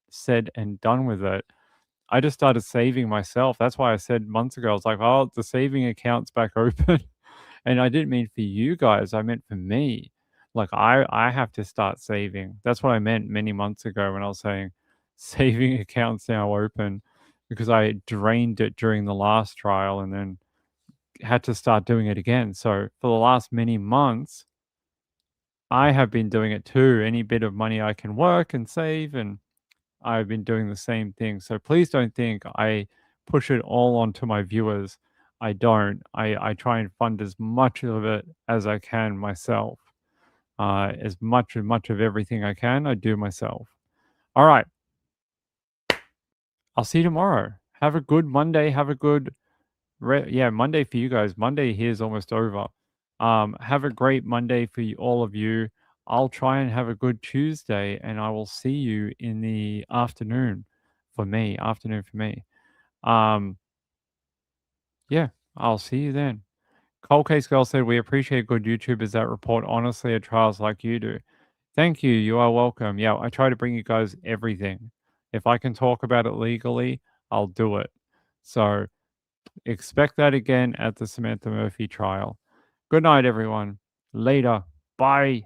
said and done with it. I just started saving myself. That's why I said months ago, I was like, oh, the saving account's back open. And I didn't mean for you guys, I meant for me. Like I have to start saving. That's what I meant many months ago when I was saying saving accounts now open, because I drained it during the last trial and then had to start doing it again. So for the last many months, I have been doing it too. Any bit of money I can work and save, and I've been doing the same thing. So please don't think I push it all onto my viewers. I don't. I try and fund as much of it as I can myself. As much of everything I can, I do myself. All right. I'll see you tomorrow. Have a good Monday. Have a good Monday for you guys. Monday here is almost over. Have a great Monday for all of you. I'll try and have a good Tuesday, and I will see you in the afternoon for me. Yeah, I'll see you then. Cold Case Girl said, we appreciate good YouTubers that report honestly at trials like you do. Thank you. You are welcome. Yeah, I try to bring you guys everything. If I can talk about it legally, I'll do it. So expect that again at the Samantha Murphy trial. Good night, everyone. Later. Bye.